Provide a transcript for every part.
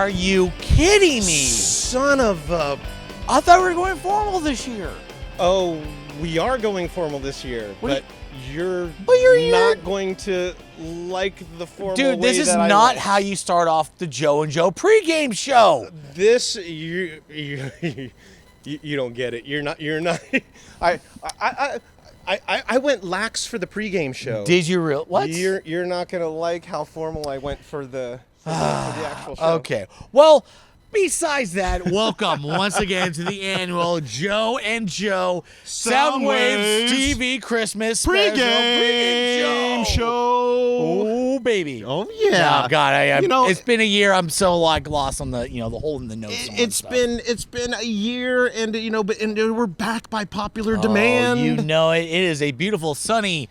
Are you kidding me? Son of a... I thought we were going formal this year. Oh, we are going formal this year, but you're not going to like the formal way that I Dude, this is not how you start off the Joe and Joe pregame show. This, you don't get it. You're not. I went lax for the pregame show. Did you real? What? You're not gonna like how formal I went for the actual show. Okay. Well, besides that, welcome once again to the annual Joe and Joe Soundwaves TV Christmas pregame show. Oh baby. Oh yeah. Oh God, it's been a year. I'm so lost on the the hole in the notes. It's been a year, and we're back by popular demand. It is a beautiful sunny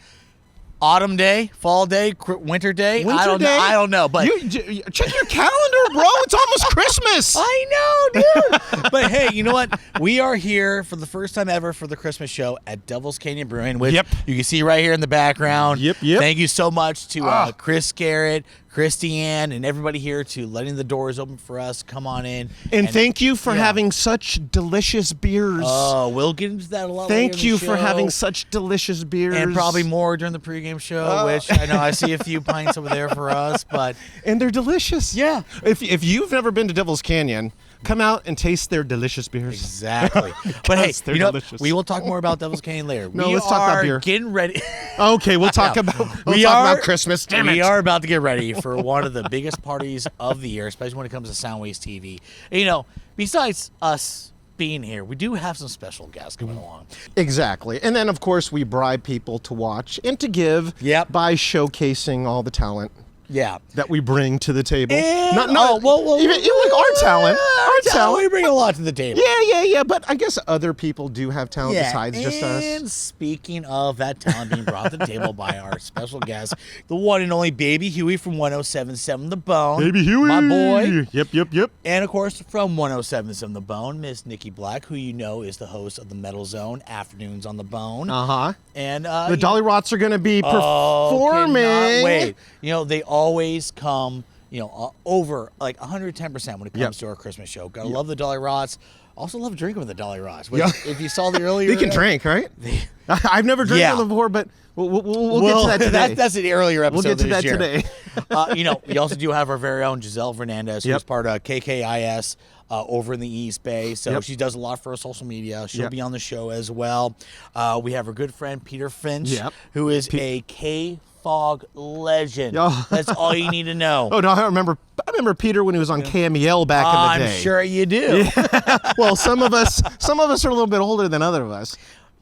autumn day, fall day, winter day. I don't know, but check your calendar, bro. It's almost Christmas. I know, dude. But hey, you know what? We are here for the first time ever for the Christmas show at Devil's Canyon Brewing, which you can see right here in the background. Yep. Thank you so much to Chris Garrett, Christy Ann, and everybody here to letting the doors open for us. Come on in. And thank you for having such delicious beers. Oh, we'll get into that a lot later in the Thank you show. for having such delicious beers. And probably more during the pregame show, which I know I see a few pints over there for us. And they're delicious. Yeah. If you've never been to Devil's Canyon, come out and taste their delicious beers. Exactly. But hey, they're delicious. We will talk more about Devil's Canyon later. Let's talk about beer. Getting ready. Okay, we'll talk about Christmas. Damn it. We are about to get ready for one of the biggest parties of the year, especially when it comes to Soundwaves TV. And, besides us being here, we do have some special guests coming along. Exactly. And then, of course, we bribe people to watch and to give by showcasing all the talent. Yeah, that we bring to the table. And, even like our talent. Our talent. We bring a lot to the table. Yeah. But I guess other people do have talent besides just us. And speaking of that talent being brought to the table by our special guest, the one and only Baby Huey from 107.7 The Bone. Baby Huey. My boy. Yep. And of course, from 107.7 The Bone, Miss Nikki Blakk, who you know is the host of the Metal Zone, Afternoons on the Bone. And the Dolly Rots are going to be performing. Wait. They always come, over like 110% when it comes to our Christmas show. Gotta love the Dolly Rots. Also love drinking with the Dolly Rots. Which, if you saw the earlier... They can drink, right? I've never drank with them before, but we'll get to that today. That's an earlier episode. We'll get to that today. We also do have our very own Jisselle Fernandez, who's part of KKIS over in the East Bay. So she does a lot for our social media. She'll be on the show as well. We have our good friend Peter Finch, who is a K-Fog legend. That's all you need to know. Oh, no, I remember Peter when he was on KMEL back in the day. I'm sure you do. Well, some of us are a little bit older than other of us.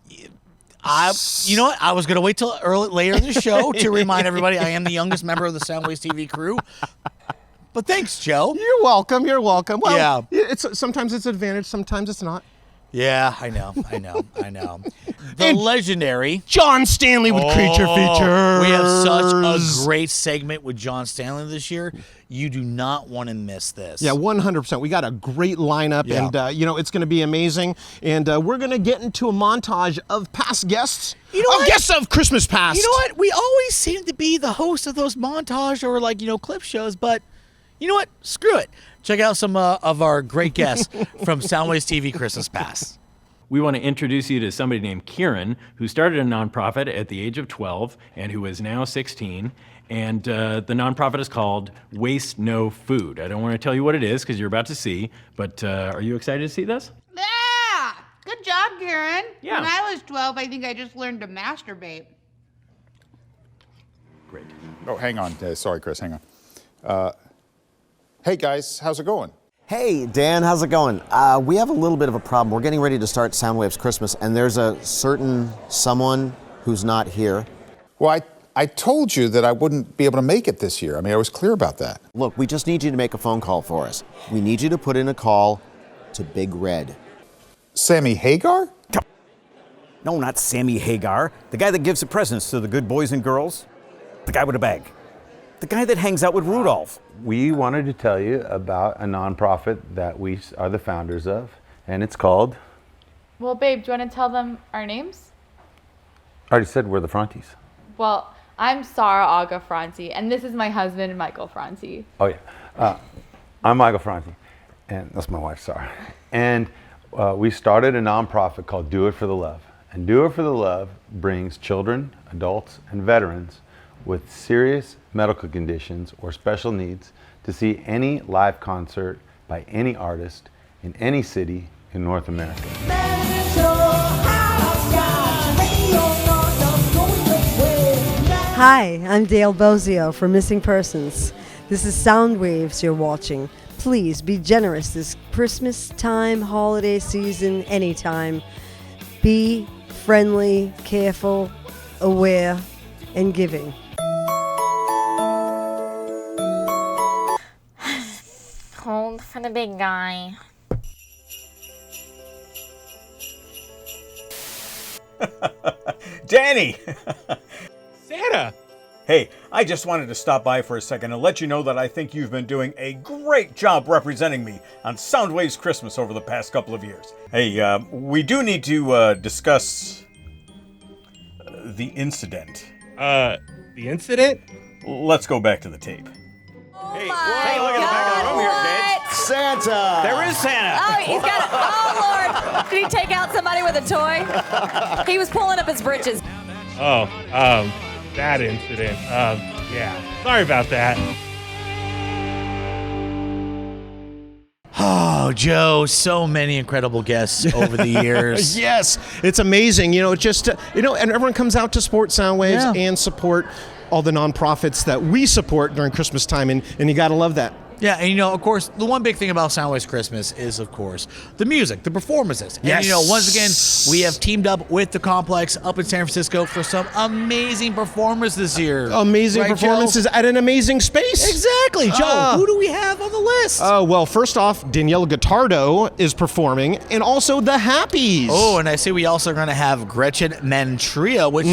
You know what? I was going to wait till later in the show to remind everybody I am the youngest member of the Soundwaves TV crew. But thanks, Joe. You're welcome. Well, sometimes it's an advantage, sometimes it's not. Yeah, I know. The legendary John Stanley with Creature Features. We have such a great segment with John Stanley this year. You do not want to miss this. Yeah, 100%. We got a great lineup, and it's going to be amazing. And we're going to get into a montage of past guests. Guests of Christmas past. You know what? We always seem to be the host of those montage or clip shows, but you know what? Screw it. Check out some of our great guests from Soundwaves TV Christmas Past. We want to introduce you to somebody named Kieran, who started a nonprofit at the age of 12 and who is now 16. And the nonprofit is called Waste No Food. I don't want to tell you what it is because you're about to see, but are you excited to see this? Yeah! Good job, Kieran. Yeah. When I was 12, I think I just learned to masturbate. Great. Oh, hang on. Sorry, Chris, hang on. Hey, guys, how's it going? Hey, Dan, how's it going? We have a little bit of a problem. We're getting ready to start Soundwaves Christmas, and there's a certain someone who's not here. Well, I told you that I wouldn't be able to make it this year. I mean, I was clear about that. Look, we just need you to make a phone call for us. We need you to put in a call to Big Red. Sammy Hagar? No, not Sammy Hagar. The guy that gives the presents to the good boys and girls. The guy with a bag. The guy that hangs out with Rudolph. We wanted to tell you about a nonprofit that we are the founders of, and it's called... Well, babe, do you want to tell them our names? I already said we're the Fronties. Well, I'm Sarah Aga Franzi, and this is my husband, Michael Franzi. Oh, yeah. I'm Michael Franti, and that's my wife, Sarah. And we started a nonprofit called Do It for the Love. And Do It for the Love brings children, adults, and veterans with serious medical conditions or special needs to see any live concert by any artist in any city in North America. Hi, I'm Dale Bozio from Missing Persons. This is Soundwaves you're watching. Please be generous this Christmas time, holiday season, anytime. Be friendly, careful, aware, and giving. Hold for the big guy. Danny! Santa! Hey, I just wanted to stop by for a second and let you know that I think you've been doing a great job representing me on Soundwaves Christmas over the past couple of years. Hey, we do need to discuss the incident. The incident? Let's go back to the tape. Hey, look at the back of the room here, kids. Santa! There is Santa! Oh, he's got it. Oh, Lord. Did he take out somebody with a toy? He was pulling up his britches. That incident. Yeah. Sorry about that. Oh, Joe, so many incredible guests over the years. Yes, it's amazing. You know, just, and everyone comes out to support Soundwaves and support all the nonprofits that we support during Christmas time, and you got to love that. Yeah, and of course, the one big thing about Soundwaves Christmas is, of course, the music, the performances. Yes. And once again, we have teamed up with the Complex up in San Francisco for some amazing performers this year. Amazing performances at an amazing space. Exactly. Joe, who do we have on the list? Well, first off, Daniele Gottardo is performing, and also the Happies. Oh, and I see we also are going to have Gretchen Menn Trio, which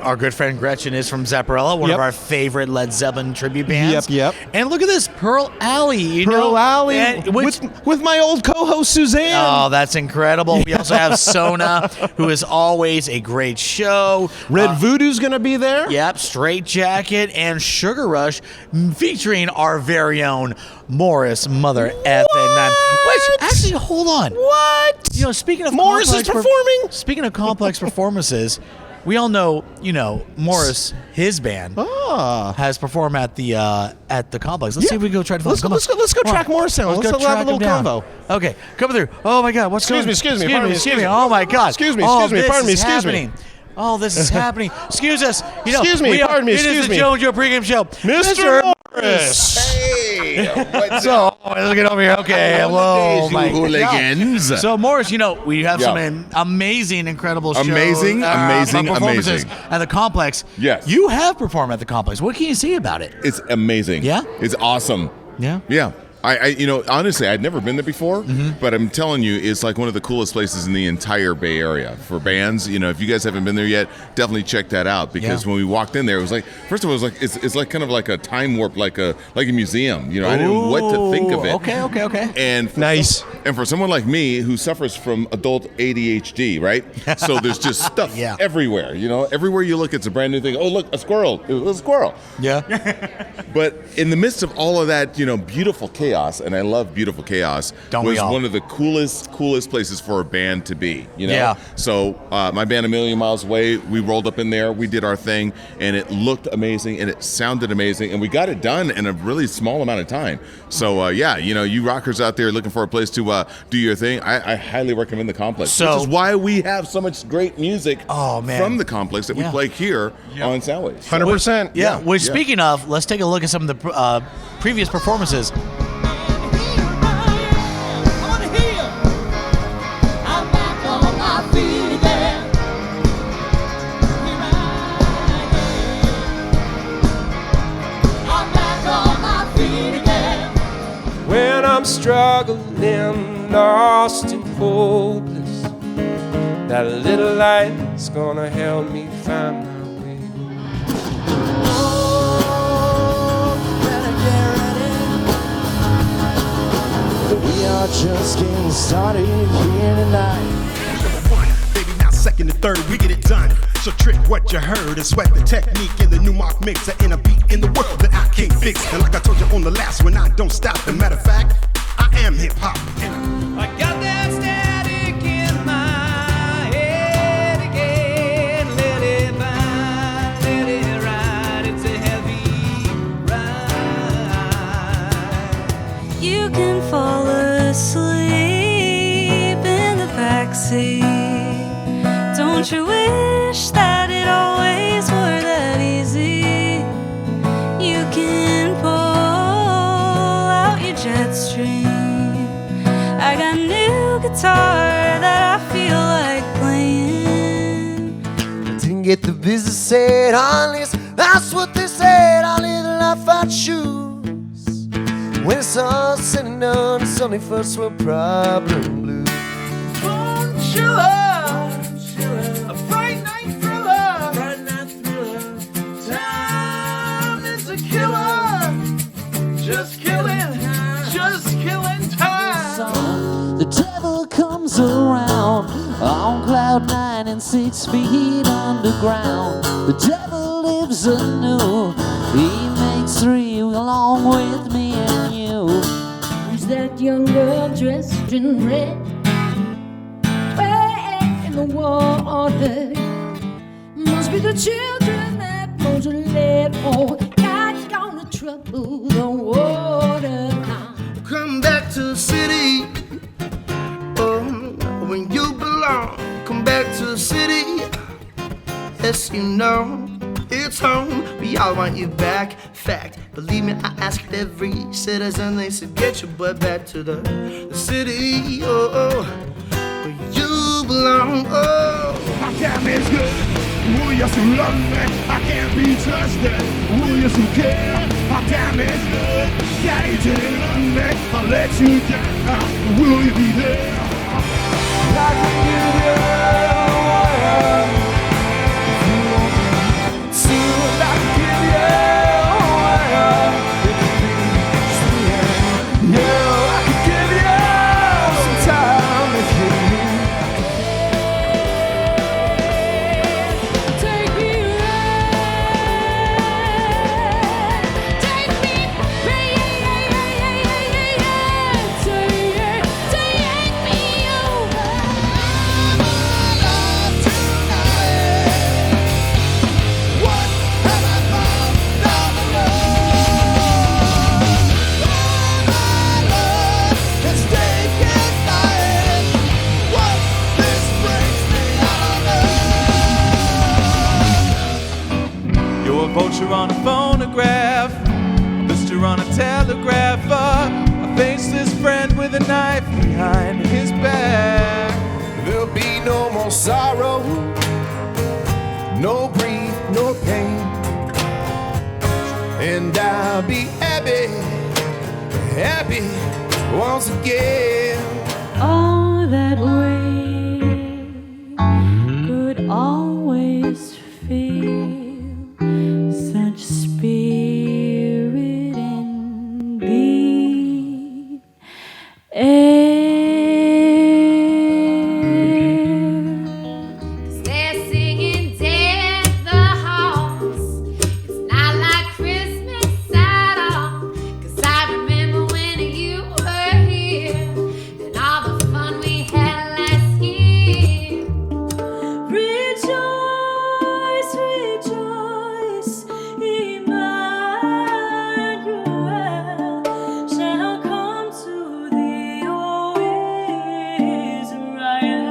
our good friend Gretchen is from Zapparella, one of our favorite Led Zeppelin tribute bands. Yep. And look at this, Pearl Alley. Pearl Alley with my old co-host Suzanne. Oh, that's incredible. We also have Sona, who is always a great show. Red Voodoo's going to be there. Yep, Stratejacket and Sugar Rush featuring our very own Morris Mother effing. Which, actually, hold on. What? Speaking of Morris is performing? Speaking of complex performances, we all know, Morris, his band, has performed at the Complex. Let's see if we can go try to find him. Let's go track Morris down. Let's have a little convo. Okay, coming through. Oh my God, Excuse me. Oh my God. Excuse me. Oh, this is happening. Excuse us. Excuse me. Pardon me. It is the Joe and Joe pregame show. Mr. Morris. Hey, what's So, let's get over here. Okay, hello, my hooligans. God. So, Morris, we have some amazing, incredible shows. Amazing. performances at the Complex. Yes. You have performed at the Complex. What can you say about it? It's amazing. Yeah? It's awesome. Yeah? Yeah. I honestly, I'd never been there before, but I'm telling you, it's like one of the coolest places in the entire Bay Area for bands. If you guys haven't been there yet, definitely check that out, because when we walked in there, it was like, first of all, it's like kind of like a time warp, like a museum. I didn't know what to think of it. Okay. And nice. And for someone like me who suffers from adult ADHD, right? So there's just stuff everywhere. Everywhere you look, it's a brand new thing. Oh, look, a squirrel. It was a squirrel. Yeah. But in the midst of all of that, beautiful chaos, and I love beautiful chaos, was one of the coolest places for a band to be. Yeah. So my band, A Million Miles Away, we rolled up in there, we did our thing, and it looked amazing, and it sounded amazing, and we got it done in a really small amount of time. So you rockers out there looking for a place to do your thing, I highly recommend the Complex, which is why we have so much great music from the Complex that we play here on Soundwaves. 100%. Yeah. Which, speaking of, let's take a look at some of the previous performances. When I'm struggling, lost and hopeless, that little light's gonna help me find my way. We are just getting started here tonight. Number one, baby, now second to third, we get it done. Official trick, what you heard is sweat the technique in the new mark mixer in a beat in the world that I can't fix. And like I told you on the last one, I don't stop. As a matter of fact, I am hip hop. I got that static in my head again. Let it ride, let it ride. It's a heavy ride. You can fall asleep in the backseat. Don't you wish that it always were that easy? You can pull out your jet stream. I got a new guitar that I feel like playing. I didn't get the business said, honest. That's what they said. I live the life I choose. When it's all said and done, it's only first world problem blues. Bonjour. A Friday night thriller. Friday night thriller. Time is a killer. Just killing time. The devil comes around on cloud 9 and 6 feet underground. The devil lives anew. He makes 3 along with me and you. Who's that young girl dressed in red? In the water, must be the children that won't let. Oh, God's gonna trouble the water now. Come back to the city. When you belong, come back to the city. Yes, you know it's home. We all want you back. Fact, believe me, I asked every citizen. They said, get your butt back to the city. Oh, where you belong. Oh, my damn is good. Will you still love me? I can't be trusted. Will you still care? My damn is good. Yeah, you didn't love me. I'll let you down. Will you be there? I can give you vulture on a phonograph, a blister on a telegraph, a faceless friend with a knife behind his back. There'll be no more sorrow, no grief, no pain, and I'll be happy, happy once again. All that way could always feel such spirit in the air. They're singing dead the halls. It's not like Christmas at all. 'Cause I remember when you were here and all the fun we had last year. Rejoice, rejoice, Emmanuel shall come to thee, O Israel.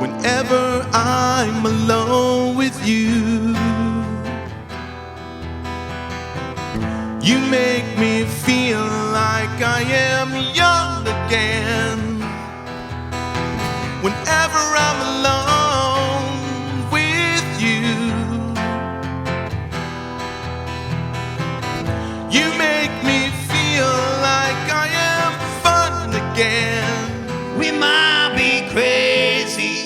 Whenever I'm alone with you, you make me feel like I am young again. Whenever I'm alone with you, you make me feel like I am fun again. We might be crazy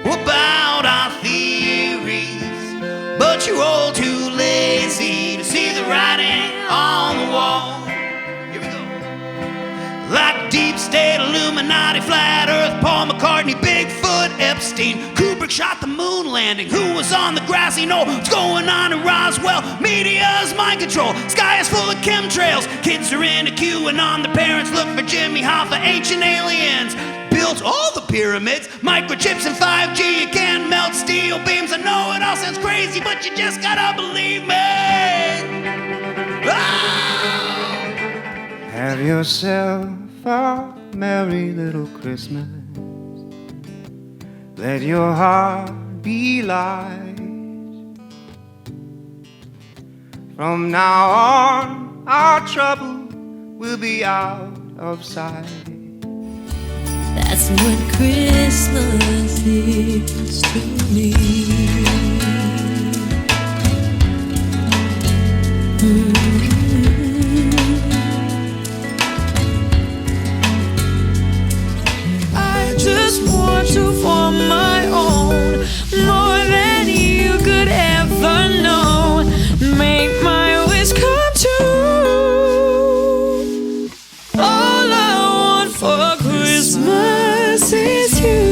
about our theories, but you're all too lazy to see the writing on the wall. Here we go. Like deep state, Illuminati, flat earth, Paul McCartney, Bigfoot, Epstein, Kubrick, shot the moon landing? Who was on the grassy knoll? What's going on in Roswell? Media's mind control. Sky is full of chemtrails. Kids are in a queue and on the parents look for Jimmy Hoffa. Ancient aliens built all the pyramids. Microchips and 5G. You can't melt steel beams. I know it all sounds crazy, but you just gotta believe me. Have yourself a merry little Christmas. Let your heart be light. From now on, our trouble will be out of sight. That's what Christmas is to me. I just want to form my own, more than you could ever know. Make my wish come true. All I want for Christmas is you.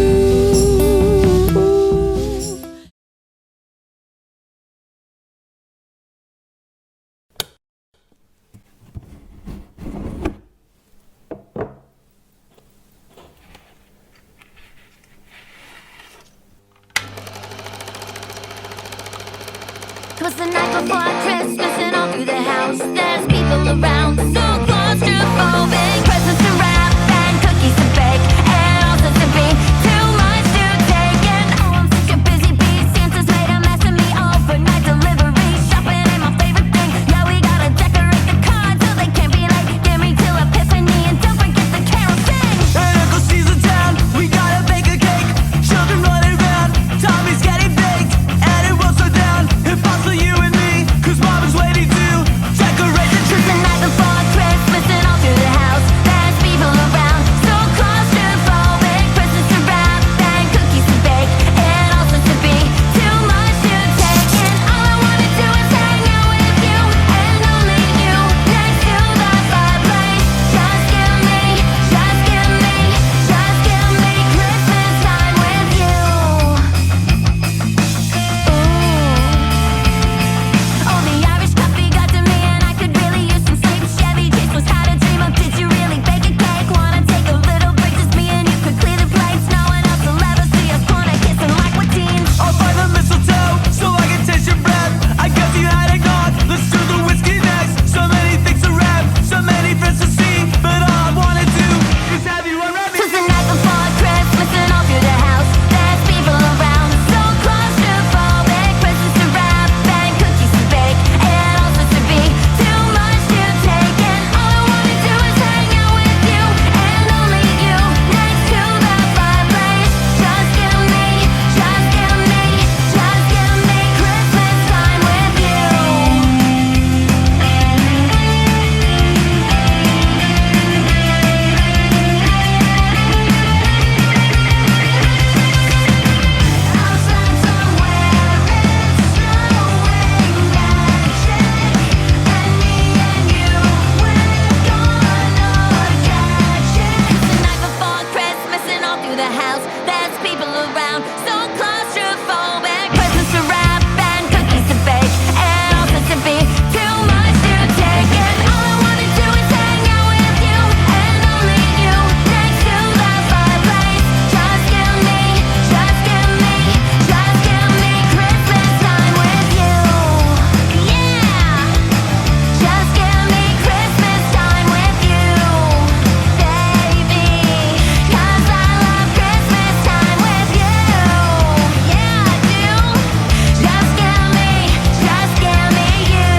Twas the night before Christmas and all through the house there's people around, so claustrophobic. Presents to wrap and cookies to bake, and all sorts to be too much to take. And oh, I'm such a busy bee. Santa's made a mess of me overnight delivery. Shopping ain't my favorite thing. Yeah, we gotta decorate the cards so they can't be late. Give me till Epiphany and don't forget the carol sing. And Uncle Steve's in town, we gotta bake a cake. Children running around, Tommy's getting baked, and it won't slow down. Impossible you and me, 'cause Mom is waiting to decorate the tree. The night before Christmas and all through the house there's people around, so claustrophobic. Presents to wrap and cookies to bake, and all sorts to be too much to take. And all I wanna do is hang out with you, and only you, next to the fireplace. Just give me Christmas time with you. Oh, the Irish coffee got to me, and I could really use some sleep. Chevy Chase was how to dream of. Did you really bake a cake? Wanna take a little break? Just me and you could clear the plates. No one else will ever see us corner kissing like we're teens. I'll find the mistletoe so I can taste your breath. I guess you had it gone. Let's do the whiskey next. So many things to wrap, so many friends to see, but all I wanna do is have you around me. 'Twas the night before Christmas and all through the house there's people around, so claustrophobic. Presents to wrap and cookies to bake, and all sorts to be too much to take. And all I wanna do is hang out with you, and only you, next to the fireplace. Just give me Christmas time with you. Before Christmas and all through the house there's people around, so claustrophobic. Presents to wrap and cookies to bake, and all sorts to be too much to take. And all I wanna do is hang out with you, and only you, next to the fireplace. Just give me Christmas time with you. Yeah, just give me Christmas time with you, baby, 'cause I love Christmas time with you. Yeah, I do. Just give me you.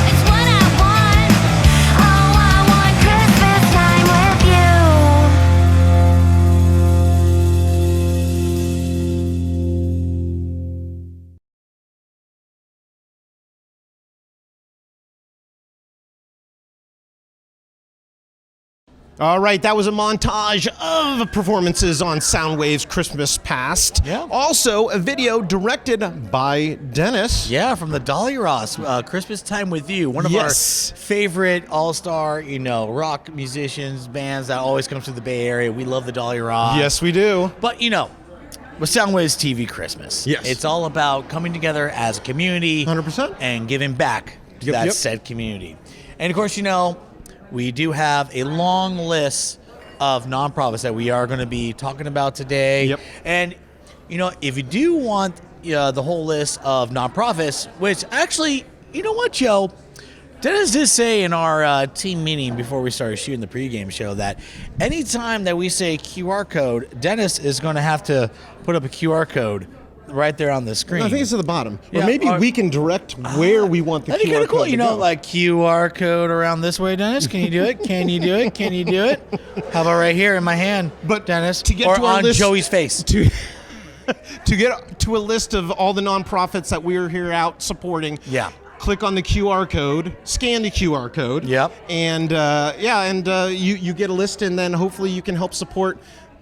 It's what I want. Oh, I want Christmas time with you. All right, that was a montage of performances on Soundwaves Christmas Past. Yeah. Also, a video directed by Dennis. Yeah, from the Dolly Ross, Christmas Time with You. One of our favorite all-star, rock musicians, bands that always comes to the Bay Area. We love the Dolly Ross. Yes, we do. But, with Soundwaves TV Christmas. Yes. It's all about coming together as a community 100%. and giving back to that said community. And of course, we do have a long list of nonprofits that we are going to be talking about today. Yep. And, if you do want the whole list of nonprofits, which actually, you know what, Joe? Dennis did say in our team meeting before we started shooting the pregame show that anytime that we say QR code, Dennis is going to have to put up a QR code right there on the screen. No, I think it's at the bottom. Yeah, or maybe we can direct where we want the that'd be QR kind of cool. code to go. Like QR code around this way, Dennis. Can you do it? Can you do it? Can you do it? How about right here in my hand, Dennis? To get or to our on list, Joey's face. To get to a list of all the nonprofits that we're here out supporting. Yeah. Click on the QR code, scan the QR code. Yep. And you get a list, and then hopefully you can help support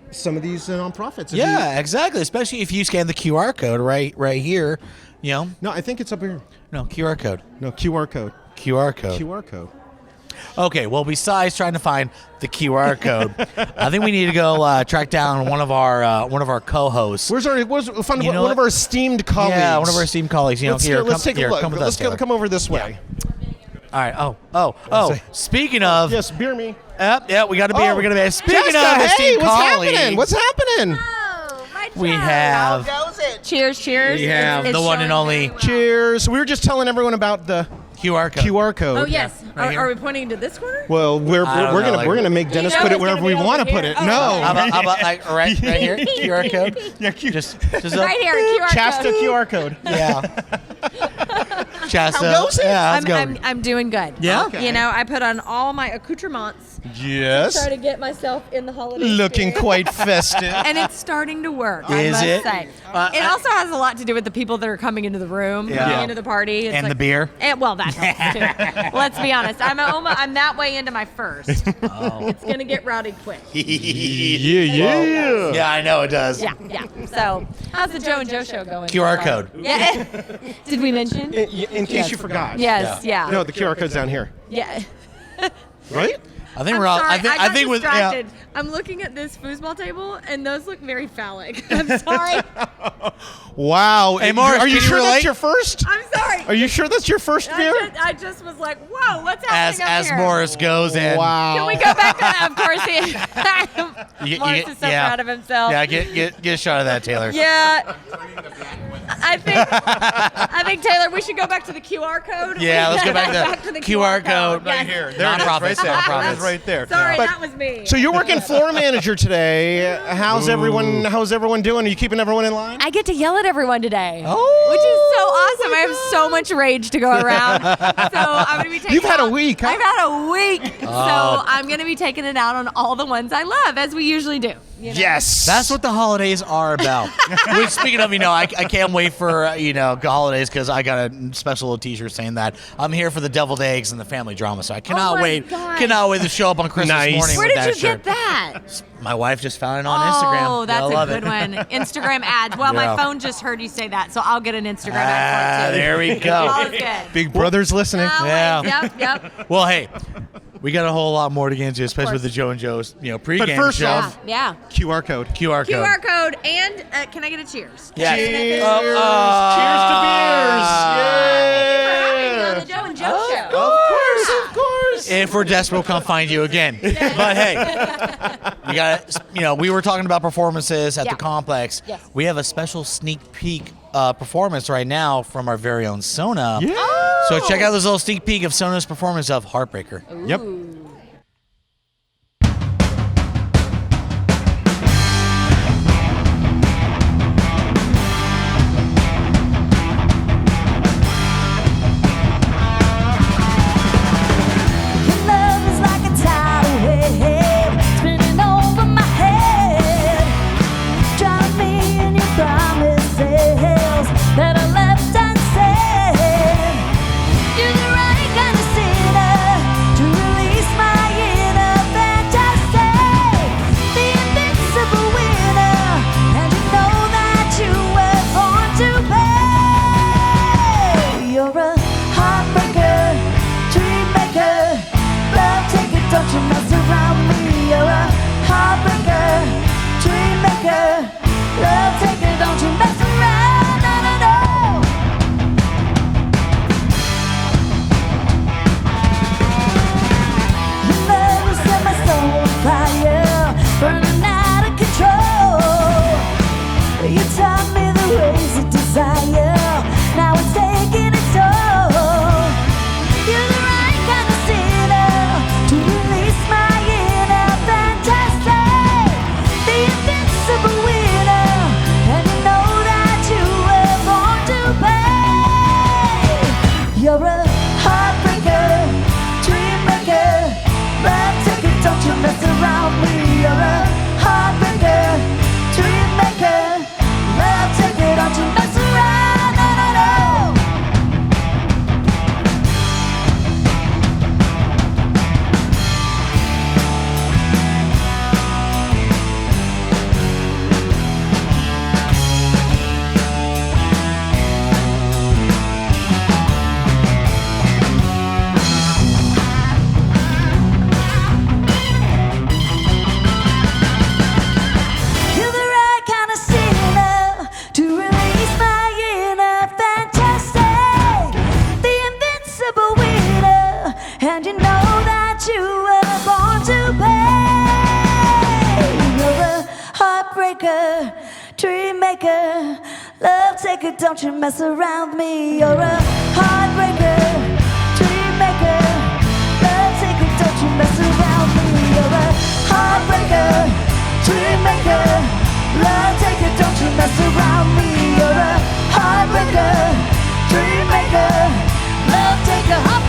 some of these nonprofits. Yeah, exactly. Especially if you scan the QR code right here, No, I think it's up here. No, QR code. No, QR code. QR code. QR code. Okay, well, besides trying to find the QR code, I think we need to go track down one of our co-hosts. Where's one of our esteemed colleagues? Yeah, one of our esteemed colleagues. Let's take a look. Let's come over this way. All right. Oh. Speaking of, yes, beer me. Yeah, we got a beer. We're gonna be speaking Jessica, of esteemed what's colleagues. happening? What's happening? We have. Cheers. We have the one and only. Cheers. We were just telling everyone about the QR code. Oh yes. Right Are we pointing to this corner? Well, we're gonna make Dennis put it wherever we want to put it. Oh. No. How about like right here? QR code. Yeah, just right here. QR Chasta code. QR code. Yeah. Chasta. How goes it? Yeah, how's it going? I'm doing good. Yeah? Okay. I put on all my accoutrements. Yes. To try to get myself in the holiday Looking spirit. quite festive. And it's starting to work. Is I it? must say. It also has a lot to do with the people that are coming into the room, Yeah. into the party. It's And like, the beer. Well, that helps too. Let's be honest. I'm that way into my first. Oh. It's gonna get rowdy quick. Yeah, I know it does. Yeah. So, how's the Joe and Joe show going? QR code. Yeah. Did we mention? In case you forgot. Yes. Yeah. No, the QR code's down here. Yeah. Right? I think we're all. Sorry, I got think with yeah. distracted. I'm looking at this foosball table, and those look very phallic. I'm sorry. Wow. Hey, Morris, are you can you sure relate? that's your first? I'm sorry. Are you sure that's your first beer? I just was like, whoa, what's happening up As here? Morris goes in. Wow. Can we go back to, of course, Morris is so proud of himself. Yeah, get a shot of that, Taylor. Yeah. I think Taylor, we should go back to the QR code. Yeah, let's go back to the QR code. Yes. Here. There it is, Nonprofits. right there. Nonprofits. It's right there. Sorry, But- that was me. So you're working floor manager today. How's everyone doing? Are you keeping everyone in line? I get to yell at everyone today. Oh, which is so awesome. I have so much rage to go around. So I'm going to be taking You've had a out- week, huh? I've had a week. Oh. So I'm going to be taking it out on all the ones I love, as we usually do. You know? Yes. That's what the holidays are about. Which, speaking of, I can't wait for, holidays because I got a special little t-shirt saying that I'm here for the deviled eggs and the family drama. So I cannot my wait. God. Cannot wait to show up on Christmas Nice. morning Where with did that you shirt. get that? My wife just found it on Instagram. Oh, that's I a love good it. one. Instagram ads. Well, Yeah. my phone just heard you say that, so I'll get an Instagram ad for it too. There we go. All is good. Big Brother's listening. Yeah. Yep. Well, hey, we got a whole lot more to get into, especially with course. the Joe and Joe's, pregame But first show. off, Yeah. QR code. QR code. QR code and can I get a cheers? Yeah. Cheers. Cheers to beers. On the Joe and Joe show. Of course. If we're desperate, we'll come find you again. But hey, we got we were talking about performances at the complex. Yes. We have a special sneak peek performance right now from our very own Sona. Yeah. So check out this little sneak peek of Sona's performance of Heartbreaker. Yep. Love is like a tidal wave spinning over my head, drowning me in your promises that I left unsaid. You're the right kind of sinner to release maker, love taker, don't you mess around with me. You're a heartbreaker, dream maker, love taker, don't you mess around with me. You're a heartbreaker, dream maker, love taker, don't you mess around with me. You're a heartbreaker, dream maker, love taker, heartbreaker.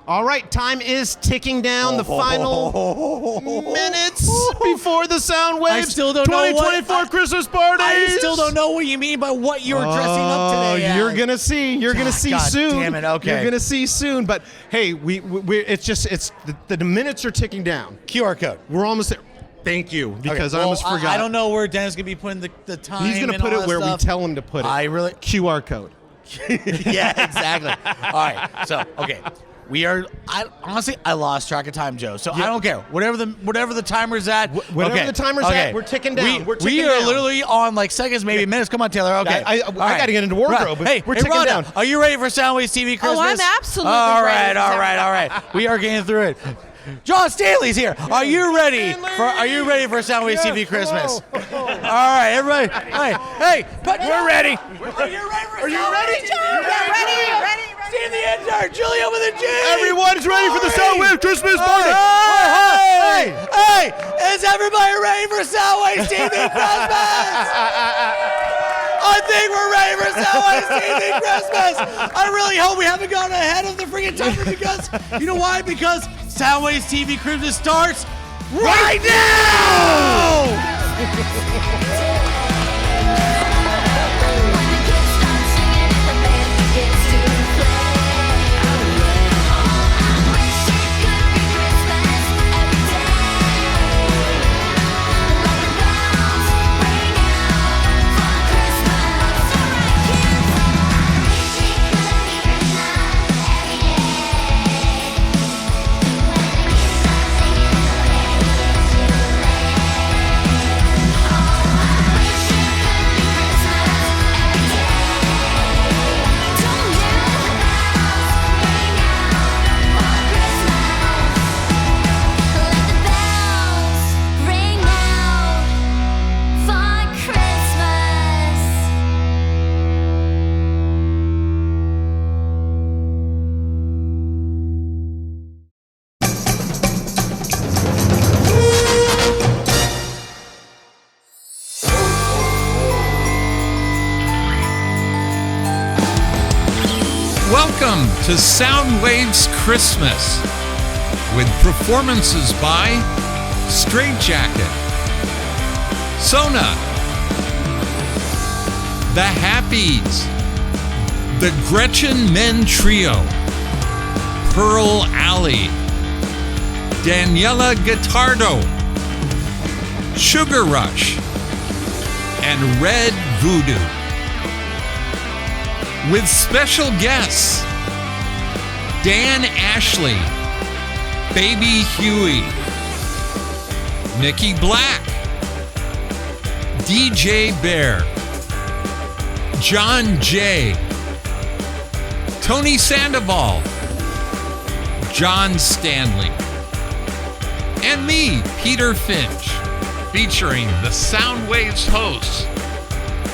All right, time is ticking down. The final minutes before the Soundwaves 2024 Christmas party. I still don't know what you mean by what you're dressing up today as. You're gonna see. You're gonna see God soon. Damn it. Okay. You're gonna see soon. But hey, the minutes are ticking down. QR code. We're almost there. Thank you, because Okay, I almost forgot. I don't know where Dennis is gonna be putting the time. He's gonna and put all it that where stuff. we tell him to put it. I really QR code. Yeah, exactly. All right. So okay. We are. Honestly, I lost track of time, Joe. So I don't care. Whatever the timer's at. Whatever the timer's at, we're ticking down. We are literally on like seconds, maybe minutes. Come on, Taylor. Okay. I got to get into wardrobe. Right. Hey, we're ticking Rhonda, down. Are you ready for Soundwaves TV Christmas? Oh, I'm absolutely ready. ready. All right. We are getting through it. John Stanley's here. Are you ready for Soundwaves TV Christmas? All right, everybody. Hey, but we're ready. Are you ready for Soundwaves? Ready. Steve the intern, Julia with a G. Everyone's ready for the Soundwave Christmas party. Hey, is everybody ready for Soundwaves TV Christmas? I think we're ready for Soundwaves TV Christmas. I really hope we haven't gone ahead of the freaking timer because, you know why? Because Soundwaves TV Christmas starts right now! Welcome to Soundwaves Christmas with performances by Stratejacket, Sona, The Happies, the Gretchen Menn Trio, Pearl Alley, Daniele Gottardo, Sugar Rush, and Red Voodoo. With special guests, Dan Ashley, Baby Huey, Nikki Blakk, DJ Bear, John J, Tony Sandoval, John Stanley, and me, Peter Finch, featuring the Soundwaves hosts,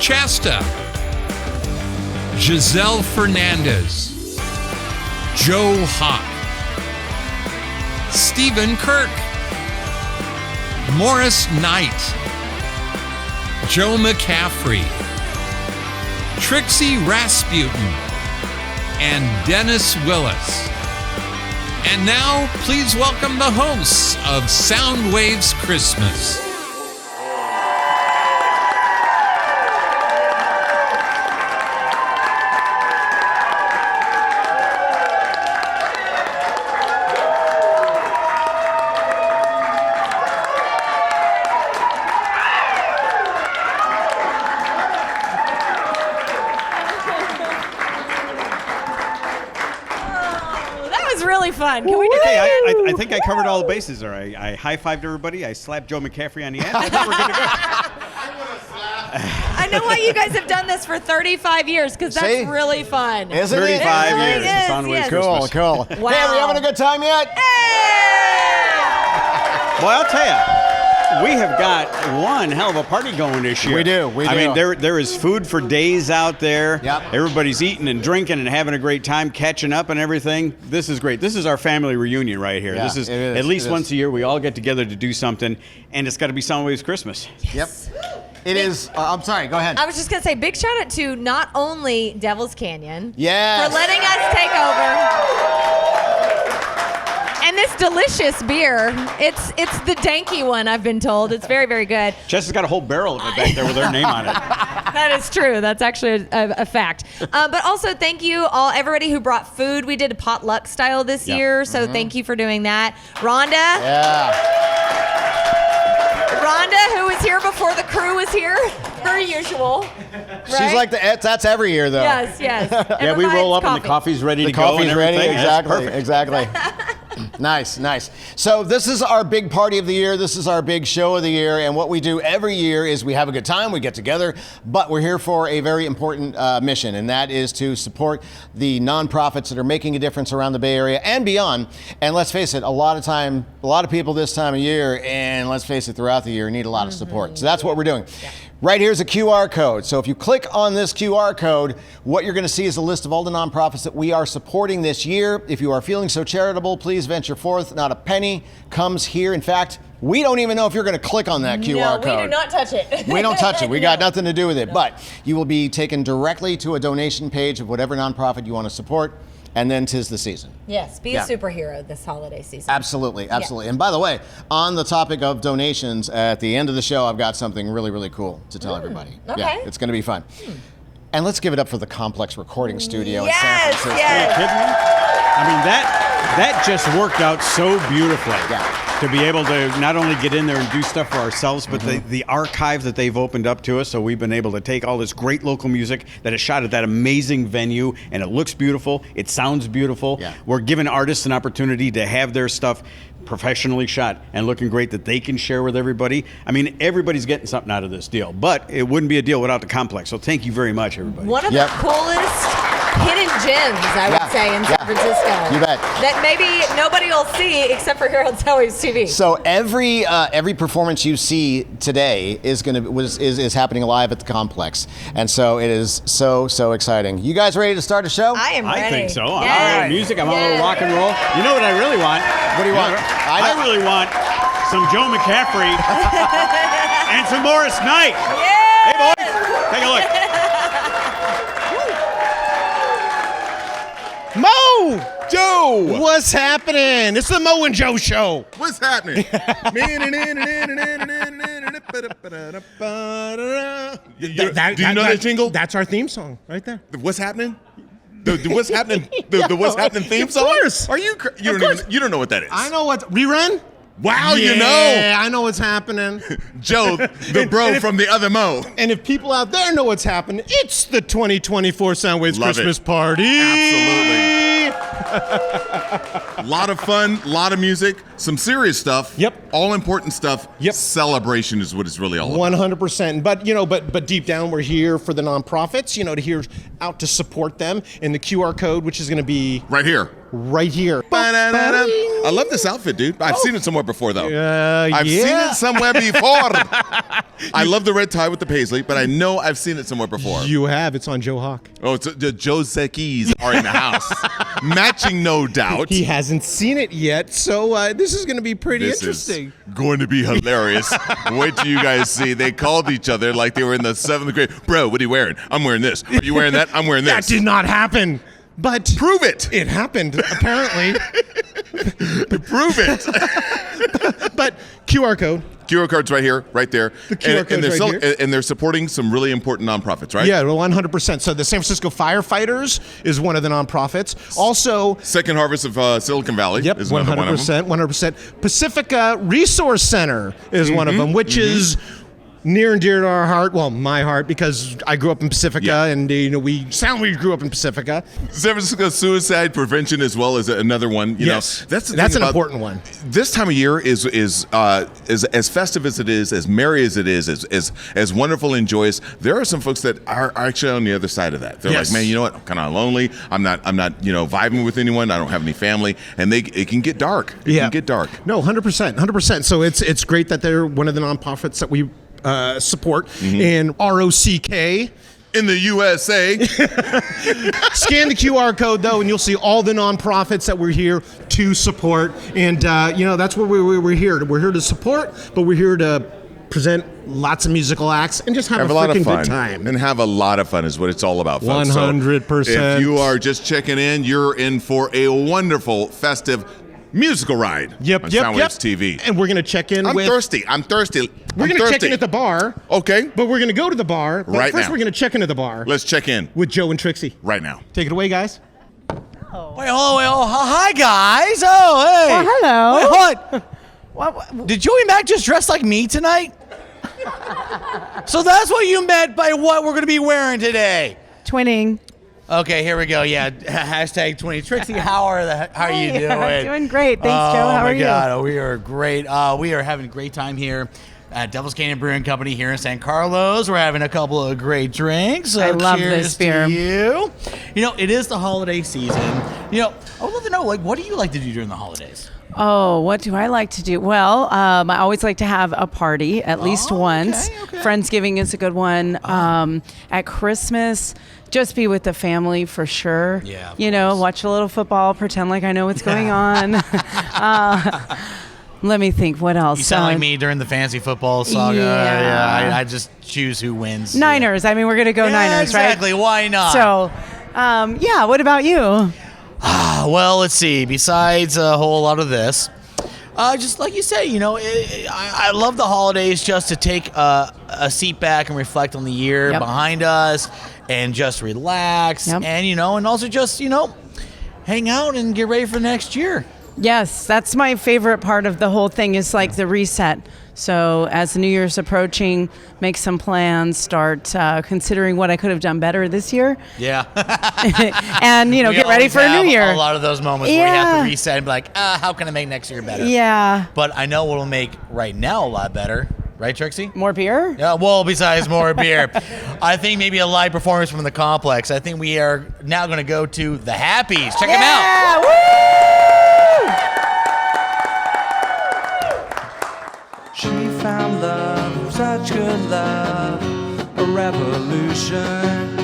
Chasta, Jisselle Fernandez, Joe Hawk, Stephen Kirk, Morris Knight, Joe McCaffrey, Trixie Rasputin, and Dennis Willis. And now, please welcome the hosts of Soundwaves Christmas. Fun. Can we do Okay, that? I think I covered all the bases. Or I high-fived everybody. I slapped Joe McCaffrey on the ass. I think we're good to go. I know why you guys have done this for 35 years, because that's See? really fun. Isn't it? 35 It really years. is, It's on yes. Cool, cool. Wow. Hey, are we having a good time yet? Well, I'll tell you, we have got one hell of a party going this year. We do. I mean, there is food for days out there. Yep. Everybody's eating and drinking and having a great time, catching up and everything. This is great. This is our family reunion right here. Yeah, This is it is. at least It is. once a year we all get together to do something, and it's got to be Soundwaves Christmas. Yep. It is. I'm sorry. Go ahead. I was just going to say, big shout out to not only Devil's Canyon Yes. for letting us take over. And this delicious beer, it's the danky one, I've been told. It's very, very good. Chester's got a whole barrel of it back there with their name on it. That is true. That's actually a fact. But also, thank you everybody who brought food. We did a potluck style this year, so thank you for doing that. Rhonda. Yeah. Rhonda, who was here before the crew was here, per usual. She's Right? like that's every year though. Yes. Yeah, we roll up and the coffee's ready The to go. coffee's and ready. everything. Yeah, it's Exactly. perfect. Nice. So this is our big party of the year. This is our big show of the year. And what we do every year is we have a good time. We get together. But we're here for a very important mission, and that is to support the nonprofits that are making a difference around the Bay Area and beyond. And let's face it, a lot of people this time of year, and let's face it, throughout the year, need a lot of support. So that's what we're doing. Yeah. Right here's a QR code. So if you click on this QR code, what you're going to see is a list of all the nonprofits that we are supporting this year. If you are feeling so charitable, please venture forth. Not a penny comes here. In fact, we don't even know if you're going to click on that QR code. No, we do not touch it. We don't touch it. We got nothing to do with it. But you will be taken directly to a donation page of whatever nonprofit you want to support. And then 'tis the season. Yes, be a superhero this holiday season. Absolutely. And by the way, on the topic of donations, at the end of the show, I've got something really, really cool to tell everybody. Okay. Yeah, it's going to be fun. And let's give it up for the Complex Recording Studio in San Yes, Francisco. yes. Are you kidding me? I mean, that just worked out so beautifully. Yeah. To be able to not only get in there and do stuff for ourselves, but the archive that they've opened up to us, so we've been able to take all this great local music that is shot at that amazing venue, and it looks beautiful, it sounds beautiful. Yeah. We're giving artists an opportunity to have their stuff professionally shot and looking great that they can share with everybody. I mean, everybody's getting something out of this deal, but it wouldn't be a deal without the Complex. So thank you very much, everybody. One of the coolest hidden gems, I would say, in San Francisco. You bet. That maybe nobody will see except for here on Soundwaves TV. So every performance you see today is is happening live at the Complex, and so it is so exciting. You guys ready to start a show? I am ready. I think so. Yes. I'm on a little music. I'm on a little rock and roll. You know what I really want? What do you want? I really want some Joe McCaffrey and some Morris Knight. Yeah. Hey, boys, take a look. Mo! Joe! What's happening? It's the Mo and Joe show. What's happening? Do you know that jingle? That's our theme song right there. What's happening? The What's Happening? The What's Happening theme song? Of course. Are you? You don't know what that is. I know what rerun. Wow, yeah, you know. I know what's happening. Joe, the bro from the other Mo. And if people out there know what's happening, it's the 2024 Soundwaves Love Christmas it. Party. Absolutely. A lot of fun, a lot of music, some serious stuff. Yep. All important stuff. Yep. Celebration is what it's really all about. 100%. But deep down, we're here for the nonprofits, to hear out to support them. And the QR code, which is going to be right here. right here. I love this outfit, dude. I've seen it somewhere before, though. I've seen yeah. it somewhere before. I love the red tie with the paisley, but I know I've seen it somewhere before. You have. It's on Joe Hawk. Oh, it's the Joe Zekis are in the house. Matching, no doubt. He hasn't seen it yet, so this is going to be pretty This interesting. is going to be hilarious. Wait till you guys see. They called each other like they were in the 7th grade. Bro, what are you wearing? I'm wearing this. Are you wearing that? I'm wearing this. That did not happen. But prove it. It happened, apparently. Prove it. But QR code. QR code's right here, right there. The QR code's right here. And they're supporting some really important nonprofits, right? Yeah, 100%. So the San Francisco Firefighters is one of the nonprofits. Also, Second Harvest of Silicon Valley is another one of them. 100%. Pacifica Resource Center is one of them, which is near and dear to our heart. Well, my heart, because I grew up in Pacifica, and Soundwaves grew up in Pacifica. San Francisco Suicide Prevention as well as another one. You know, that's the thing an important one. This time of year is as festive as it is, as merry as it is, as wonderful and joyous. There are some folks that are actually on the other side of that. They're like, man, you know what? I'm kind of lonely. I'm not vibing with anyone. I don't have any family, and it can get dark. It can get dark. No, 100%. So it's great that they're one of the nonprofits that we support, and R.O.C.K. in the USA. Scan the QR code, though, and you'll see all the nonprofits that we're here to support. And, that's what we're here. We're here to support, but we're here to present lots of musical acts and just have a lot of freaking fun. good time. And have a lot of fun is what it's all about, folks. 100%. So if you are just checking in, you're in for a wonderful, festive musical ride on Soundwaves TV. And we're going to check in I'm with... thirsty. We're going to check in at the bar. Okay. But we're going to go to the bar. But Right first now. we're going to check into the bar. Let's check in. With Joe and Trixie. Right now. Take it away, guys. Wait, hi guys. Oh, hey. hello. Wait, what? Did Joey Mac just dress like me tonight? So that's what you meant by what we're going to be wearing today. Twinning. Okay, here we go. Yeah, hashtag 20. Trixie, how are you doing? I'm doing great. Thanks, Joe. How are you? Oh, my God. We are great. We are having a great time here at Devil's Canyon Brewing Company here in San Carlos. We're having a couple of great drinks. So I love cheers this beer. to you. It is the holiday season. I would love to know, what do you like to do during the holidays? Oh, what do I like to do? Well, I always like to have a party at least once. Okay. Friendsgiving is a good one. At Christmas, just be with the family for sure. Yeah. Watch a little football, pretend like I know what's going on. Let me think. What else? You sound like me during the fantasy football saga. Yeah. I just choose who wins. Niners. I mean, we're going to go Niners, exactly. right? Why not? So, what about you? Well, let's see. Besides a whole lot of this, just like you say, I love the holidays just to take a seat back and reflect on the year behind us and just relax and, and also just, hang out and get ready for next year. Yes, that's my favorite part of the whole thing is like the reset. So as the New Year's approaching, make some plans, start considering what I could have done better this year. Yeah. And, get ready for a new year. A lot of those moments where you have to reset and be like, how can I make next year better? Yeah. But I know what will make right now a lot better. Right, Trixie? More beer? Yeah, well, besides more beer. I think maybe a live performance from the complex. I think we are now going to go to the Happies. Check them out. She found love, such good love, a revolution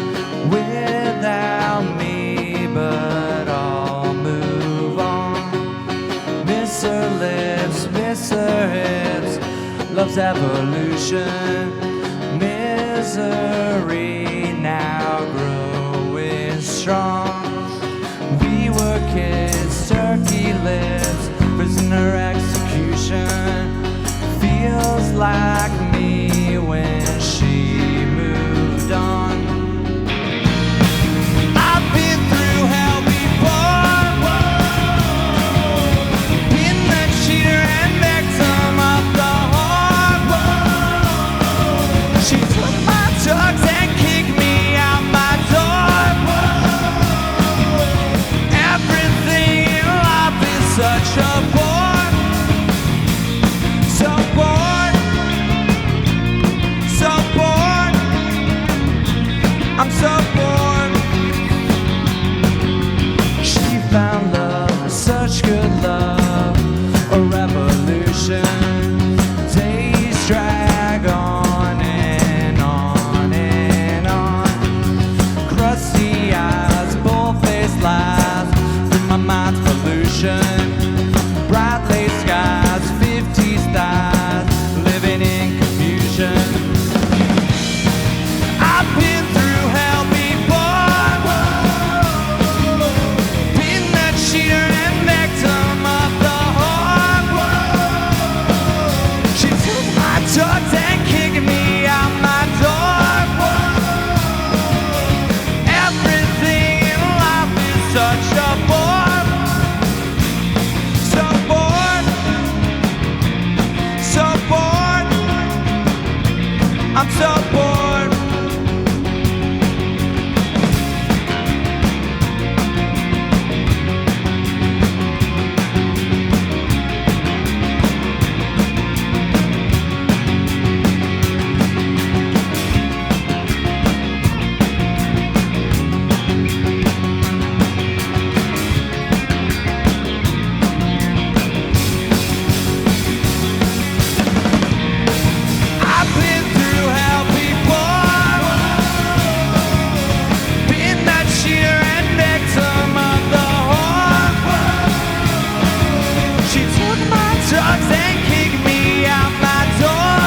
without me, but I'll move on. Miss her lips, miss her hips, love's evolution, misery now growing strong. We were kids, turkey lips, prisoner execution. Feels like me when she moved on. I've been through hell before. Been the cheater and victim of the whore. She took my drugs and kicked me out my door. Everything in life is such a bore. So bored, so bored, I'm so bored. She found love. mind's pollution. Bright late skies, 50s thighs, living in confusion. I've been through hell before, been that cheater and victim of the whore. She took my drugs and kicked me out my door. Everything in life is such a bore. So bored, so bored. I'm so bored. I've been through hell before, been that cheater and victim of the whore. She took my drugs and kicked me out my door.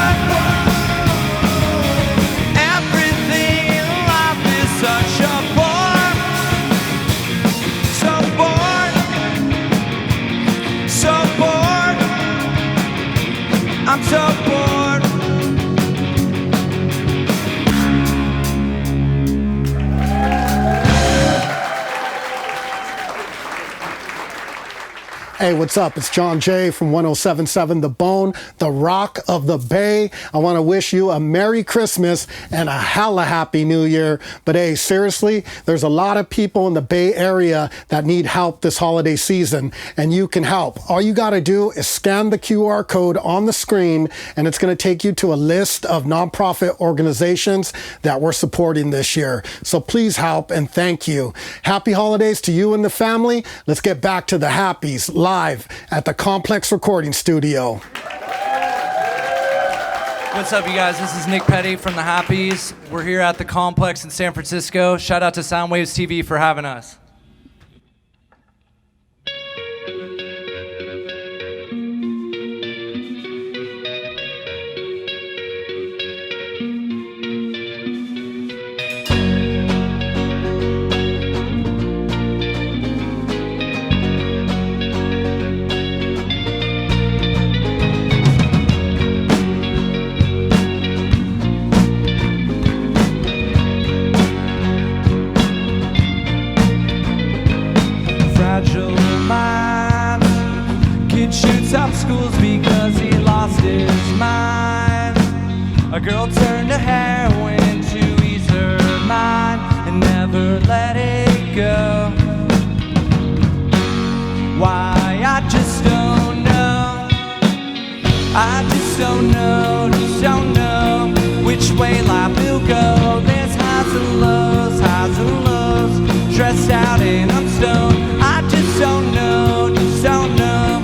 Everything in life is such a bore. So bored, so bored. I'm so bored. Hey, what's up? It's John J from 107.7 The Bone, the Rock of the Bay. I want to wish you a Merry Christmas and a hella Happy New Year. But hey, seriously, there's a lot of people in the Bay Area that need help this holiday season, and you can help. All you got to do is scan the QR code on the screen, and it's going to take you to a list of nonprofit organizations that we're supporting this year. So please help and thank you. Happy holidays to you and the family. Let's get back to the happies live at the Complex Recording Studio. What's up, you guys? This is Nick Petty from the Happies. We're here at the Complex in San Francisco. Shout out to Soundwaves TV for having us. Fragile mind, kid shoots up schools because he lost his mind. A girl turned to heroin to ease her mind and never let it go. Why? I just don't know. I just don't know, which way life will go. There's highs and lows, stressed out and I'm stoned. I just don't know,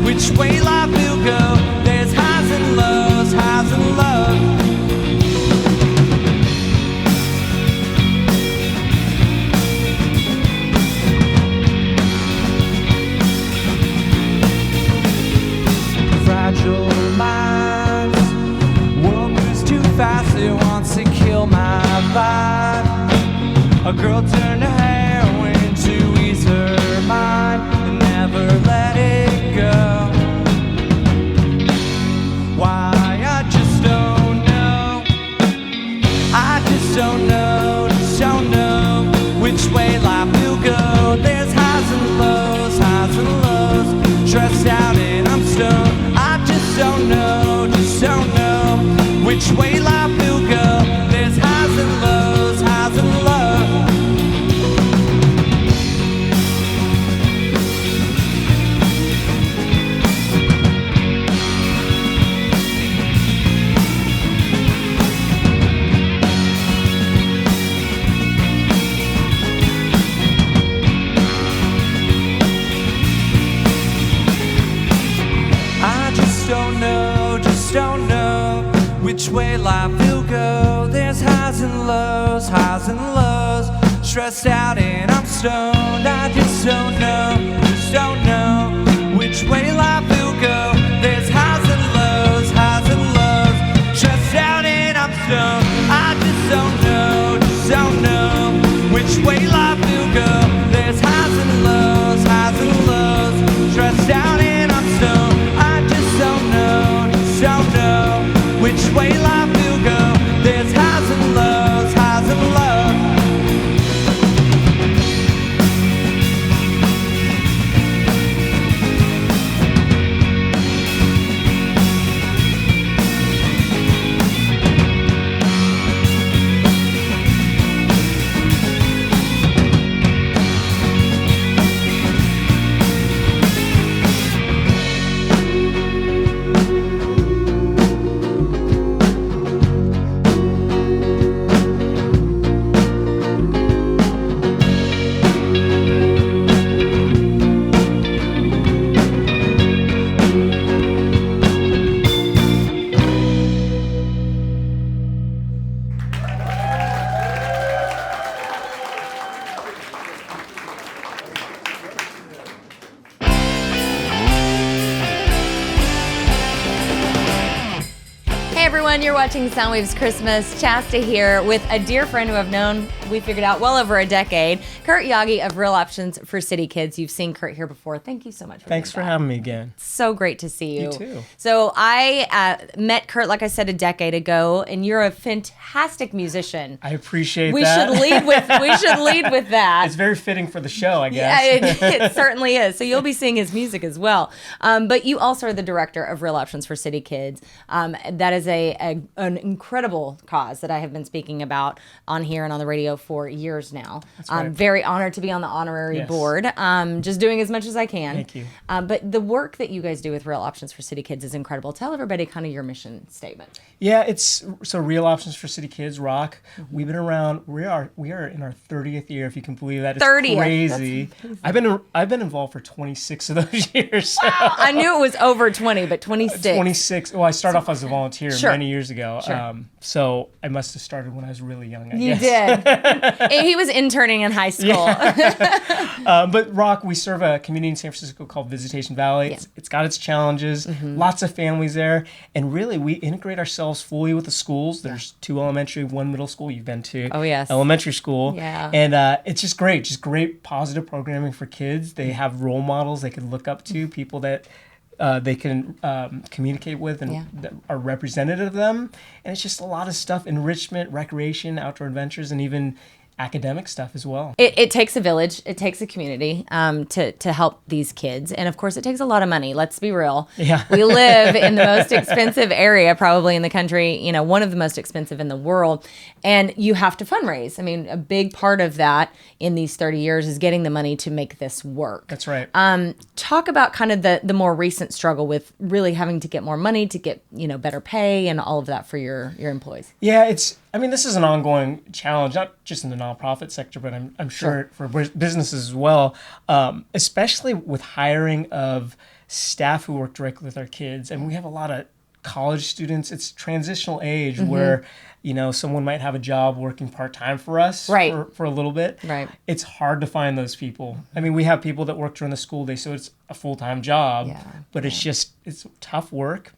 which way life will go. There's highs and lows. Fragile minds, world moves too fast, it wants to kill my vibe. A girl turned to heroin to ease her mind and never let it go. Why? I just don't know. I just don't know, which way life will go. There's highs and lows, stressed out and I'm stoned. I just don't know, which way life will go. There's highs and lows. Which way life will go. There's highs and lows, stressed out and I'm stoned. I just don't know which way life will go. There's highs and lows, stressed out and I'm stoned. I just don't know which way life will go. There's highs and lows, stressed out and I'm stoned. I just don't know which way life will go. There's highs and lows. You're watching Soundwaves Christmas. Chasta here with a dear friend who I've known, we figured out, well over a decade. Curt Yagi of Real Options for City Kids. You've seen Curt here before. Thank you so much for Thanks for having me again. So great to see you. You too. So I met Curt, like I said, a decade ago, and you're a fantastic musician. I appreciate we that. We should lead with that. It's very fitting for the show, I guess. Yeah, it certainly is. So you'll be seeing his music as well. But you also are the director of Real Options for City Kids. That is an incredible cause that I have been speaking about on here and on the radio for years now. That's right. I'm very honored to be on the honorary board. Just doing as much as I can. Thank you. But the work that you guys do with Real Options for City Kids is incredible. Tell everybody kind of your mission statement. Yeah, it's so Real Options for City Kids, R.O.C.K. We've been around. We are in our 30th year, if you can believe that. It's 30th. crazy. I've been involved for 26 of those years. So. Wow, I knew it was over 20, but 26. 26. Well, I started off as a volunteer Sure. many years ago. Sure. So I must have started when I was really young. I You guess. did. He was interning in high school. But R.O.C.K, we serve a community in San Francisco called Visitation Valley. Yeah. It's got its challenges, lots of families there, and really we integrate ourselves fully with the schools. There's 2 elementary, 1 middle school. You've been to Oh, yes. elementary school. Yeah. And it's just great positive programming for kids. They have role models they can look up to, people that they can communicate with and that are representative of them. And it's just a lot of stuff, enrichment, recreation, outdoor adventures, and even academic stuff as well. It takes a village. It takes a community to help these kids. And of course, it takes a lot of money. Let's be real. Yeah. We live in the most expensive area probably in the country, one of the most expensive in the world. And you have to fundraise. I mean, a big part of that in these 30 years is getting the money to make this work. That's right. Talk about kind of the more recent struggle with really having to get more money to get, better pay and all of that for your employees. Yeah, this is an ongoing challenge, not just in the nonprofit sector, but I'm sure for businesses as well, especially with hiring of staff who work directly with our kids. And we have a lot of college students. It's transitional age where, someone might have a job working part-time for us for a little bit. Right. It's hard to find those people. I mean, we have people that work during the school day, so it's a full-time job, but it's tough work.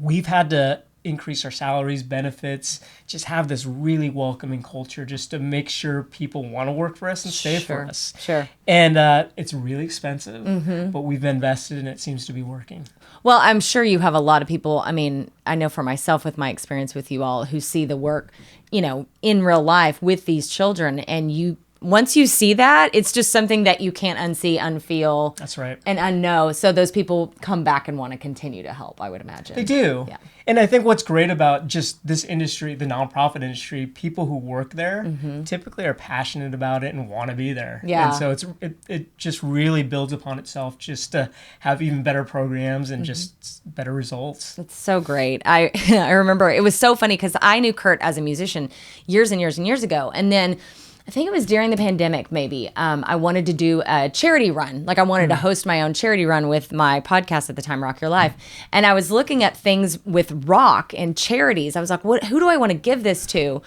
We've had to increase our salaries, benefits, just have this really welcoming culture just to make sure people want to work for us and stay for us. Sure. And it's really expensive, but we've invested and it seems to be working. Well, I'm sure you have a lot of people. I mean, I know for myself with my experience with you all who see the work, in real life with these children. And once you see that, it's just something that you can't unsee, unfeel. That's right. And unknow. So those people come back and want to continue to help, I would imagine. They do. Yeah. And I think what's great about just this industry, the nonprofit industry, people who work there typically are passionate about it and want to be there. Yeah. And so it just really builds upon itself just to have even better programs and just better results. It's so great. I remember it was so funny because I knew Curt as a musician years and years and years ago. And then I think it was during the pandemic, maybe. I wanted to do a charity run. Like I wanted to host my own charity run with my podcast at the time, Rock Your Life. And I was looking at things with rock and charities. I was like, who do I want to give this to?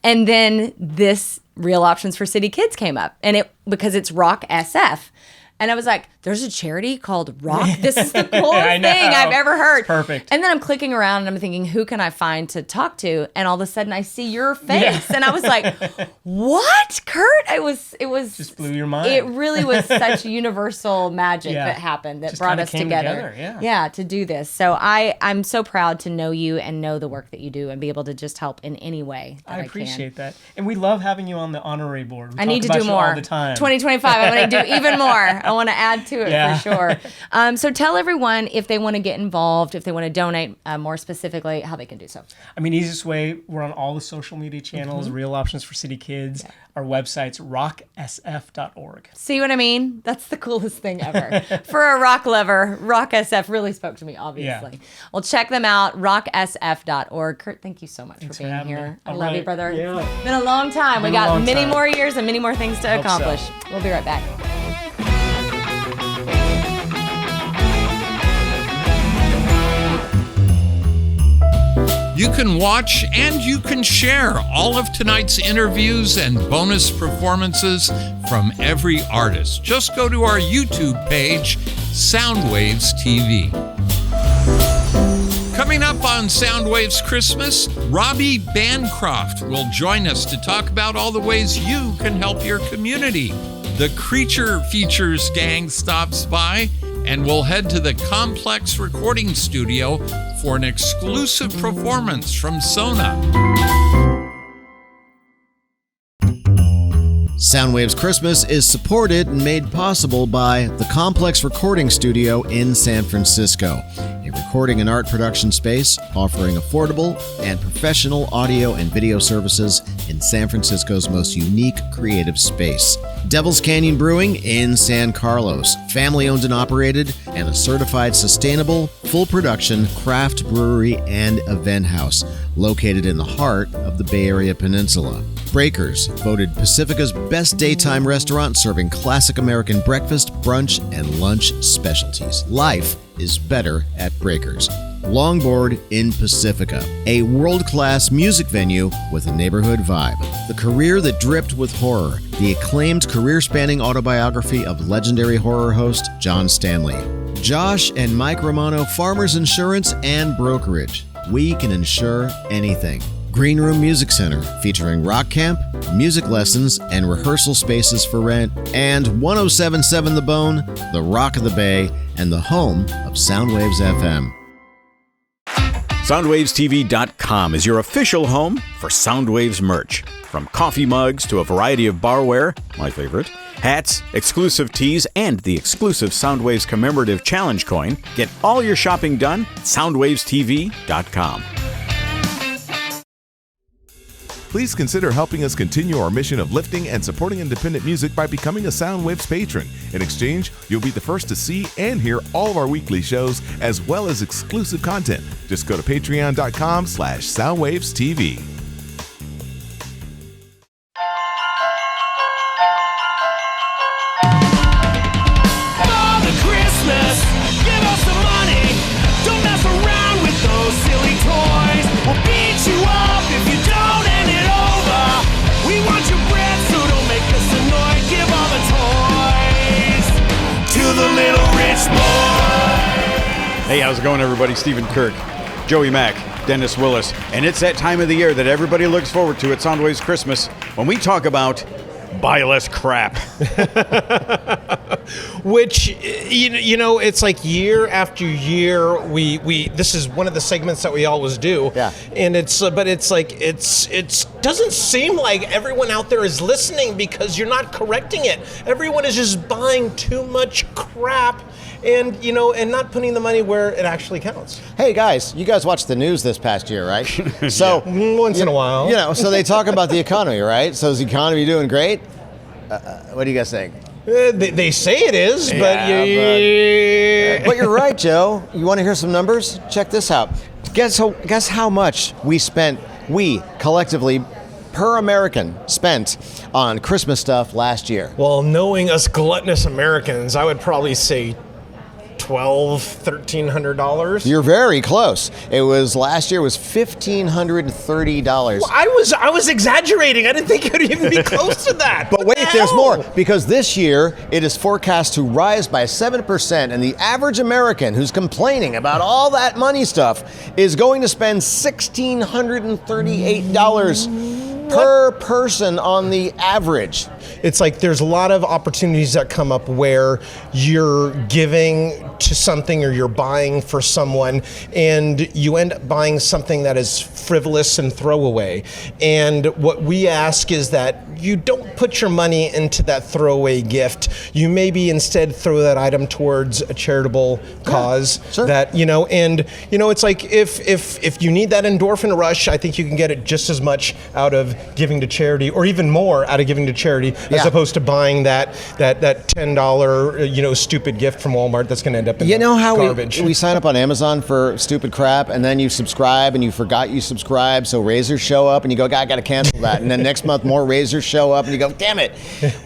And then this Real Options for City Kids came up, and because it's Rock SF. And I was like, there's a charity called R.O.C.K. This is the coolest thing I've ever heard. It's perfect. And then I'm clicking around and I'm thinking, who can I find to talk to? And all of a sudden I see your face. And I was like, what, Curt? It was just blew your mind. It really was such universal magic that happened that just brought kinda us came together. Yeah, to do this. So I'm so proud to know you and know the work that you do and be able to just help in any way that I appreciate that. And we love having you on the honorary board. We I need to talk do about you more. all the time. 2025, I want to do even more. I want to add to it for sure. So tell everyone if they want to get involved, if they want to donate more specifically, how they can do so. I mean, easiest way, we're on all the social media channels, Real Options for City Kids. Our website's rocksf.org. See what I mean? That's the coolest thing ever. For a rock lover, Rock SF really spoke to me, obviously. Yeah. Well, check them out, rocksf.org. Curt, thank you so much for being here. I love you, brother. Yeah. It's been a long time. We got many more years and many more things to Hope accomplish. so. We'll be right back. You can watch and you can share all of tonight's interviews and bonus performances from every artist. Just go to our YouTube page, Soundwaves TV. Coming up on Soundwaves Christmas, Robby Bancroft will join us to talk about all the ways you can help your community. The Creature Features gang stops by, and we'll head to the Complex Recording Studio for an exclusive performance from Sona. Soundwaves Christmas is supported and made possible by the Complex Recording Studio in San Francisco, a recording and art production space offering affordable and professional audio and video services in San Francisco's most unique creative space. Devil's Canyon Brewing in San Carlos, family-owned and operated, and a certified sustainable, full-production craft brewery and event house located in the heart of the Bay Area Peninsula. Breakers, voted Pacifica's best daytime restaurant serving classic American breakfast, brunch, and lunch specialties. Life is better at Breakers. Longboard in Pacifica, a world-class music venue with a neighborhood vibe. The Career That Dripped with Horror, the acclaimed career-spanning autobiography of legendary horror host John Stanley. Josh and Mike Romano Farmers Insurance and Brokerage. We can insure anything. Green Room Music Center, featuring rock camp, music lessons, and rehearsal spaces for rent. And 107.7 The Bone, the Rock of the Bay, and the home of Soundwaves FM. SoundwavesTV.com is your official home for Soundwaves merch. From coffee mugs to a variety of barware, my favorite, hats, exclusive tees, and the exclusive Soundwaves commemorative challenge coin. Get all your shopping done at SoundwavesTV.com. Please consider helping us continue our mission of lifting and supporting independent music by becoming a Soundwaves patron. In exchange, you'll be the first to see and hear all of our weekly shows, as well as exclusive content. Just go to patreon.com/SoundwavesTV. Father Christmas, give us the money. Don't mess around with those silly toys. We'll beat you up if you don't hand it over. We want your bread, so don't make us annoyed. Give all the toys to the little rich boy. Hey, how's it going, everybody? Stephen Kirk, Joey Mack, Dennis Willis, and it's that time of the year that everybody looks forward to at Soundwaves Christmas when we talk about buy less crap. Which, you know, it's like year after year, we this is one of the segments that we always do. Yeah. And it's doesn't seem like everyone out there is listening because you're not correcting it. Everyone is just buying too much crap and, you know, and not putting the money where it actually counts. Hey guys, you guys watched the news this past year, right? So once in a while. You know, so they talk about the economy, right? So is the economy doing great? What do you guys think? They say it is, but but you're right, Joe. You want to hear some numbers? Check this out. Guess how much we collectively per American spent on Christmas stuff last year. Well, knowing us gluttonous Americans, I would probably say $1,200, $1,300. You're very close. It was last year was $1,530. Well, I was exaggerating. I didn't think it would even be close to that. But wait, there's more, because this year it is forecast to rise by 7%, and the average American who's complaining about all that money stuff is going to spend $1,638 per person on the average. It's like there's a lot of opportunities that come up where you're giving to something or you're buying for someone and you end up buying something that is frivolous and throwaway. And what we ask is that you don't put your money into that throwaway gift. You maybe instead throw that item towards a charitable cause. Sure. That, and it's like if you need that endorphin rush, I think you can get it just as much out of giving to charity, or even more out of giving to charity, as opposed to buying that $10 stupid gift from Walmart that's going to end up in garbage. We sign up on Amazon for stupid crap, and then you subscribe and you forgot you subscribed, so razors show up and you go, God, I got to cancel that, and then next month more razors show up and you go, damn it.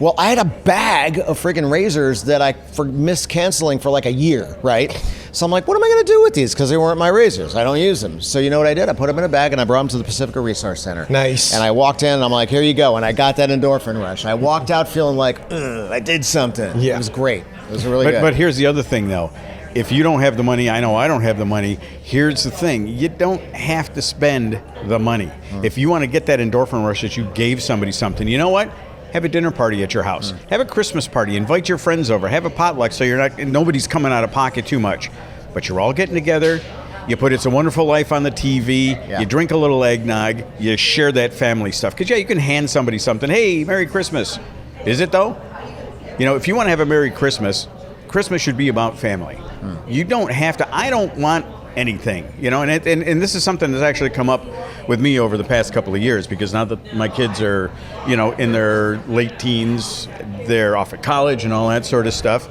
Well, I had a bag of freaking razors that I missed canceling for like a year, right? So I'm like, what am I going to do with these? Because they weren't my razors. I don't use them. So you know what I did? I put them in a bag and I brought them to the Pacifica Resource Center. Nice. And I walked in and I'm like, here you go. And I got that endorphin rush. I walked out feeling like, I did something. Yeah. It was great. It was really good. But here's the other thing, though. If you don't have the money, I know I don't have the money. Here's the thing. You don't have to spend the money. If you want to get that endorphin rush that you gave somebody something, you know what? Have a dinner party at your house. Have a Christmas party. Invite your friends over. Have a potluck so nobody's coming out of pocket too much. But you're all getting together. You put It's a Wonderful Life on the TV. You drink a little eggnog. You share that family stuff. Because, you can hand somebody something. Hey, Merry Christmas. Is it, though? If you want to have a Merry Christmas, Christmas should be about family. You don't have to. I don't want anything, and this is something that's actually come up with me over the past couple of years, because now that my kids are, in their late teens, they're off at college and all that sort of stuff.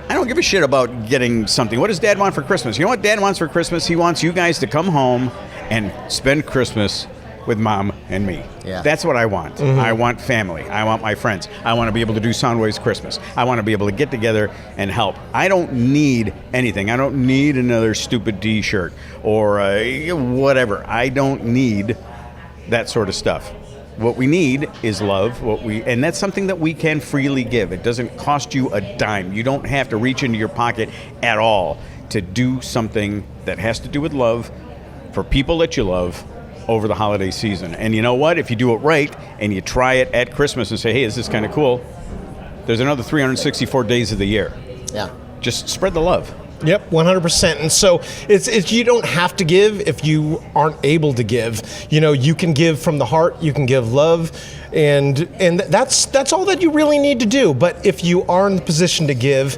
I don't give a shit about getting something. What does Dad want for Christmas? You know what Dad wants for Christmas? He wants you guys to come home and spend Christmas with Mom and me. Yeah. That's what I want. I want family. I want my friends. I want to be able to do Soundwaves Christmas. I want to be able to get together and help. I don't need anything. I don't need another stupid T-shirt or whatever. I don't need that sort of stuff. What we need is love, and that's something that we can freely give. It doesn't cost you a dime. You don't have to reach into your pocket at all to do something that has to do with love for people that you love over the holiday season. And you know what? If you do it right and you try it at Christmas and say, hey, is this kind of cool? There's another 364 days of the year. Yeah. Just spread the love. Yep, 100%. And so it's you don't have to give if you aren't able to give. You can give from the heart, you can give love, and that's all that you really need to do. But if you are in the position to give,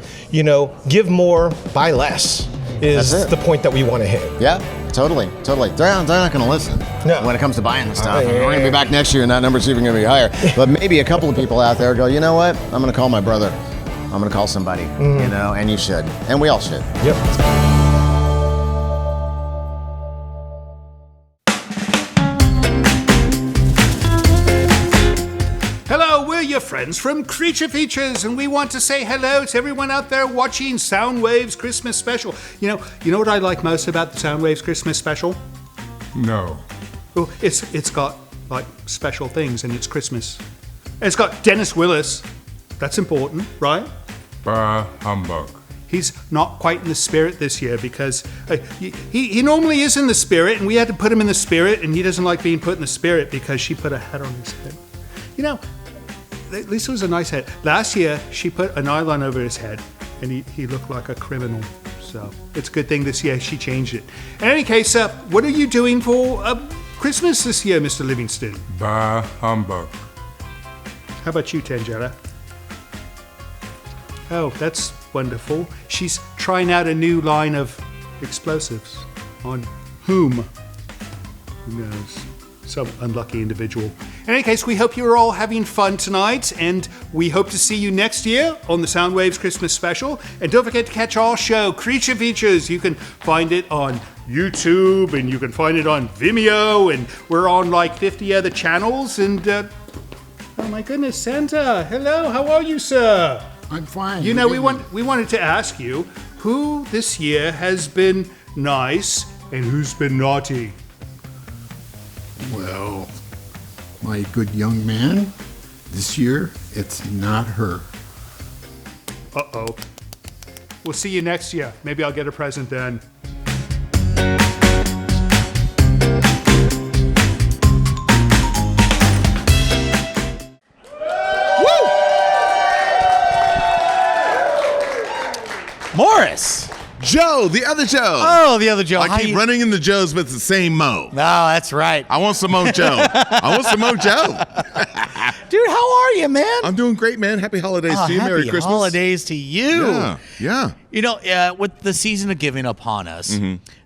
give more, buy less is the point that we want to hit. Yeah. Totally. They're not going to listen when it comes to buying the stuff. We're going to be back next year, and that number's even going to be higher. But maybe a couple of people out there go, you know what? I'm going to call my brother. I'm going to call somebody, and you should. And we all should. Yep. Hello, we're your friends from Creature Features, and we want to say hello to everyone out there watching Soundwaves Christmas Special. You know what I like most about the Soundwaves Christmas Special? No. Well, it's got like special things, and it's Christmas. It's got Dennis Willis. That's important, right? Bah humbug. He's not quite in the spirit this year because he normally is in the spirit, and we had to put him in the spirit, and he doesn't like being put in the spirit because she put a hat on his head. At least it was a nice head. Last year, she put a nylon over his head, and he looked like a criminal. So it's a good thing this year she changed it. In any case, what are you doing for Christmas this year, Mr. Livingston? Bah humbug. How about you, Tangela? Oh, that's wonderful. She's trying out a new line of explosives. On whom? Who knows? Some unlucky individual. In any case, we hope you're all having fun tonight, and we hope to see you next year on the Soundwaves Christmas Special. And don't forget to catch our show, Creature Features. You can find it on YouTube, and you can find it on Vimeo, and we're on like 50 other channels. And, oh my goodness, Santa, hello, how are you, sir? I'm fine. We wanted to ask you, who this year has been nice and who's been naughty? Well, my good young man, this year it's not her. Uh-oh. We'll see you next year. Maybe I'll get a present then. Morris. Joe, the other Joe. Oh, the other Joe. I keep running into Joe's, but it's the same Mo. No, that's right. I want some Mo Joe. I want some Mo Joe. Dude, how are you, man? I'm doing great, man. Happy holidays to you. Merry Christmas. Happy holidays to you. Yeah. You know, with the season of giving upon us,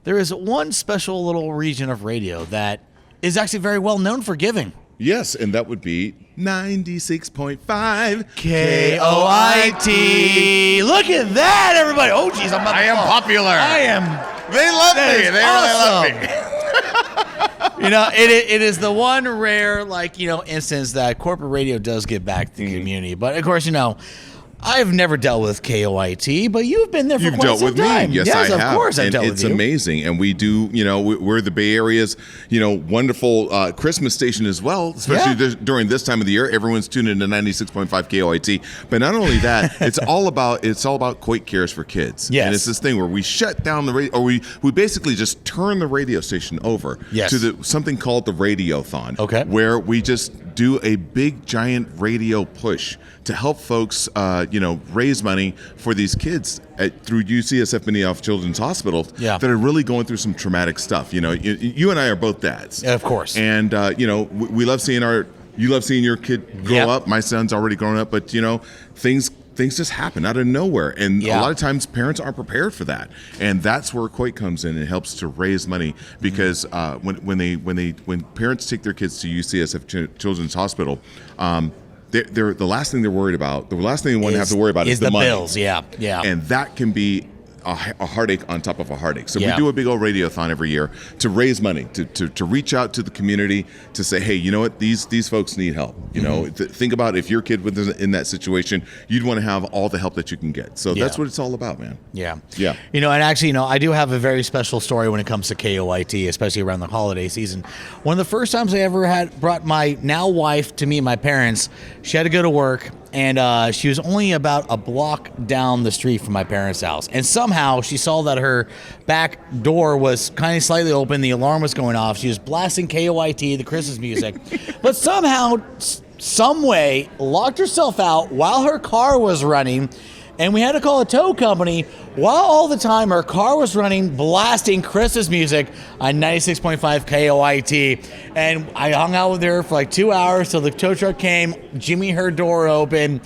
there is one special little region of radio that is actually very well known for giving. Yes, and that would be 96.5 KOIT. Look at that, everybody. Oh, geez, I am popular. I am. They love me. They awesome. really love me. You know, it is the one rare, instance that corporate radio does give back to the community. But, of course, I've never dealt with KOIT, but you've been there for quite some time. Yes, I have. Of course I've dealt with you. It's amazing. And we do, we're the Bay Area's, wonderful Christmas station as well, especially during this time of the year. Everyone's tuned into 96.5 KOIT. But not only that, it's all about Coit Cares for Kids. Yes. And it's this thing where we shut down the radio, or we basically just turn the radio station over to something called the Radiothon. Okay. Where we just do a big, giant radio push to help folks, raise money for these kids through UCSF Minneoff Children's Hospital that are really going through some traumatic stuff. You and I are both dads. Of course. And, we love seeing you love seeing your kid grow up. My son's already grown up, but, things just happen out of nowhere. And a lot of times parents aren't prepared for that. And that's where Coit comes in and helps to raise money because when parents take their kids to UCSF Children's Hospital, they're the last thing they're worried about. The last thing they want to have to worry about is the money. Bills. Yeah. And that can be a heartache on top of a heartache. So we Yeah. do a big old radiothon every year to raise money, to reach out to the community, to say, hey, you know what, these folks need help. Think about if your kid was in that situation, you'd want to have all the help that you can get. So that's what it's all about, man. Yeah. Yeah. And actually, I do have a very special story when it comes to KOIT, especially around the holiday season. One of the first times I ever brought my now wife to meet my parents, she had to go to work, and she was only about a block down the street from my parents' house. And somehow she saw that her back door was kind of slightly open. The alarm was going off. She was blasting KOIT, the Christmas music. But somehow, some way, locked herself out while her car was running. And we had to call a tow company while all the time her car was running, blasting Christmas music on 96.5 KOIT. And I hung out with her for like 2 hours till the tow truck came, Jimmy her door open.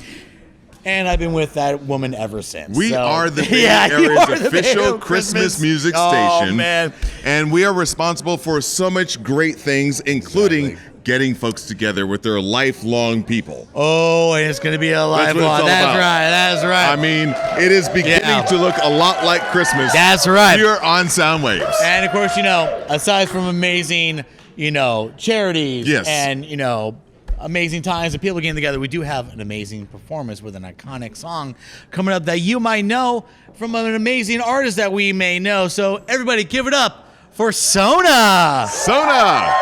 And I've been with that woman ever since. We are the Bay Area's official Christmas music station. Oh, man. And we are responsible for so much great things, including getting folks together with their lifelong people. Oh, and it's going to be a lifelong. That's right. I mean, it is beginning to look a lot like Christmas. That's right. Here on Soundwaves. And of course, aside from amazing, charities and, amazing times and people getting together, we do have an amazing performance with an iconic song coming up that you might know from an amazing artist that we may know. So everybody give it up for Sona. Sona.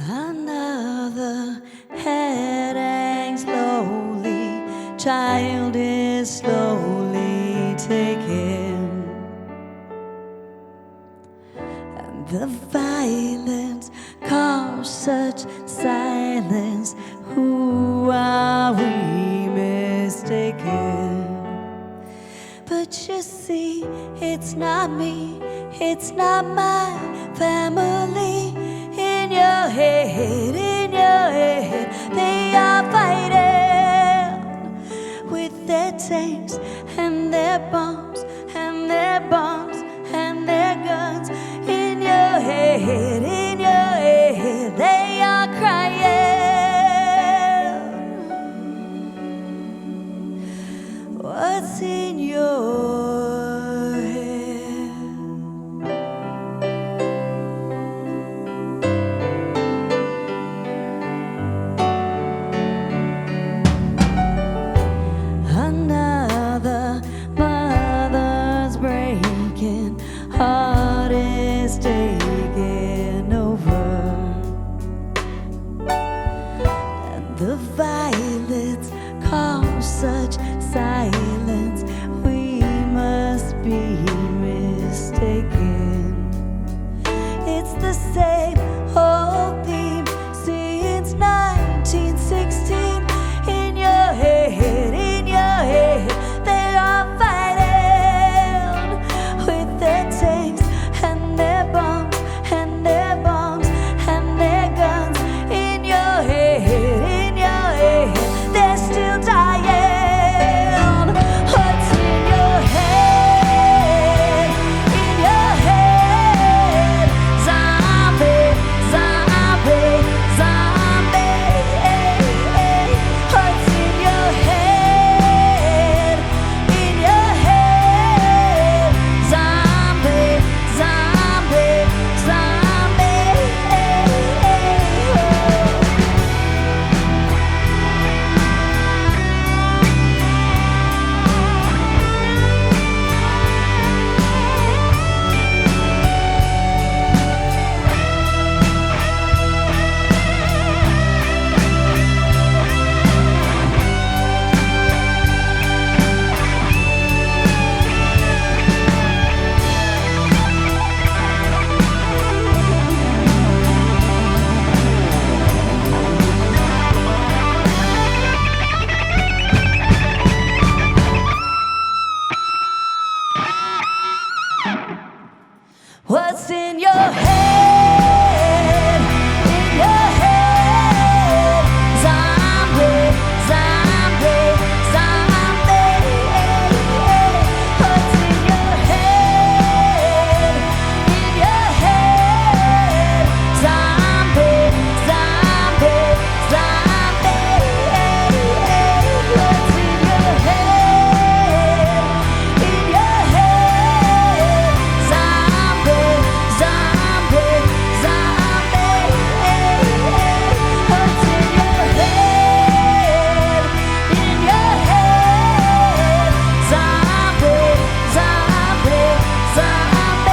Another head hangs slowly, child is slowly taken, and the violence caused such silence. Who are we mistaken? But you see, it's not me, it's not my family. it's the same old theme since 1916. In your head, they are fighting with their tanks and their bombs and their bombs and their guns. In your head, they're still dying. What's in your head? In your head, zombie, zombie, zombie. What's in your head? In your head, zombie, zombie, zombie. What's in your head? In your head, zombie, zombie, zombie. What's in your head? In your head, zombie, zombie, zombie. What's in your head? In your head, zombie, zombie, zombie. What's in your head? In your head, zombie, zombie, zombie.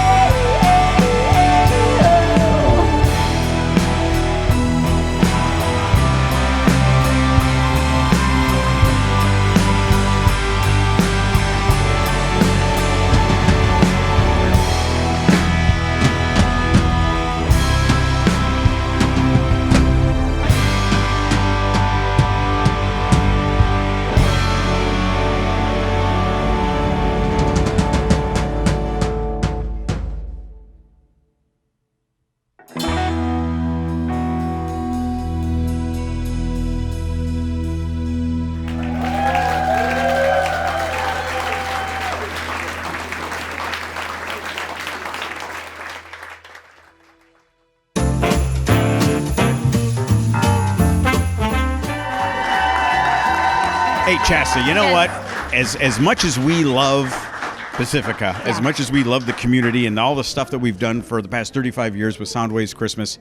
Hey, Chasta, you know what? As much as we love Pacifica, as much as we love the community and all the stuff that we've done for the past 35 years with Soundwaves Christmas,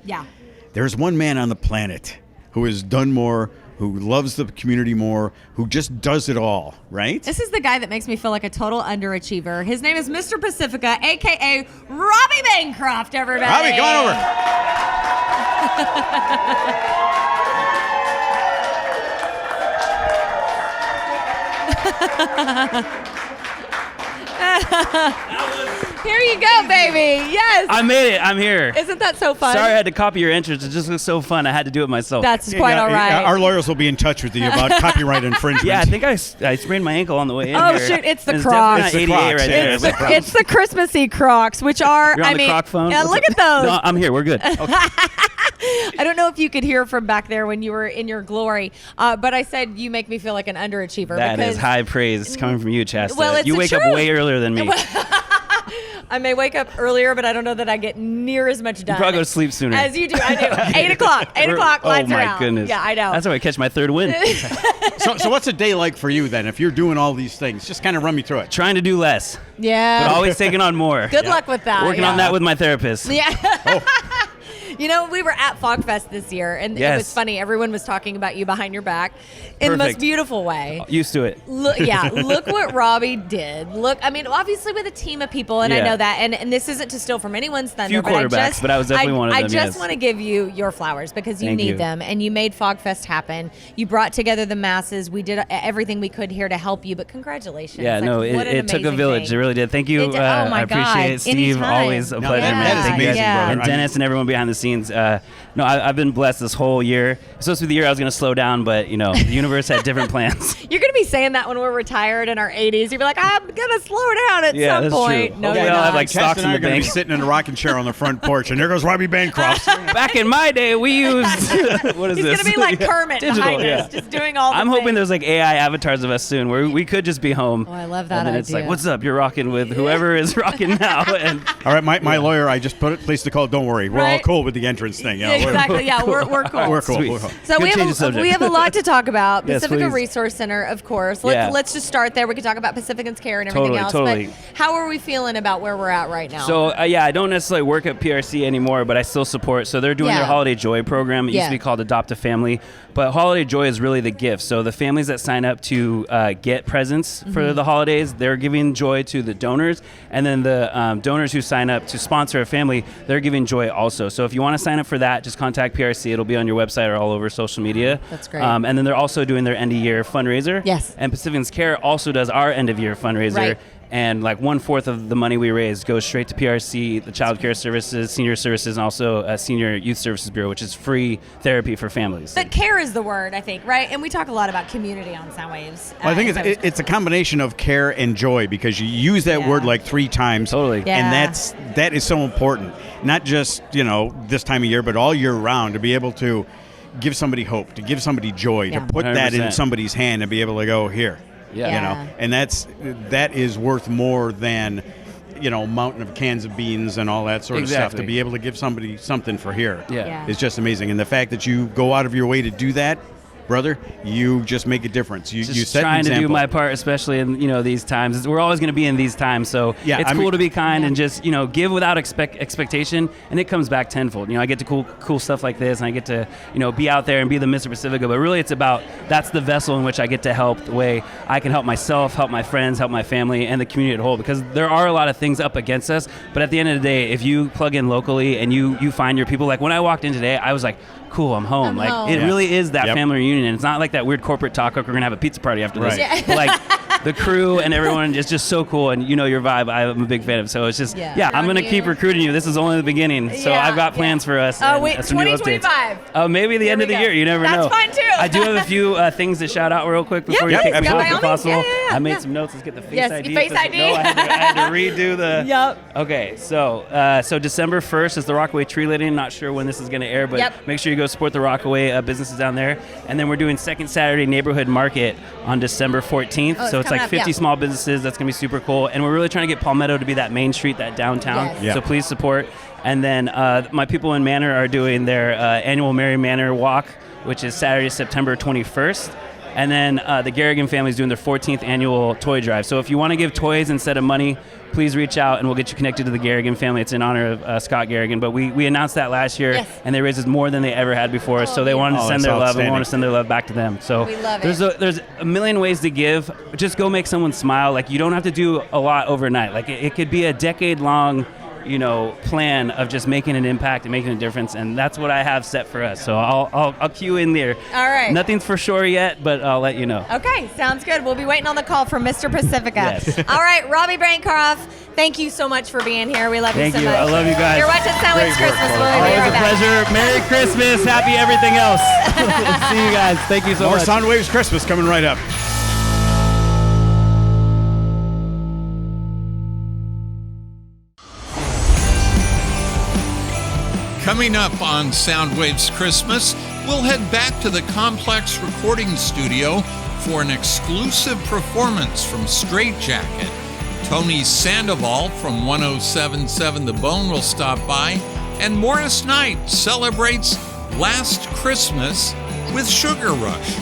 there's one man on the planet who has done more, who loves the community more, who just does it all, right? This is the guy that makes me feel like a total underachiever. His name is Mr. Pacifica, a.k.a. Robby Bancroft, everybody. Robby, come on over. Here you go, baby. Yes. I made it. I'm here. Isn't that so fun? Sorry I had to copy your entrance. It just looks so fun. I had to do it myself. That's quite all right. Our lawyers will be in touch with you about copyright infringement. Yeah, I think I sprained my ankle on the way in Oh, here. shoot. It's the It's Crocs. definitely not 88 right there. It's the Christmassy Crocs, which are, You're on the Croc phone? Yeah, look at those. No, I'm here. We're good. I don't know if you could hear from back there when you were in your glory, but I said you make me feel like an underachiever. That because is high praise coming from you, Chasta. Well, it's you the wake up truth. way earlier than me. I may wake up earlier, but I don't know that I get near as much done. You probably go to sleep sooner. As you do. I do. 8 o'clock. 8 o'clock, lights Oh, are my out. goodness. Yeah, I know. That's how I catch my third win. So what's a day like for you then, if you're doing all these things? Just kind of run me through it. Trying to do less. Yeah. But always taking on more. Good luck with that. Working yeah. on that with my therapist. Yeah. You know, we were at Fogfest this year, and it was funny. Everyone was talking about you behind your back in the most beautiful way. Used to it. Look what Robby did. Look, I mean, obviously with a team of people, and I know that, and this isn't to steal from anyone's thunder. Few quarterbacks, but I was definitely one of them. I just want to give you your flowers because you Thank need you. them, and you made Fogfest happen. You brought together the masses. We did everything we could here to help you, but congratulations. Yeah, Like, no, what an it took a amazing village. thing. It really did. Thank you. It did. Oh my I appreciate it, God. Steve. Anytime. Always a No, pleasure, that man. is Thank you amazing, guys. brother. And Dennis and everyone behind the scenes. No, I've been blessed this whole year. It's supposed to be the year I was going to slow down, but the universe had different plans. You're going to be saying that when we're retired in our 80s. You'll be like, I'm going to slow down at some that's point. true. No, Hopefully you're I'll have not. like Chasta stocks and in I the are going to bank. be sitting in a rocking chair on the front porch, and there goes Robby Bancroft. Back in my day, we used what is He's this? going to be like Kermit Digital, behind yeah. us, just doing all the I'm hoping things. there's like AI avatars of us soon, where we could just be home. Oh, I love that And then it's like, idea. what's up? You're rocking with whoever is rocking now. And All right, my lawyer, I just placed the call. Don't worry, we're all Right. cool with the entrance thing. Exactly. Yeah, we're cool. We're cool. Sweet. We're cool. So Good change of subject. we have a lot to talk about. Yes, Pacifica please. Resource Center, of course. Yeah. Let's just start there. We can talk about Pacificans Care and everything else. Totally. But how are we feeling about where we're at right now? So I don't necessarily work at PRC anymore, but I still support. So they're doing Yeah. their Holiday Joy program. It used Yeah. to be called Adopt a Family, but Holiday Joy is really the gift. So the families that sign up to get presents for the holidays, they're giving joy to the donors, and then the donors who sign up to sponsor a family, they're giving joy also. So if you want to sign up for that, just contact PRC. It'll be on your website or all over social media. That's great. And then they're also doing their end of year fundraiser. Yes. And Pacificans Care also does our end of year fundraiser. Right. And like 1/4 of the money we raise goes straight to PRC, the Child Care Services, Senior Services, and also Senior Youth Services Bureau, which is free therapy for families. But care is the word, I think, right? And we talk a lot about community on Soundwaves. Well, I think So- it's a combination of care and joy because you use that word like 3 times. Totally. Yeah. And that is so important. Not just, this time of year, but all year round to be able to give somebody hope, to give somebody joy, Yeah. to put that in 100%. somebody's hand and be able to go, here. Yeah. And that is worth more than mountain of cans of beans and all that sort of stuff. Exactly. To be able to give somebody something for here Yeah. is just amazing. And the fact that you go out of your way to do that, brother, you just make a difference. You Just set an trying to do example. my part, especially in these times. We're always going to be in these times, so Yeah, it's I cool mean- to be kind and just give without expectation, and it comes back tenfold. I get to cool stuff like this, and I get to be out there and be the Mr. Pacifica. But really, it's about that's the vessel in which I get to help the way I can help myself, help my friends, help my family, and the community at whole. Because there are a lot of things up against us, but at the end of the day, if you plug in locally and you find your people, like when I walked in today, I was like, cool, I'm home. I'm home. It really is that Yep. family reunion. It's not like that weird corporate taco. We're gonna have a pizza party after this. Right. Yeah. But, like the crew and everyone is just so cool, and your vibe. I'm a big fan of. So it's just Yeah. I'm gonna keep recruiting you. This is only the beginning. So Yeah, I've got plans for us. and, wait, some new updates. 2025. Maybe the Here end we of the go. year. You never That's know. fine, too. I do have a few things to shout out real quick before Yeah, you take please. me Yeah, by if all means. possible. Yeah, I made yeah. some notes. Let's get the face Yes, ID. Face No, ID. I had to redo the. Yep. Okay, so December 1st is the Rockaway Tree Lighting. Not sure when this is going to air, but Yep. make sure you go support the Rockaway businesses down there. And then we're doing Second Saturday Neighborhood Market on December 14th. Oh, it's so it's coming like up, 50 yeah. small businesses. That's going to be super cool. And we're really trying to get Palmetto to be that main street, that downtown. Yes. Yeah. So please support. And then my people in Manor are doing their annual Merry Manor Walk, which is Saturday, September 21st. And then the Garrigan family is doing their 14th annual toy drive. So if you want to give toys instead of money, please reach out and we'll get you connected to the Garrigan family. It's in honor of Scott Garrigan. But we announced that last year, Yes. and they raised more than they ever had before. So they wanted to Oh, send that's their love, and we outstanding. want to send their love back to them. So We love there's a million ways to give. Just go make someone smile. Like, you don't have to do a lot overnight. Like, it could be a decade-long plan of just making an impact and making a difference, and that's what I have set for us. So I'll cue in there. All right. Nothing's for sure yet, but I'll let you know. Okay, sounds good. We'll be waiting on the call from Mr. Pacifica. Yes. All right, Robby Bancroft, thank you so much for being here. We love Thank you so you. much. I love you guys. You're watching Soundwaves Great work, Christmas. brother. We'll be Always right a back. pleasure. Merry Christmas. Happy everything else. See you guys. Thank you so More much. Soundwaves Christmas coming right up. Coming up on Soundwaves Christmas, we'll head back to the Complex recording studio for an exclusive performance from Stratejacket. Tony Sandoval from 1077 The Bone will stop by, and Morris Knight celebrates Last Christmas with Sugar Rush.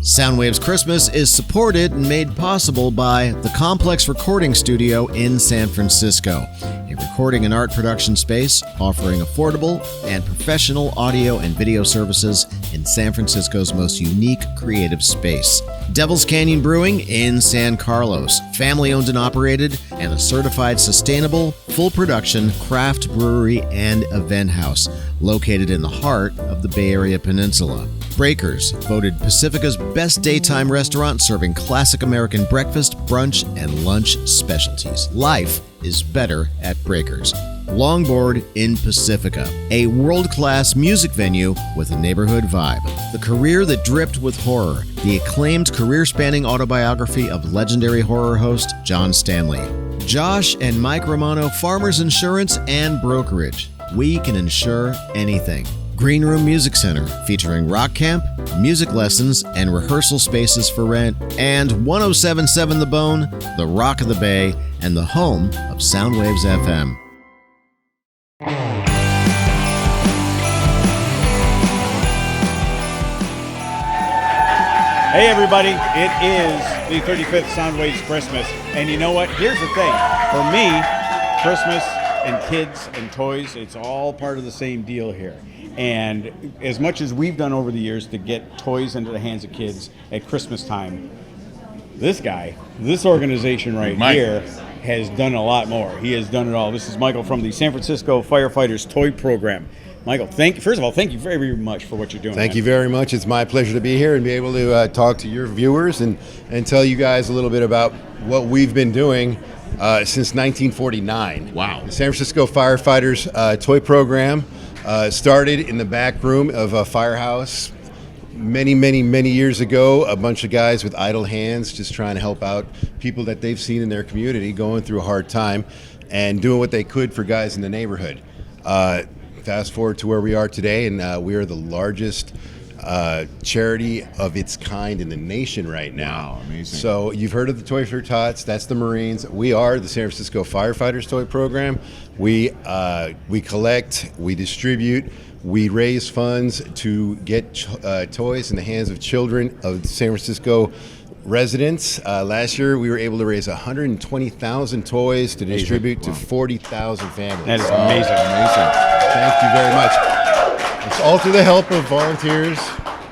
Soundwaves Christmas is supported and made possible by the Complex Recording Studio in San Francisco, a recording and art production space offering affordable and professional audio and video services in San Francisco's most unique creative space. Devil's Canyon Brewing in San Carlos, family-owned and operated, and a certified sustainable, full-production craft brewery and event house located in the heart of the Bay Area Peninsula. Breakers, voted Pacifica's best daytime restaurant serving classic American breakfast, brunch, and lunch specialties. Life is better at Breakers. Longboard in Pacifica, a world-class music venue with a neighborhood vibe. The Career That Dripped with Horror, the acclaimed career-spanning autobiography of legendary horror host John Stanley. Josh and Mike Romano Farmers Insurance and Brokerage. We can insure anything. Green Room Music Center, featuring rock camp, music lessons, and rehearsal spaces for rent. And 107.7 The Bone, the Rock of the Bay, and the home of Soundwaves FM. Hey everybody, it is the 35th Soundwaves Christmas, and you know what? Here's the thing. For me, Christmas and kids and toys, it's all part of the same deal here. And as much as we've done over the years to get toys into the hands of kids at Christmas time, this guy, this organization right here, has done a lot more. He has done it all. This is Michael from the San Francisco Firefighters Toy Program. Michael, first of all, thank you very, very much for what you're doing. Thank you very much. It's my pleasure to be here and be able to talk to your viewers and tell you guys a little bit about what we've been doing since 1949. Wow. The San Francisco Firefighters Toy Program started in the back room of a firehouse many, many, many years ago. A bunch of guys with idle hands just trying to help out people that they've seen in their community going through a hard time and doing what they could for guys in the neighborhood. Fast forward to where we are today, and we are the largest charity of its kind in the nation right now. Wow, amazing. So you've heard of the Toy for Tots. That's the Marines. We are the San Francisco Firefighters Toy Program. We collect, we distribute, we raise funds to get toys in the hands of children of San Francisco residents. Last year, we were able to raise 120,000 toys to distribute to 40,000 families. That is amazing. Thank you very much. It's all through the help of volunteers.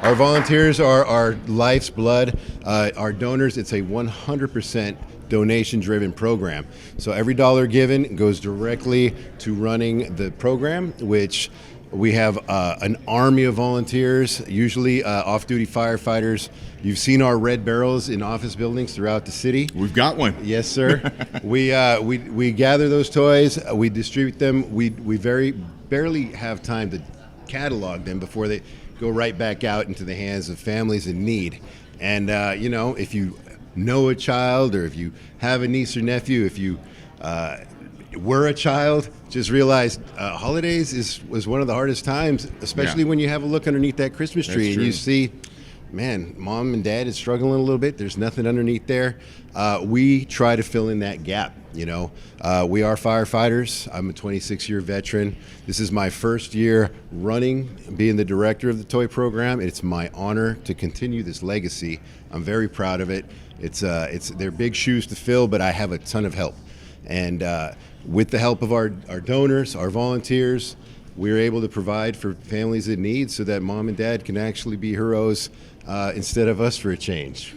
Our volunteers are our life's blood. Our donors, it's a 100% donation-driven program. So every dollar given goes directly to running the program, which we have an army of volunteers, usually off-duty firefighters. You've seen our red barrels in office buildings throughout the city. We've got one. Yes, sir. We gather those toys, we distribute them. We barely have time to catalog them before they go right back out into the hands of families in need. And if you know a child, or if you have a niece or nephew, if you were a child, just realize holidays was one of the hardest times, especially when you have a look underneath that Christmas tree. That's and you true. see, man, mom and dad is struggling a little bit. There's nothing underneath there. We try to fill in that gap. We are firefighters. I'm a 26-year veteran. This is my first year running, being the director of the toy program. It's my honor to continue this legacy. I'm very proud of it. They're big shoes to fill, but I have a ton of help. And with the help of our donors, our volunteers, we're able to provide for families in need so that mom and dad can actually be heroes instead of us for a change.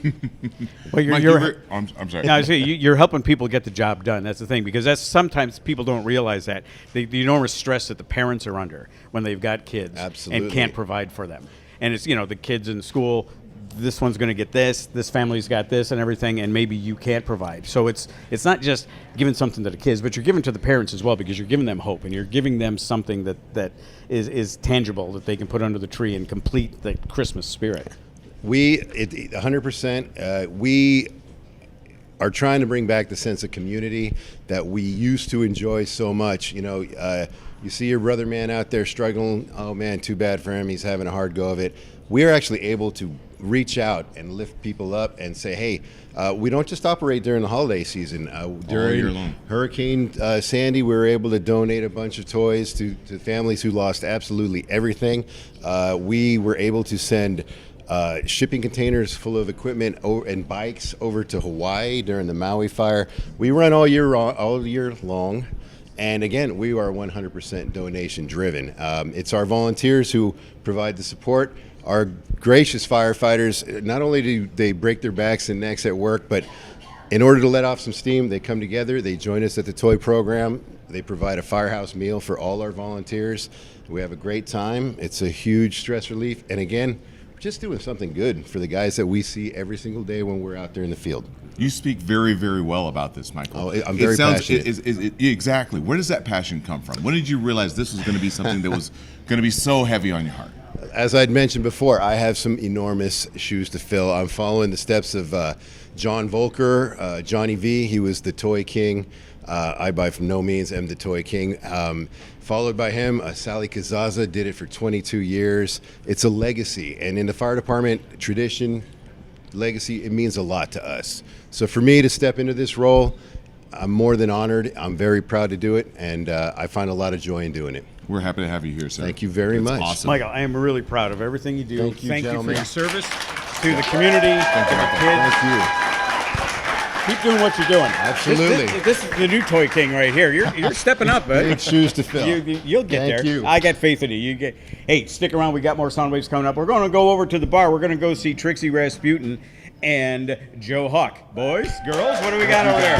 Well, I'm sorry. No, you're helping people get the job done. That's the thing, because sometimes people don't realize that the enormous stress that the parents are under when they've got kids and can't provide for them. And it's the kids in school. This one's going to get this family's got this and everything, and maybe you can't provide. So it's not just giving something to the kids, but you're giving to the parents as well, because you're giving them hope and you're giving them something that is tangible that they can put under the tree and complete the Christmas spirit. 100%. We are trying to bring back the sense of community that we used to enjoy so much. You see your brother man out there struggling. Oh man, too bad for him. He's having a hard go of it. We are actually able to reach out and lift people up and say, hey, we don't just operate during the holiday season. During Hurricane Sandy, we were able to donate a bunch of toys to families who lost absolutely everything. We were able to send shipping containers full of equipment and bikes over to Hawaii during the Maui fire. We run all year long. And again, we are 100% donation driven. It's our volunteers who provide the support. Our gracious firefighters, not only do they break their backs and necks at work, but in order to let off some steam, they come together, they join us at the toy program. They provide a firehouse meal for all our volunteers. We have a great time. It's a huge stress relief. And again, we're just doing something good for the guys that we see every single day when we're out there in the field. You speak very, very well about this, Michael. Oh, I'm very passionate. Exactly. Where does that passion come from? When did you realize this was going to be something that was going to be so heavy on your heart? As I'd mentioned before, I have some enormous shoes to fill. I'm following the steps of John Volker, Johnny V. He was the toy king. I by no means am the toy king. Followed by him, Sally Kazaza did it for 22 years. It's a legacy. And in the fire department, tradition, legacy, it means a lot to us. So for me to step into this role, I'm more than honored. I'm very proud to do it, and I find a lot of joy in doing it. We're happy to have you here, sir. Thank you very much. Awesome. Michael, I am really proud of everything you do. Thank you, for gentlemen. your service to the community, to the kids. Thank you. Keep doing what you're doing. Absolutely. This is the new toy king right here. You're stepping up, bud. Big shoes to fill. You'll get Thank there. you. I got faith in you. Hey, stick around. We got more Soundwaves coming up. We're going to go over to the bar. We're going to go see Trixie Rasputin and Joe Huck. Boys, girls, what do we got over there?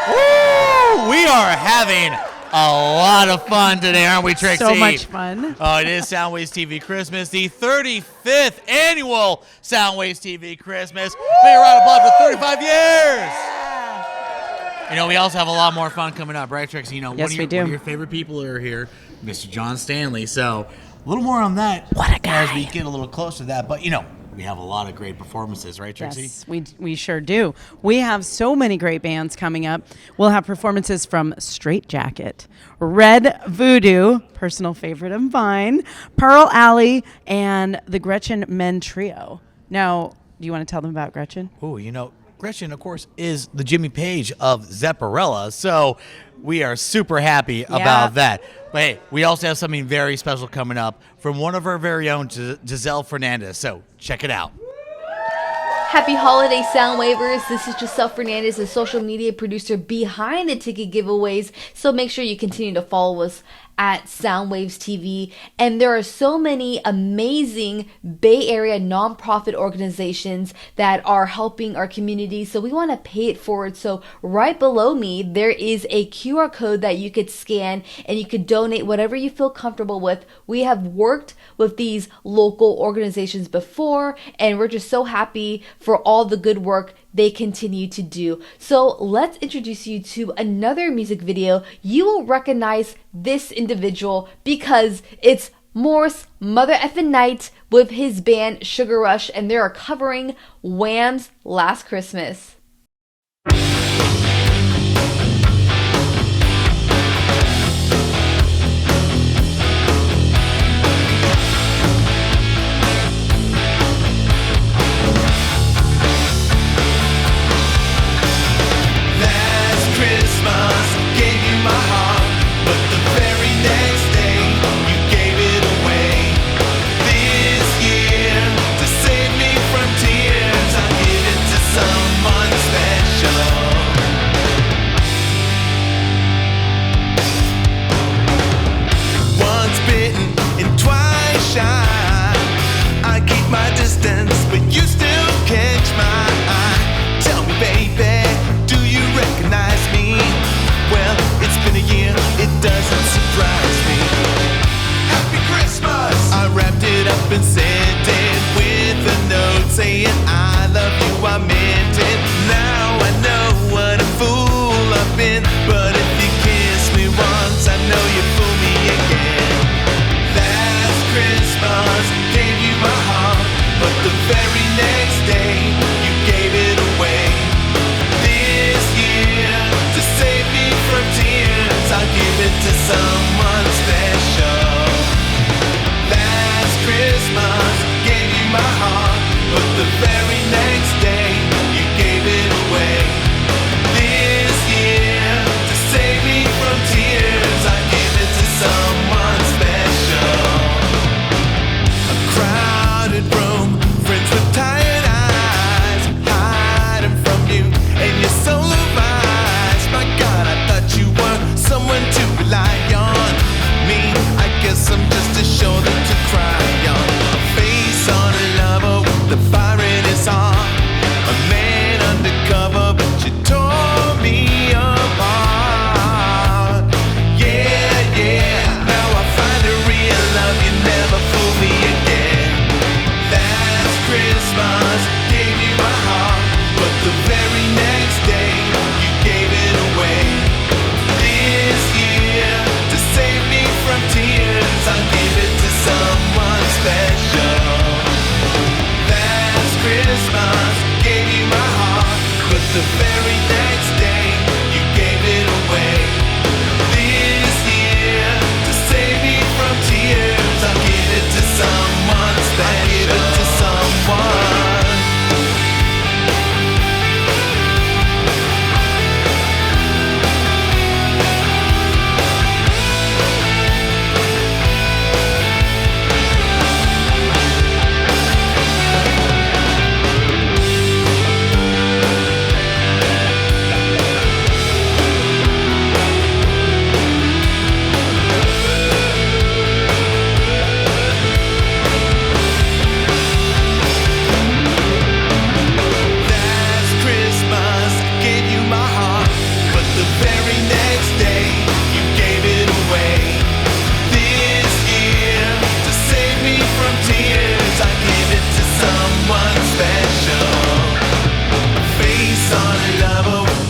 Woo! We are having a lot of fun today, aren't we, Trixie? So much fun. Oh, it is Soundwaves TV Christmas, the 35th annual Soundwaves TV Christmas. Big round of applause for 35 years. You know, we also have a lot more fun coming up, right, Trixie? You know, Yes, we do. One of your favorite people are here, Mr. John Stanley. So a little more on that as we get a little closer to that. But, you know, we have a lot of great performances, right, Trixie? Yes, we sure do. We have so many great bands coming up. We'll have performances from Stratejacket, Red Voodoo, personal favorite of mine, Pearl Alley, and the Gretchen Menn Trio. Now, do you want to tell them about Gretchen? Oh, you know, Gretchen, of course, is the Jimmy Page of Zepparella, so we are super happy about that. But hey, we also have something very special coming up from one of our very own, Jisselle Fernandez, so check it out. Happy holiday, Soundwavers. This is Jisselle Fernandez, the social media producer behind the ticket giveaways, so make sure you continue to follow us at Soundwaves TV. And there are so many amazing Bay Area nonprofit organizations that are helping our community, so we want to pay it forward. So right below me, there is a QR code that you could scan and you could donate whatever you feel comfortable with. We have worked with these local organizations before, and we're just so happy for all the good work they continue to do. So let's introduce you to another music video. You will recognize this individual because it's Morse Mother Effin' Night with his band Sugar Rush, and they are covering Wham's Last Christmas. Someone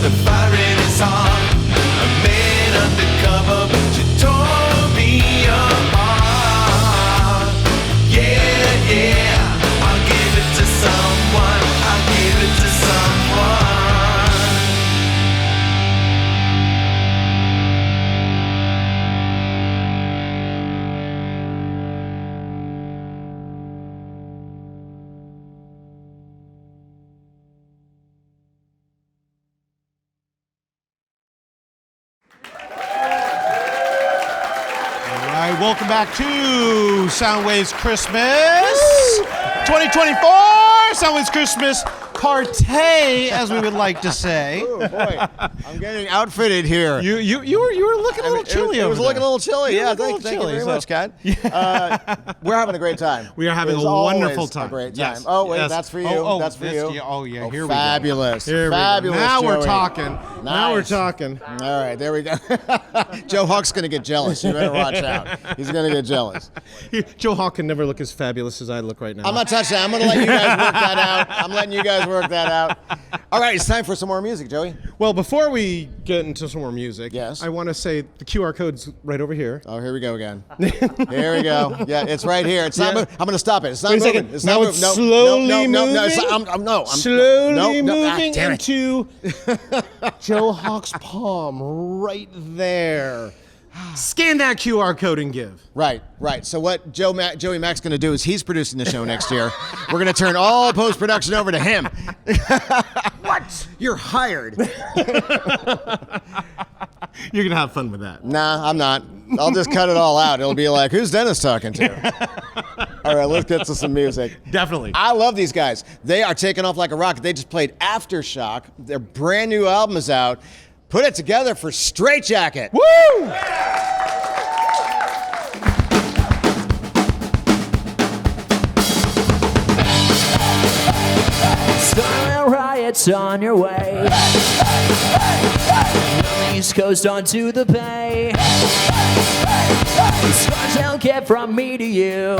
The firing is on. A man undercover, but you tore me apart. Yeah, yeah. I'll give it to someone. I'll give it to someone. Welcome back to Soundwaves Christmas 2024. Soundwaves Christmas Partay, as we would like to say. Oh boy, I'm getting outfitted here. You were looking a little chilly. It was over looking a there. little chilly. Yeah, thank you very so- much, Kat. We're having a great time. We are having It's a always wonderful time. A great time. Yes. Oh wait, Yes. that's for you. Oh, that's for this- you. yeah, oh, yeah, here we go. Fabulous. Here we go. Fabulous. Now we're Joey. talking. Nice. Now we're talking. All right, there we go. Joe Hawk's gonna get jealous. You better watch out. He's gonna get jealous. Joe Hawk can never look as fabulous as I look right now. I'm not touching that. I'm gonna let you guys work that out. I'm letting you guys work that out. All right, it's time for some more music, Joey. Well, before we get into some more music, yes, I want to say the QR code's right over here. Oh, here we go again. Here we go. Yeah, it's right here. It's not. I'm going to stop it. It's not Wait a moving. second. It's Now not it's moving. slowly no, moving. it's not, I'm slowly no, moving damn it. into Joe Hawk's palm right there. Scan that QR code and give. Right. So what Joey Mack's going to do is he's producing the show next year. We're going to turn all post-production over to him. What? You're hired. You're going to have fun with that. Nah, I'm not. I'll just cut it all out. It'll be like, who's Dennis talking to? All right, let's get to some music. Definitely. I love these guys. They are taking off like a rocket. They just played Aftershock. Their brand new album is out. Put it together for Stratejacket. Woo! Silent riots on your way. From the East Coast onto the Bay. Scars they'll get from me to you.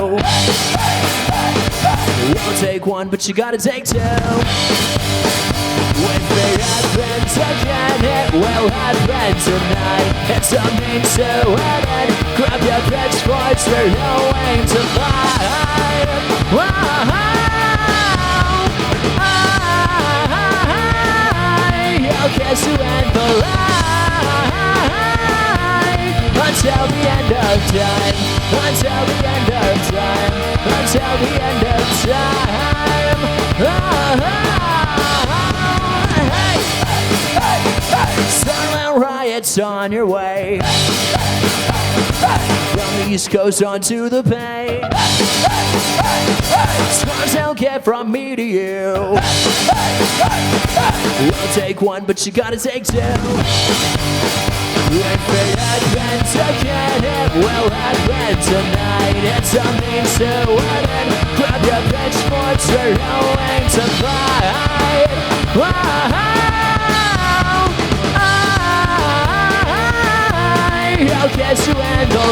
Won't take one, but you gotta take two. When they happen again, it will happen tonight. It's something to heaven. Grab your pitchforks, we're going to fight. I'll kiss you and the line until the end of time. Until the end of time. Until the end of time. Silent riots on your way. From the East Coast onto the Bay. Scars they'll get from me to you. You'll take one, but you gotta take two. If it happens again, it will happen tonight. It's something to win. Grab your pitchforks, we're going to fight. I'll kiss you and the line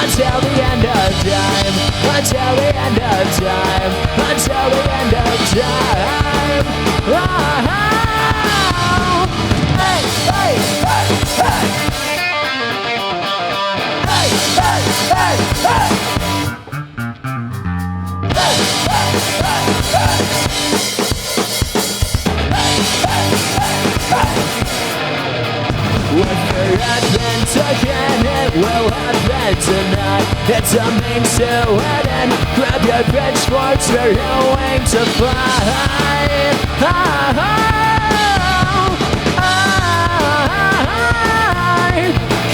until the end of time. Until the end of time. Until the end of time. Hey, hey, hey, hey. Hey, hey, hey, hey. Hey, hey, hey, hey. When it happens again, it will happen tonight. It's something to win. Grab your pitchforks, we're going to fight.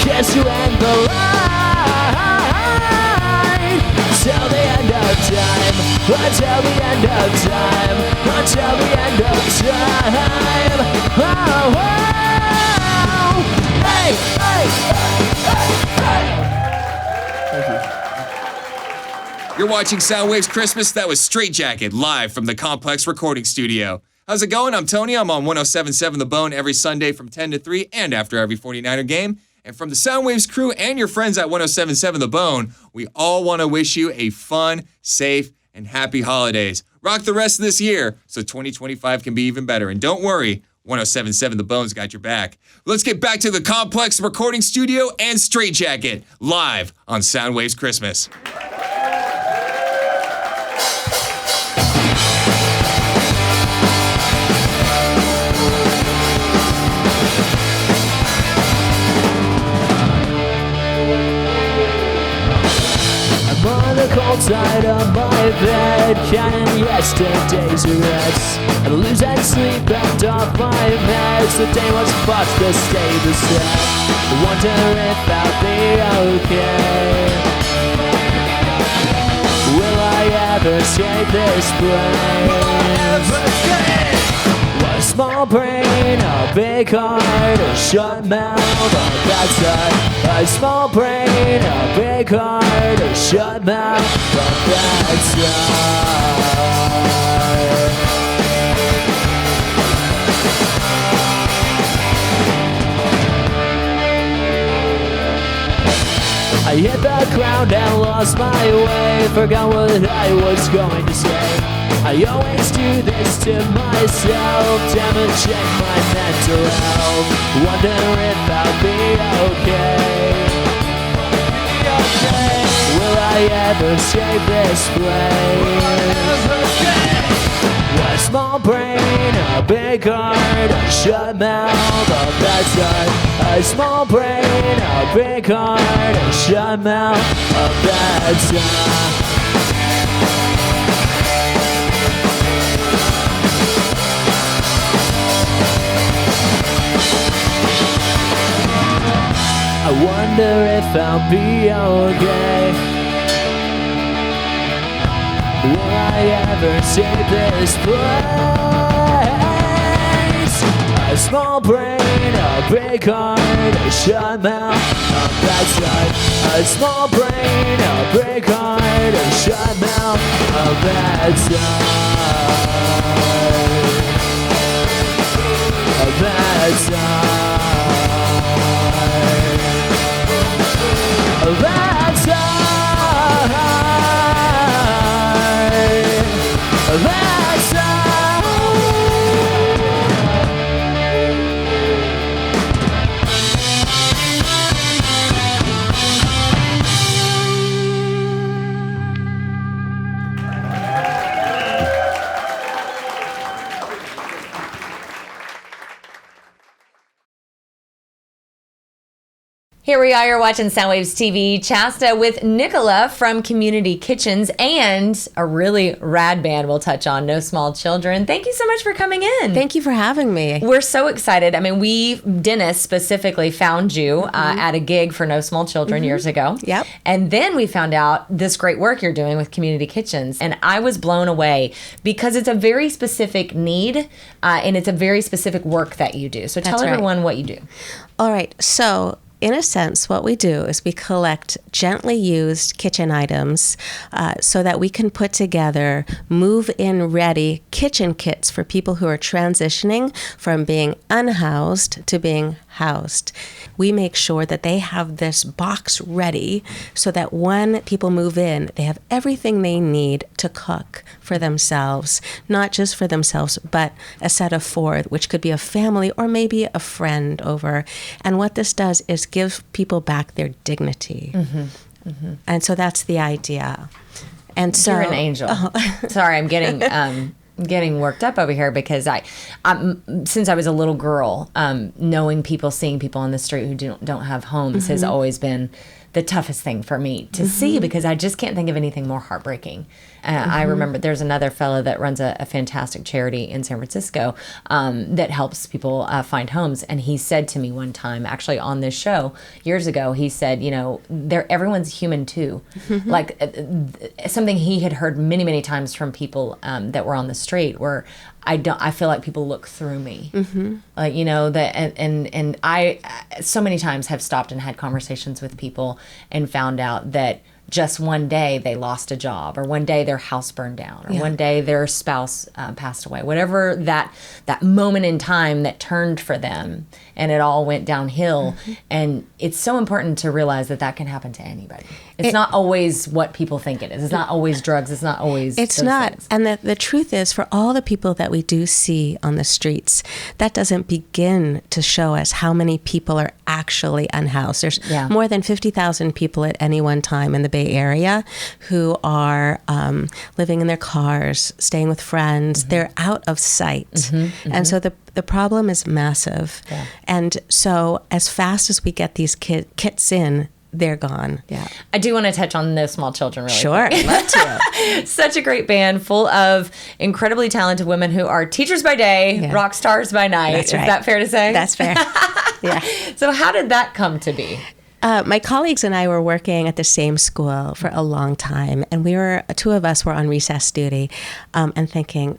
Kiss you and the line till the end of time. Until the end of time. Until the end of time. Hey, hey, hey, hey. You're watching Soundwaves Christmas. That was Stratejacket live from the Complex Recording Studio. How's it going? I'm Tony. I'm on 107.7 The Bone every Sunday from 10 to 3 and after every 49er game. And from the Soundwaves crew and your friends at 107.7 The Bone, we all want to wish you a fun, safe, and happy holidays. Rock the rest of this year so 2025 can be even better. And don't worry, 107.7 The Bone's got your back. Let's get back to the Complex Recording Studio and Stratejacket live on Soundwaves Christmas. On the cold side of my bed, counting yesterday's regrets. I lose and sleep and off my meds. The day was fucked, the state is set. I wonder if I'll be okay. Will I ever escape this brain? A small brain, a big heart, a shut mouth, a bad start. A small brain, a big heart, a shut mouth, a bad start. I hit the ground and lost my way, forgot what I was going to say. I always do this to myself, damaging my mental health. Wonder if I'll be okay. Will I ever escape this plane? A small brain, a big heart, a shut mouth, a bad start. A small brain, a big heart, a shut mouth, a bad start. I wonder if I'll be okay. Will I ever escape this place? A small brain, a big heart, a shut mouth, a bad start. A small brain, a big heart, a shut mouth, a bad start. A bad start. A bad start. That's Here we are, you're watching Soundwaves TV. Chasta with Nicola from Community Kitchens and a really rad band we'll touch on, No Small Children. Thank you so much for coming in. Thank you for having me. We're so excited. I mean, Dennis specifically found you at a gig for No Small Children years ago. Yep. And then we found out this great work you're doing with Community Kitchens. And I was blown away because it's a very specific need and it's a very specific work that you do. So tell everyone what you do. All right. So in a sense, what we do is we collect gently used kitchen items so that we can put together move-in ready kitchen kits for people who are transitioning from being unhoused to being housed. We make sure that they have this box ready so that when people move in, they have everything they need to cook for themselves, not just for themselves, but a set of four, which could be a family or maybe a friend over. And what this does is give people back their dignity. And so that's the idea. And so you're an angel. Sorry, I'm getting worked up over here because since I was a little girl, knowing people, seeing people on the street who don't have homes has always been the toughest thing for me to see because I just can't think of anything more heartbreaking. I remember there's another fellow that runs a fantastic charity in San Francisco that helps people find homes. And he said to me one time, actually on this show years ago, he said, you know, everyone's human too. Like something he had heard many, many times from people that were on the street where I feel like people look through me. Like, you know, that and I so many times have stopped and had conversations with people and found out that just one day they lost a job, or one day their house burned down, or one day their spouse passed away, whatever that moment in time that turned for them and it all went downhill. And it's so important to realize that can happen to anybody. It's not always what people think it is. It's not always drugs. It's not always It's not. things. And the truth is, for all the people that we do see on the streets, that doesn't begin to show us how many people are actually unhoused. There's more than 50,000 people at any one time in the Bay Area who are living in their cars, staying with friends. They're out of sight. And so the problem is massive. And so as fast as we get these kits in, they're gone. I do want to touch on No Small Children really Sure, quick. love to. Such a great band full of incredibly talented women who are teachers by day, rock stars by night. That's right. Is that fair to say? That's fair. Yeah. So how did that come to be? My colleagues and I were working at the same school for a long time, and two of us were on recess duty and thinking,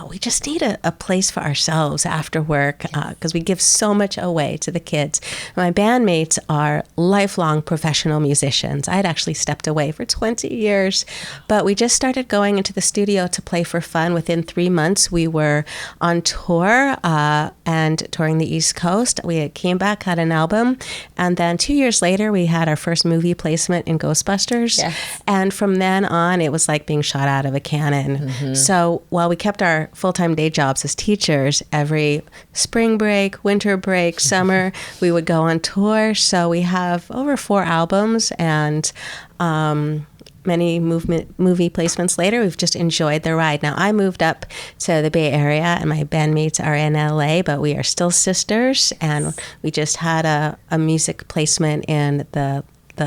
we just need a place for ourselves after work because we give so much away to the kids. My bandmates are lifelong professional musicians. I had actually stepped away for 20 years, but we just started going into the studio to play for fun. Within 3 months, we were on tour and touring the East Coast. We came back, had an album, and then 2 years later, we had our first movie placement in Ghostbusters. And from then on, it was like being shot out of a cannon. So while we kept our full-time day jobs as teachers, every spring break, winter break, summer, we would go on tour. So we have over 4 albums and many movie placements later. We've just enjoyed the ride. Now, I moved up to the Bay Area and my bandmates are in LA, but we are still sisters, and we just had a music placement in the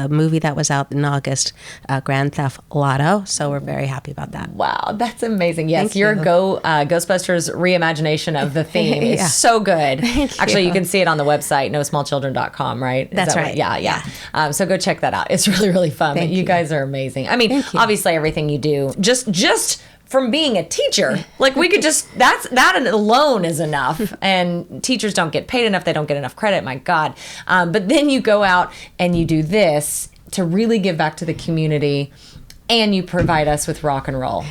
movie that was out in August, Grand Theft Auto. So we're very happy about that. Wow, that's amazing. Yes, Thank your you. Ghostbusters reimagination of the theme is so good. Actually, you can see it on the website, nosmallchildren.com, right? Is That's that right. Yeah. So go check that out. It's really, really fun. Thank you you. guys are amazing. I mean, obviously everything you do, just from being a teacher, like we could just, that alone is enough. And teachers don't get paid enough. They don't get enough credit. My God. But then you go out and you do this to really give back to the community, and you provide us with rock and roll.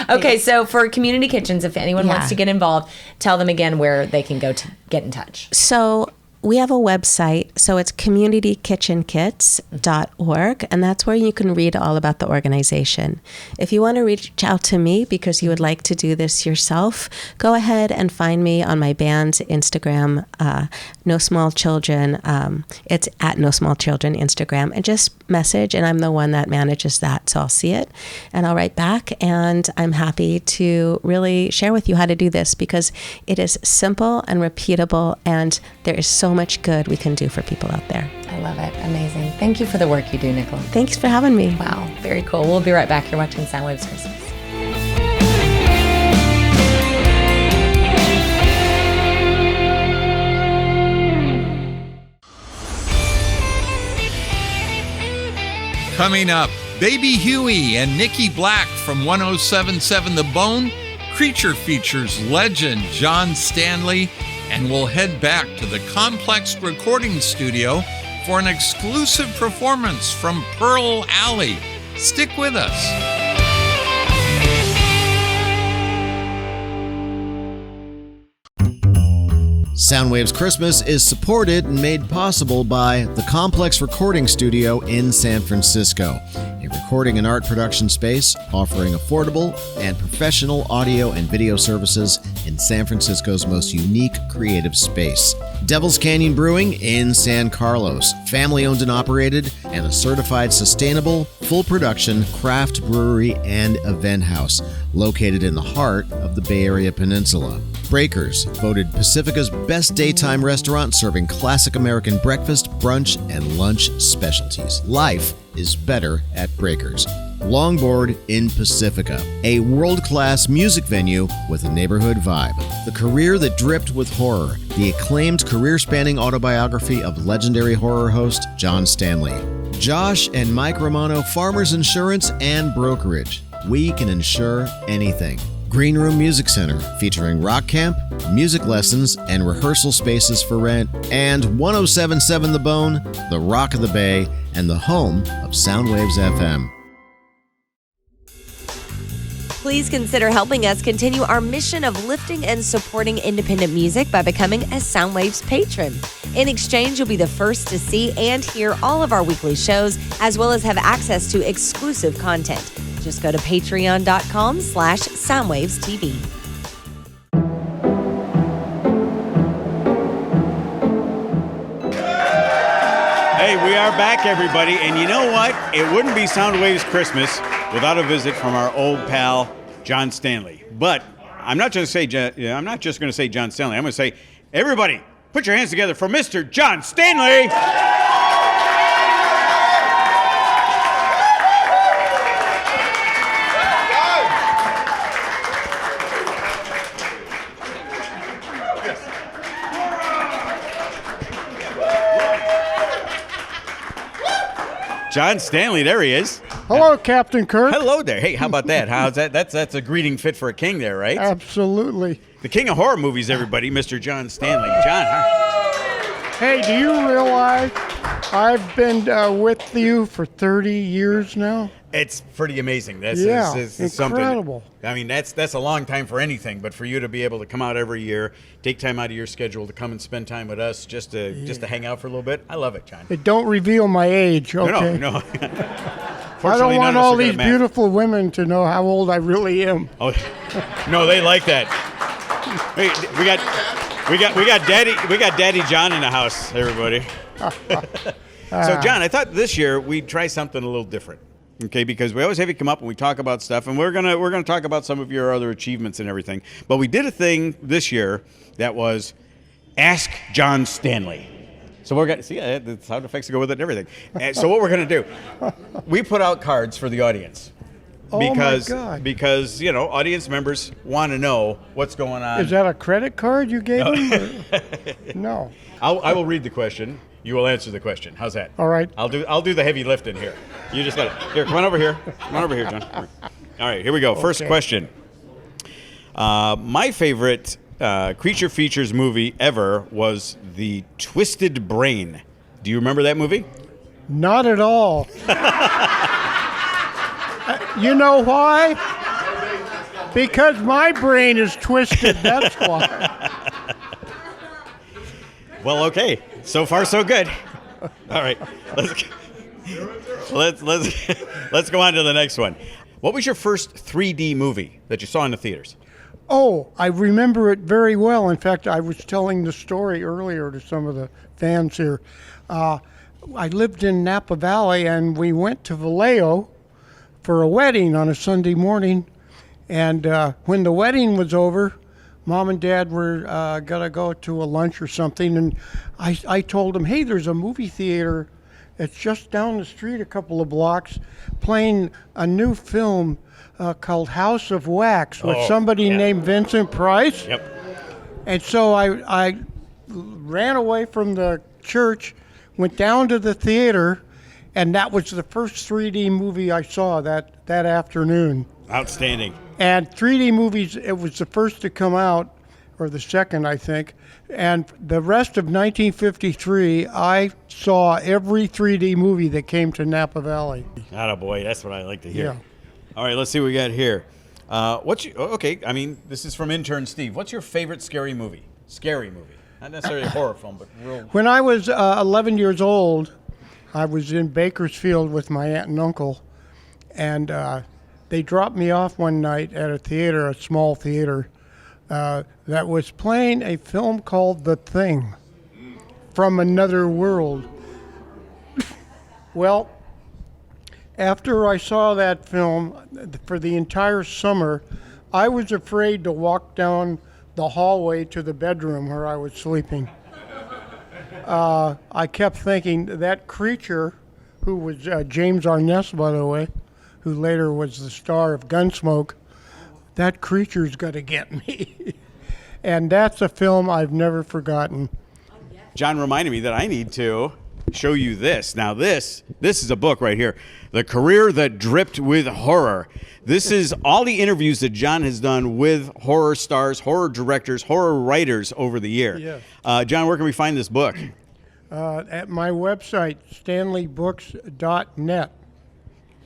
Okay, so for community kitchens, if anyone wants to get involved, tell them again where they can go to get in touch. So we have a website, so it's communitykitchenkits.org, and that's where you can read all about the organization. If you want to reach out to me because you would like to do this yourself, go ahead and find me on my band's Instagram, No Small Children. It's at No Small Children Instagram, and just message, and I'm the one that manages that, so I'll see it, and I'll write back, and I'm happy to really share with you how to do this because it is simple and repeatable, and there is so much good we can do for people out there. I love it. Amazing. Thank you for the work you do, Nicola. Thanks for having me. Wow, very cool. We'll be right back. You're watching Soundwaves Christmas. Coming up, Baby Huey and Nikki Blakk from 1077 The Bone, Creature features legend John Stanley, and we'll head back to the Complex Recording Studio for an exclusive performance from Pearl Alley. Stick with us. Soundwaves Christmas is supported and made possible by the Complex Recording Studio in San Francisco, a recording and art production space offering affordable and professional audio and video services in San Francisco's most unique creative space. Devil's Canyon Brewing in San Carlos, family-owned and operated, and a certified sustainable, full-production craft brewery and event house located in the heart of the Bay Area Peninsula. Breakers, voted Pacifica's best daytime restaurant serving classic American breakfast, brunch, and lunch specialties. Life is better at Breakers. Longboard in Pacifica, a world-class music venue with a neighborhood vibe. The Career That Dripped with Horror, the acclaimed career-spanning autobiography of legendary horror host John Stanley. Josh and Mike Romano Farmers Insurance and Brokerage. We can insure anything. Green Room Music Center, featuring rock camp, music lessons, and rehearsal spaces for rent. And 1077 The Bone, the Rock of the Bay, and the home of Soundwaves FM. Please consider helping us continue our mission of lifting and supporting independent music by becoming a Soundwaves patron. In exchange, you'll be the first to see and hear all of our weekly shows, as well as have access to exclusive content. Just go to patreon.com/SoundwavesTV. Hey, we are back, everybody, and you know what? It wouldn't be Soundwaves Christmas without a visit from our old pal John Stanley. But I'm not just going to say John Stanley. I'm going to say, everybody, put your hands together for Mr. John Stanley. John Stanley, there he is. Hello, Captain Kirk. Hello there. Hey, how about that? How's that? That's a greeting fit for a king there, right? Absolutely. The king of horror movies, everybody, Mr. John Stanley. John, Hey, do you realize I've been with you for 30 years now? it's pretty amazing. That's incredible. Something. I mean, that's a long time for anything, but for you to be able to come out every year, take time out of your schedule to come and spend time with us, just to hang out for a little bit, I love it, John. It don't reveal my age, okay? No. I don't want all these beautiful women to know how old I really am. Oh, no, they like that. Hey, we got Daddy John in the house, everybody. So, John, I thought this year we'd try something a little different. Okay, because we always have you come up and we talk about stuff, and we're gonna talk about some of your other achievements and everything. But we did a thing this year that was Ask John Stanley. So we're gonna see the sound effects go with it and everything. So what we're gonna do, we put out cards for the audience. Because, oh my God. Because audience members want to know what's going on. Is that a credit card you gave them? No. I will read the question. You will answer the question. How's that? All right. I'll do the heavy lifting here. You just got it. Here, come on over here. Come on over here, John. All right, here we go. First question. My favorite creature features movie ever was The Twisted Brain. Do you remember that movie? Not at all. You know why? Because my brain is twisted, that's why. Well, okay. So far, so good. All right. Let's go on to the next one. What was your first 3D movie that you saw in the theaters? Oh, I remember it very well. In fact, I was telling the story earlier to some of the fans here. I lived in Napa Valley, and we went to Vallejo for a wedding on a Sunday morning. And when the wedding was over, Mom and Dad were going to go to a lunch or something, and I told them, hey, there's a movie theater that's just down the street a couple of blocks playing a new film called House of Wax with somebody named Vincent Price. Yep. And so I ran away from the church, went down to the theater, and that was the first 3D movie I saw that afternoon. Outstanding. And 3D movies, it was the first to come out, or the second, I think. And the rest of 1953, I saw every 3D movie that came to Napa Valley. Attaboy, that's what I like to hear. Yeah. All right, let's see what we got here. This is from intern Steve. What's your favorite scary movie? Scary movie. Not necessarily a horror film, but real. When I was 11 years old, I was in Bakersfield with my aunt and uncle, and they dropped me off one night at a theater, a small theater, that was playing a film called The Thing, From Another World. Well, after I saw that film, for the entire summer, I was afraid to walk down the hallway to the bedroom where I was sleeping. I kept thinking that creature, who was James Arness, by the way, who later was the star of Gunsmoke, that creature's got to get me. And that's a film I've never forgotten. John reminded me that I need to show you this. Now this is a book right here, The Career That Dripped with Horror. This is all the interviews that John has done with horror stars, horror directors, horror writers over the year. Yes. John, where can we find this book? at my website, stanleybooks.net.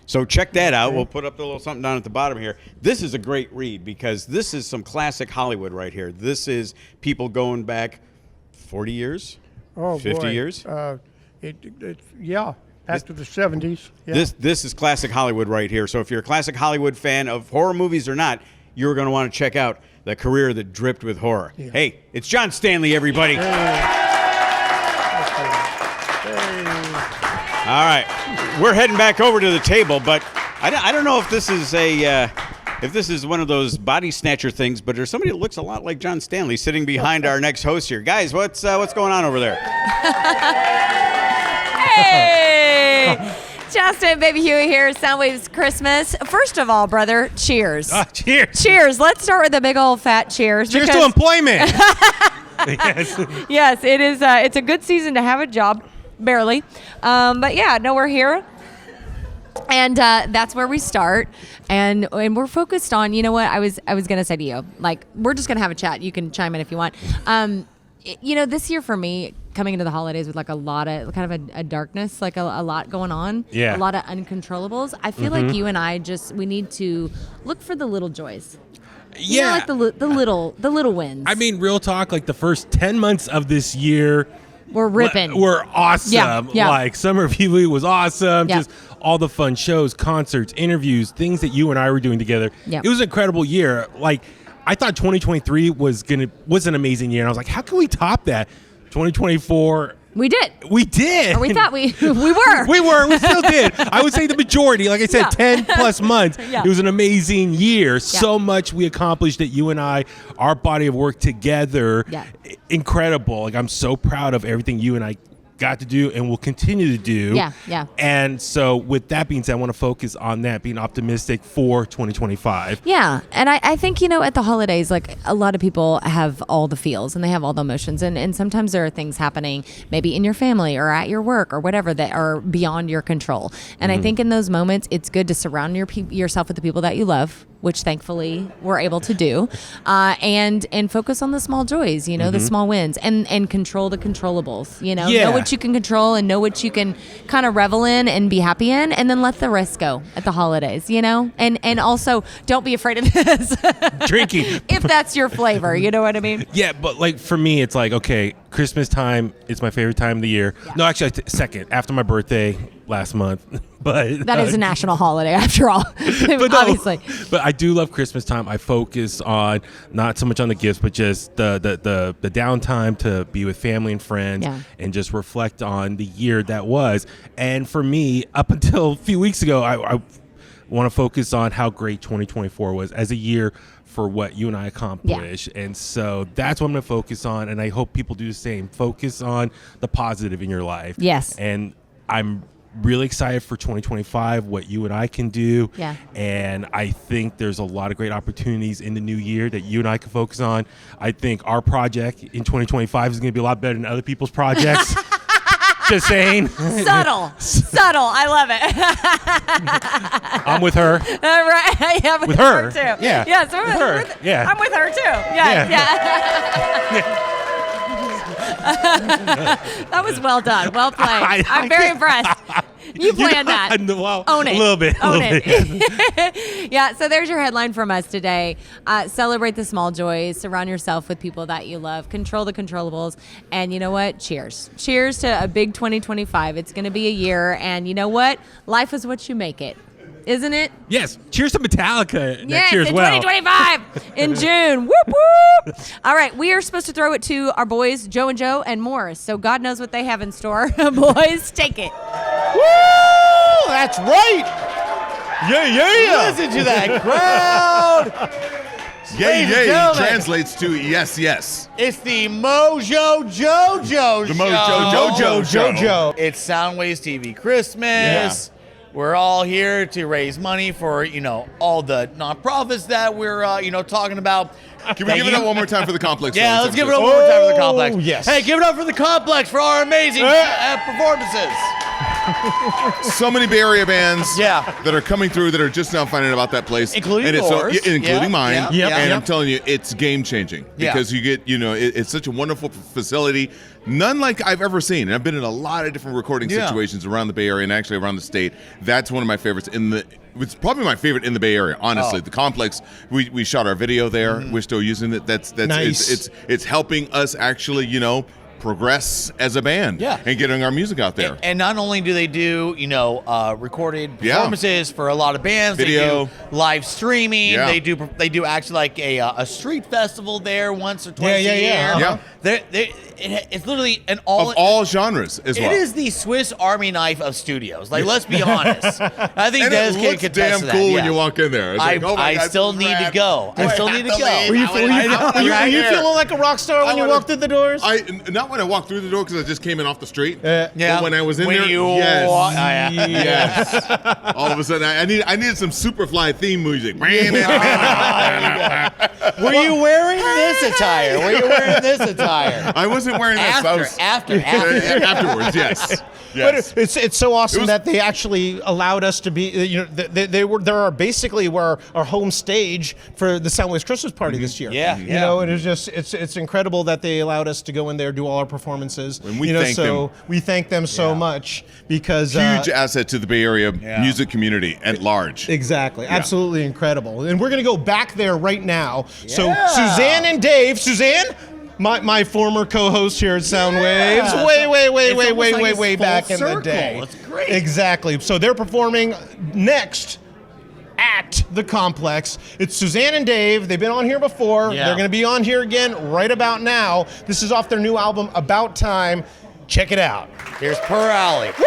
So check that out. We'll put up a little something down at the bottom here. This is a great read because this is some classic Hollywood right here. This is people going back 40 years, 50 years. Back to the 70s. Yeah. This is classic Hollywood right here. So if you're a classic Hollywood fan of horror movies or not, you're going to want to check out the career that dripped with horror. Yeah. Hey, it's John Stanley, everybody. All right, we're heading back over to the table, but I don't know if this is one of those body snatcher things, but there's somebody that looks a lot like John Stanley sitting behind our next host here. Guys, what's going on over there? Hey! Chasta and Baby Huey here, Soundwaves Christmas. First of all, brother, cheers. Cheers. Cheers. Let's start with a big old fat cheers. Cheers to employment. Yes. Yes, it is. It's a good season to have a job, barely. But yeah, no, we're here. And that's where we start. And we're focused on, you know what, I was going to say to you, like, we're just going to have a chat. You can chime in if you want. This year for me, coming into the holidays with like a lot of kind of a darkness, like a lot going on, a lot of uncontrollables. I feel like you and I we need to look for the little joys. You know, like the little wins. I mean, real talk, like the first 10 months of this year, we're ripping. We're awesome. Yeah. Like Summer of Huey was awesome. Yeah. Just all the fun shows, concerts, interviews, things that you and I were doing together. Yeah. It was an incredible year. Like I thought 2023 was an amazing year. And I was like, how can we top that? 2024. We did. Or we thought we were. We still did. I would say the majority, like I said, 10 plus months. Yeah. It was an amazing year. So much we accomplished that you and I, our body of work together, incredible. Like I'm so proud of everything you and I got to do and will continue to do. Yeah. And so with that being said, I want to focus on that, being optimistic for 2025. Yeah. And I think, at the holidays, like a lot of people have all the feels and they have all the emotions. And sometimes there are things happening maybe in your family or at your work or whatever that are beyond your control. And I think in those moments, it's good to surround yourself with the people that you love, which thankfully we're able to do, and focus on the small joys, the small wins, and control the controllables, know what you can control and know what you can kind of revel in and be happy in, and then let the rest go at the holidays, and also don't be afraid of this. Drinking. If that's your flavor, you know what I mean? Yeah, but like for me, it's like, okay, Christmas time is my favorite time of the year. Yeah. No, actually, second, after my birthday last month. But that is a national holiday after all, obviously. But I do love Christmas time. I focus on not so much on the gifts, but just the downtime to be with family and friends and just reflect on the year that was. And for me, up until a few weeks ago, I want to focus on how great 2024 was as a year for what you and I accomplished. And so that's what I'm going to focus on. And I hope people do the same. Focus on the positive in your life. Yes. And I'm really excited for 2025, what you and I can do. Yeah. And I think there's a lot of great opportunities in the new year that you and I can focus on. I think our project in 2025 is going to be a lot better than other people's projects. Just saying. Subtle. I love it. I'm with her. Right. Yeah, with her too. Yeah. Yeah. So with her. Yeah. I'm with her too. Yeah. That was well done. Well played. I'm very impressed. You planned that. Well, own it. A little bit. Own it. Yeah, so there's your headline from us today. Celebrate the small joys. Surround yourself with people that you love. Control the controllables. And you know what? Cheers. Cheers to a big 2025. It's going to be a year. And you know what? Life is what you make it. Isn't it? Yes. Cheers to Metallica next year as in well. 2025 in June. Whoop, whoop. All right. We are supposed to throw it to our boys, Joe and Joe and Morris. So God knows what they have in store. Boys, take it. Woo! That's right. Yeah. Listen to that crowd. Yeah, translates to yes. It's the Mojo Jojo The Mojo Jojo. It's Soundwaves TV Christmas. We're all here to raise money for, all the nonprofits that we're, talking about. Can we give it up one more time for the Complex? Yeah, let's give it up one more time for the Complex. Yes. Hey, give it up for the Complex for our amazing performances. So many Bay Area bands that are coming through that are just now finding out about that place. Including and yours. including mine. Yeah. And I'm telling you, it's game-changing because you get, it's such a wonderful facility. None like I've ever seen. And I've been in a lot of different recording situations around the Bay Area and actually around the state. That's one of my favorites it's probably my favorite in the Bay Area, honestly. The complex, we shot our video there. We're still using it. That's nice. It's helping us actually, progress as a band and getting our music out there. And not only do they do, recorded performances for a lot of bands, video, they do live streaming. They do actually like a street festival there once or twice a year. It's literally an all genres as well. It is the Swiss Army knife of studios. Like, let's be honest. I think and Des it can looks contest damn to that. cool when you walk in there. It's like, oh my I God, still need to go. I still need to go. Were you feeling like a rock star when you walked through the doors? Not when I walked through the door because I just came in off the street. Yeah. But when I was in there, yes. All of a sudden, I needed some Superfly theme music. Were you wearing this attire? I wasn't wearing that. Afterwards, yes. But it's so awesome that they actually allowed us to be. There are basically our home stage for the Soundwaves Christmas party this year. It is just it's incredible that they allowed us to go in there, do all our performances. And we thank them. We thank them so much because huge asset to the Bay Area music community at large. Exactly, absolutely incredible. And we're gonna go back there right now. So Suzanne and Dave, My former co-host here at Soundwaves, way back in the day. It's great. Exactly. So they're performing next at the complex. It's Suzanne and Dave. They've been on here before. Yeah. They're going to be on here again right about now. This is off their new album, About Time. Check it out. Here's Per Alley. Woo!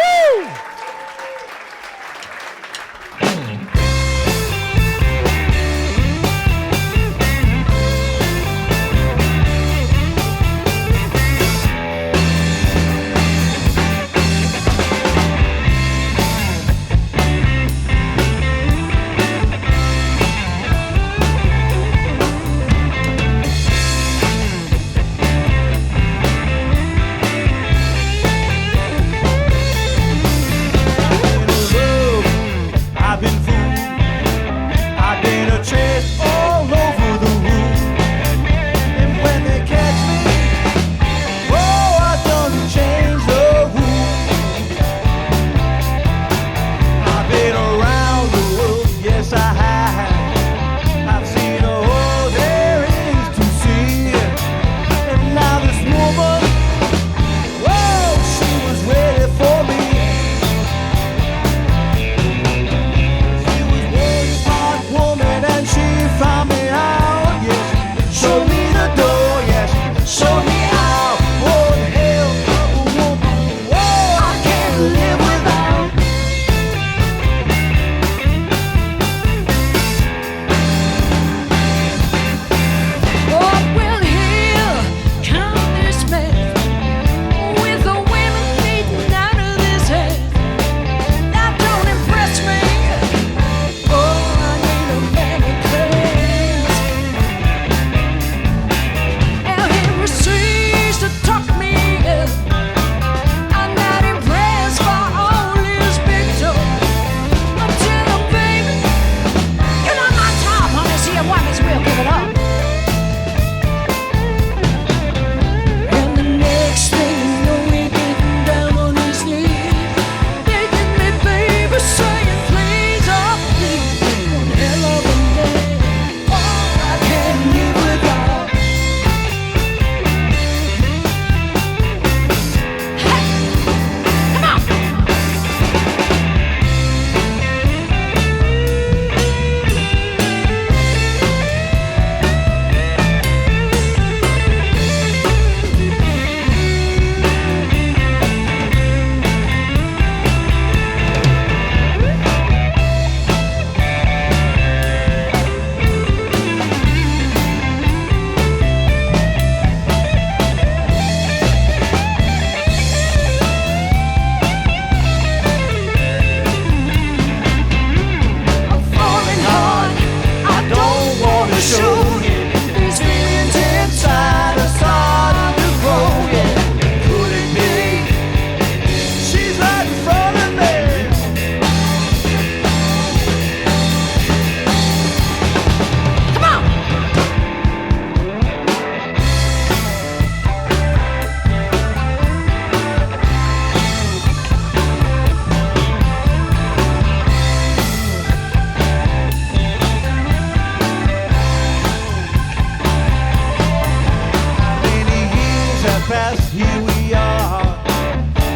past, here we are.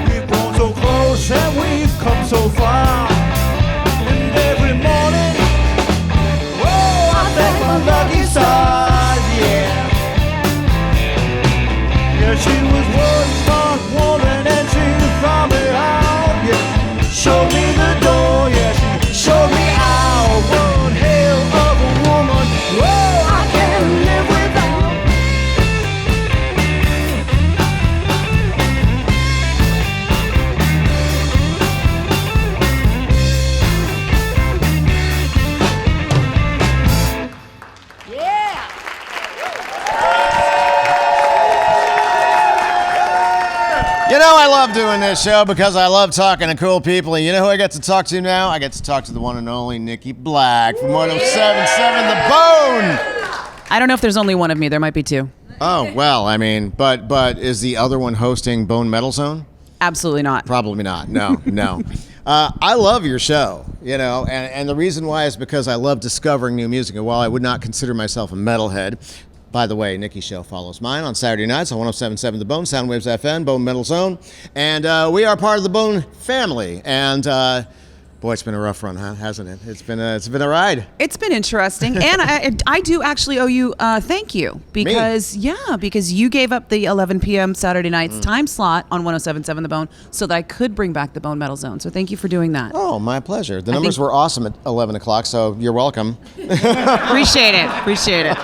We've grown so close and we've come so far. And every morning, oh, I thank my lucky stars, yeah. Yeah, she was one smart woman and she found me out, yeah. Showed me the door, yeah, she showed me out. One hell of a woman, oh, I can't live without. You know, I love doing this show because I love talking to cool people. And you know who I get to talk to now? I get to talk to the one and only Nikki Blakk from 107.7 The Bone. I don't know if there's only one of me. There might be two. Oh, well, I mean, but is the other one hosting Bone Metal Zone? Absolutely not. Probably not. No, no. I love your show, you know, and the reason why is because I love discovering new music. And while I would not consider myself a metalhead, by the way, Nikki's show follows mine on Saturday nights on 107.7 The Bone, Soundwaves FM, Bone Metal Zone. And we are part of the Bone family. And boy, it's been a rough run, huh? Hasn't it? It's been a ride. It's been interesting. And I do actually owe you thank you. Because you gave up the 11 p.m. Saturday nights time slot on 107.7 The Bone so that I could bring back the Bone Metal Zone. So thank you for doing that. Oh, my pleasure. The numbers were awesome at 11 o'clock, so you're welcome. Appreciate it.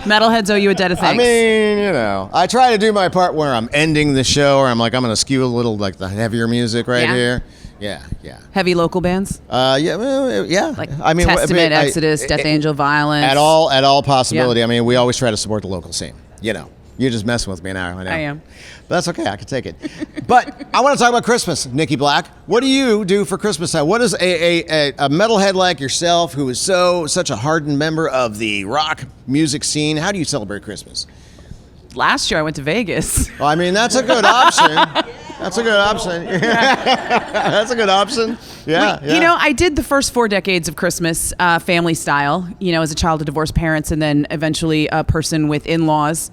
Metalheads owe you a debt of thanks. I mean, you know, I try to do my part where I'm ending the show, or I'm going to skew a little like the heavier music here. Yeah. Heavy local bands? Yeah. Like Testament, Exodus, Death Angel, Violence. At all possibility. Yeah. I mean, we always try to support the local scene. You know, you're just messing with me now. I know. I am. But that's okay. I can take it. But I want to talk about Christmas, Nikki Blakk. What do you do for Christmas time? What is a metalhead like yourself who is such a hardened member of the rock music scene? How do you celebrate Christmas? Last year I went to Vegas. Well, I mean, that's a good option. That's a good option. That's a good option. Yeah. You know, I did the first 4 decades of Christmas family style, you know, as a child of divorced parents and then eventually a person with in-laws.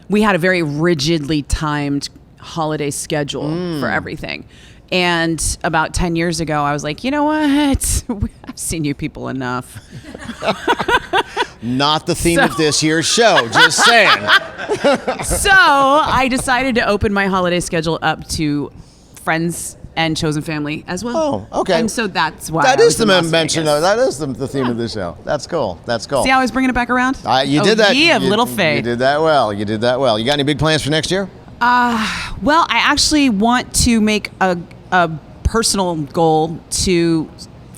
We had a very rigidly timed holiday schedule for everything. And about 10 years ago, I was like, you know what? I've seen you people enough. Not the theme of this year's show, just saying. So I decided to open my holiday schedule up to friends and chosen family as well. Oh, okay. And so that's why that I is was the in Las mention Vegas. of that is the theme of the show. That's cool. See how I was bringing it back around? You did that. Ye of little faith. You did that well. You got any big plans for next year? Well, I actually want to make a personal goal to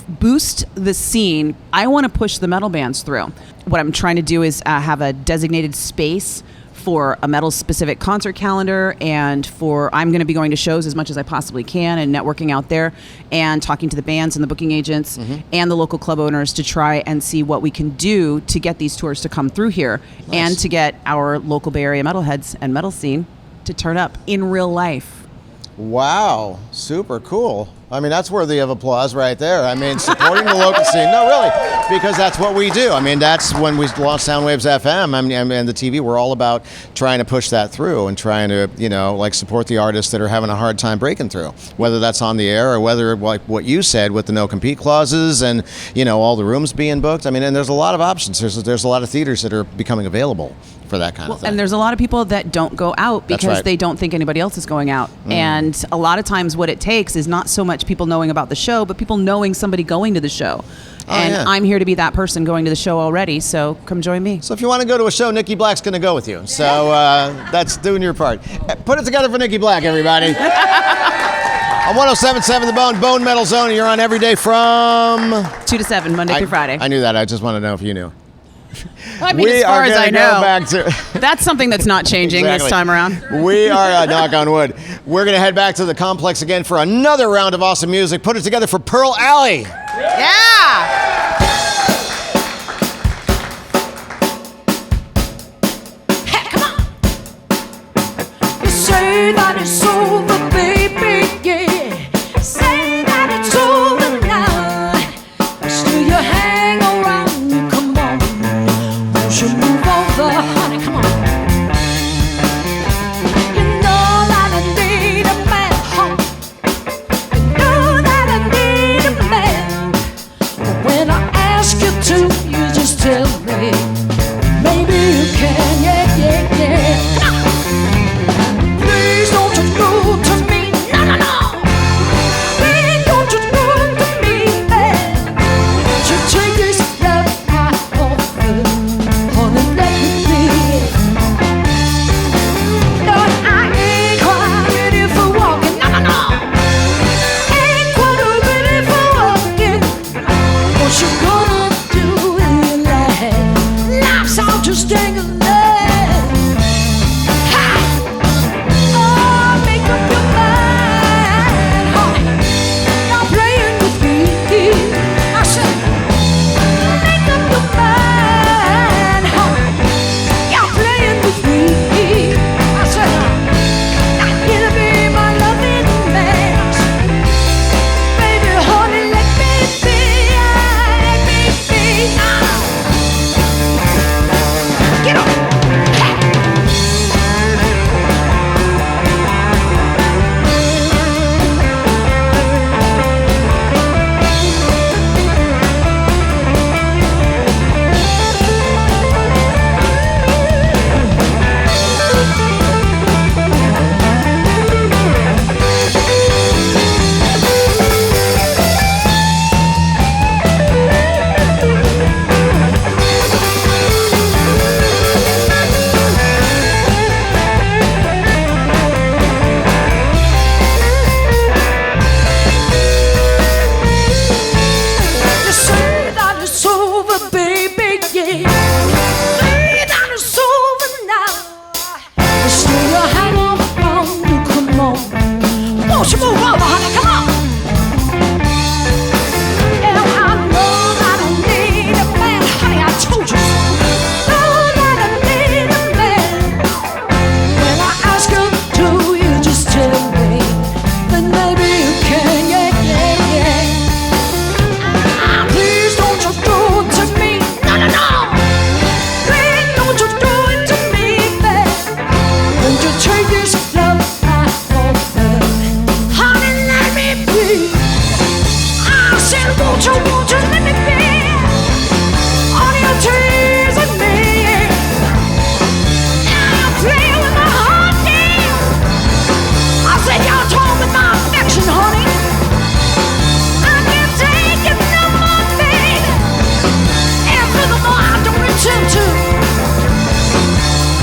boost the scene. I want to push the metal bands through. What I'm trying to do is have a designated space for a metal specific concert calendar, and I'm going to be going to shows as much as I possibly can and networking out there and talking to the bands and the booking agents and the local club owners to try and see what we can do to get these tours to come through here and to get our local Bay Area metalheads and metal scene to turn up in real life. Wow, super cool. I mean, that's worthy of applause right there. I mean, supporting the local scene. No, really, because that's what we do. I mean, that's when we launched Soundwaves FM and the TV. We're all about trying to push that through and trying to, you know, like support the artists that are having a hard time breaking through, whether that's on the air or whether, like what you said, with the no compete clauses and, you know, all the rooms being booked. I mean, and there's a lot of options. There's a lot of theaters that are becoming available for that kind of thing. And there's a lot of people that don't go out because they don't think anybody else is going out. And a lot of times what it takes is not so much people knowing about the show, but people knowing somebody going to the show. I'm here to be that person going to the show already, so come join me. So if you want to go to a show, Nikki Black's going to go with you. So that's doing your part. Put it together for Nikki Blakk, everybody. On 107.7 The Bone Metal Zone, you're on every day from 2 to 7, Monday through Friday. I knew that. I just want to know if you knew. I mean, as far as I know, back to that's something that's not changing this time around. We are, knock on wood, we're going to head back to the complex again for another round of awesome music. Put it together for Pearl Alley. Yeah! Say that it's over, baby, yeah. Say that it's over now. Still you hang around, come on. Won't you move over, honey, come on.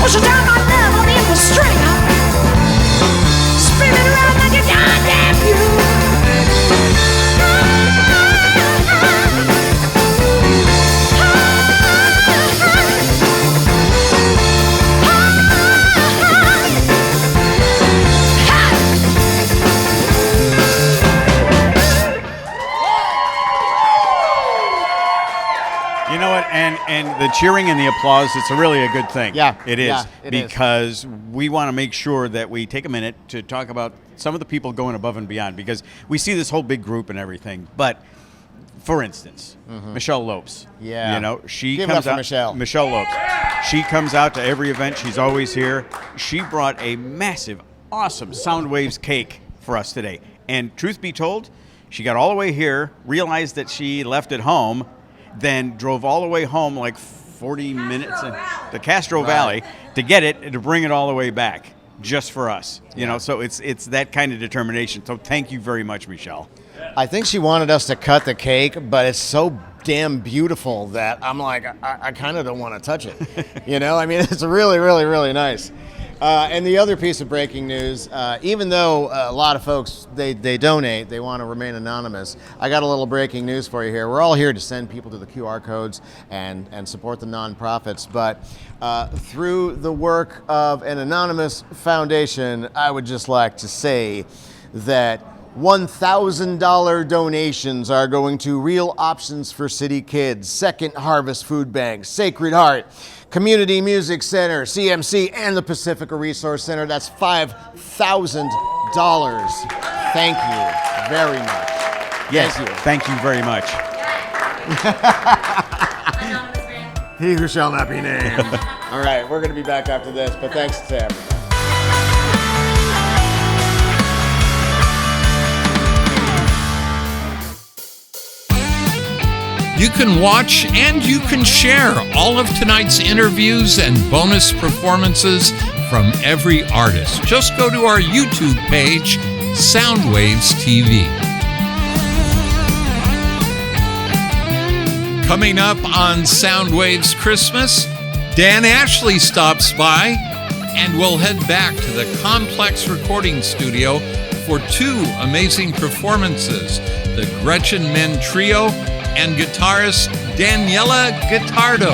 Push it down my level in the stringer. Spinning around like a goddamn mule. You know what? And the cheering and the applause, it's really a good thing. Yeah. It is. Yeah, it is. Because we want to make sure that we take a minute to talk about some of the people going above and beyond, because we see this whole big group and everything. But, for instance, Michelle Lopes. Yeah. You know, she Give it comes up for out. Michelle. Michelle Lopes. She comes out to every event. She's always here. She brought a massive, awesome Soundwaves cake for us today. And truth be told, she got all the way here, realized that she left at home, then drove all the way home like 40 minutes to Castro Valley to get it and to bring it all the way back just for us. You know, so it's that kind of determination. So thank you very much, Michelle. I think she wanted us to cut the cake, but it's so damn beautiful that I'm like, I kind of don't want to touch it. You know, I mean, it's really, really, really nice. And the other piece of breaking news, even though a lot of folks, they donate, they want to remain anonymous, I got a little breaking news for you here. We're all here to send people to the QR codes and support the nonprofits, but through the work of an anonymous foundation, I would just like to say that $1,000 donations are going to Real Options for City Kids, Second Harvest Food Bank, Sacred Heart, Community Music Center, CMC, and the Pacifica Resource Center. That's $5,000. Thank you very much. Yes, thank you very much. He who shall not be named. All right, we're going to be back after this, but thanks to everybody. You can watch and you can share all of tonight's interviews and bonus performances from every artist. Just go to our YouTube page, Soundwaves TV. Coming up on Soundwaves Christmas, Dan Ashley stops by, and we'll head back to the Complex Recording Studio for two amazing performances, the Gretchen Menn Trio and guitarist Daniele Gottardo.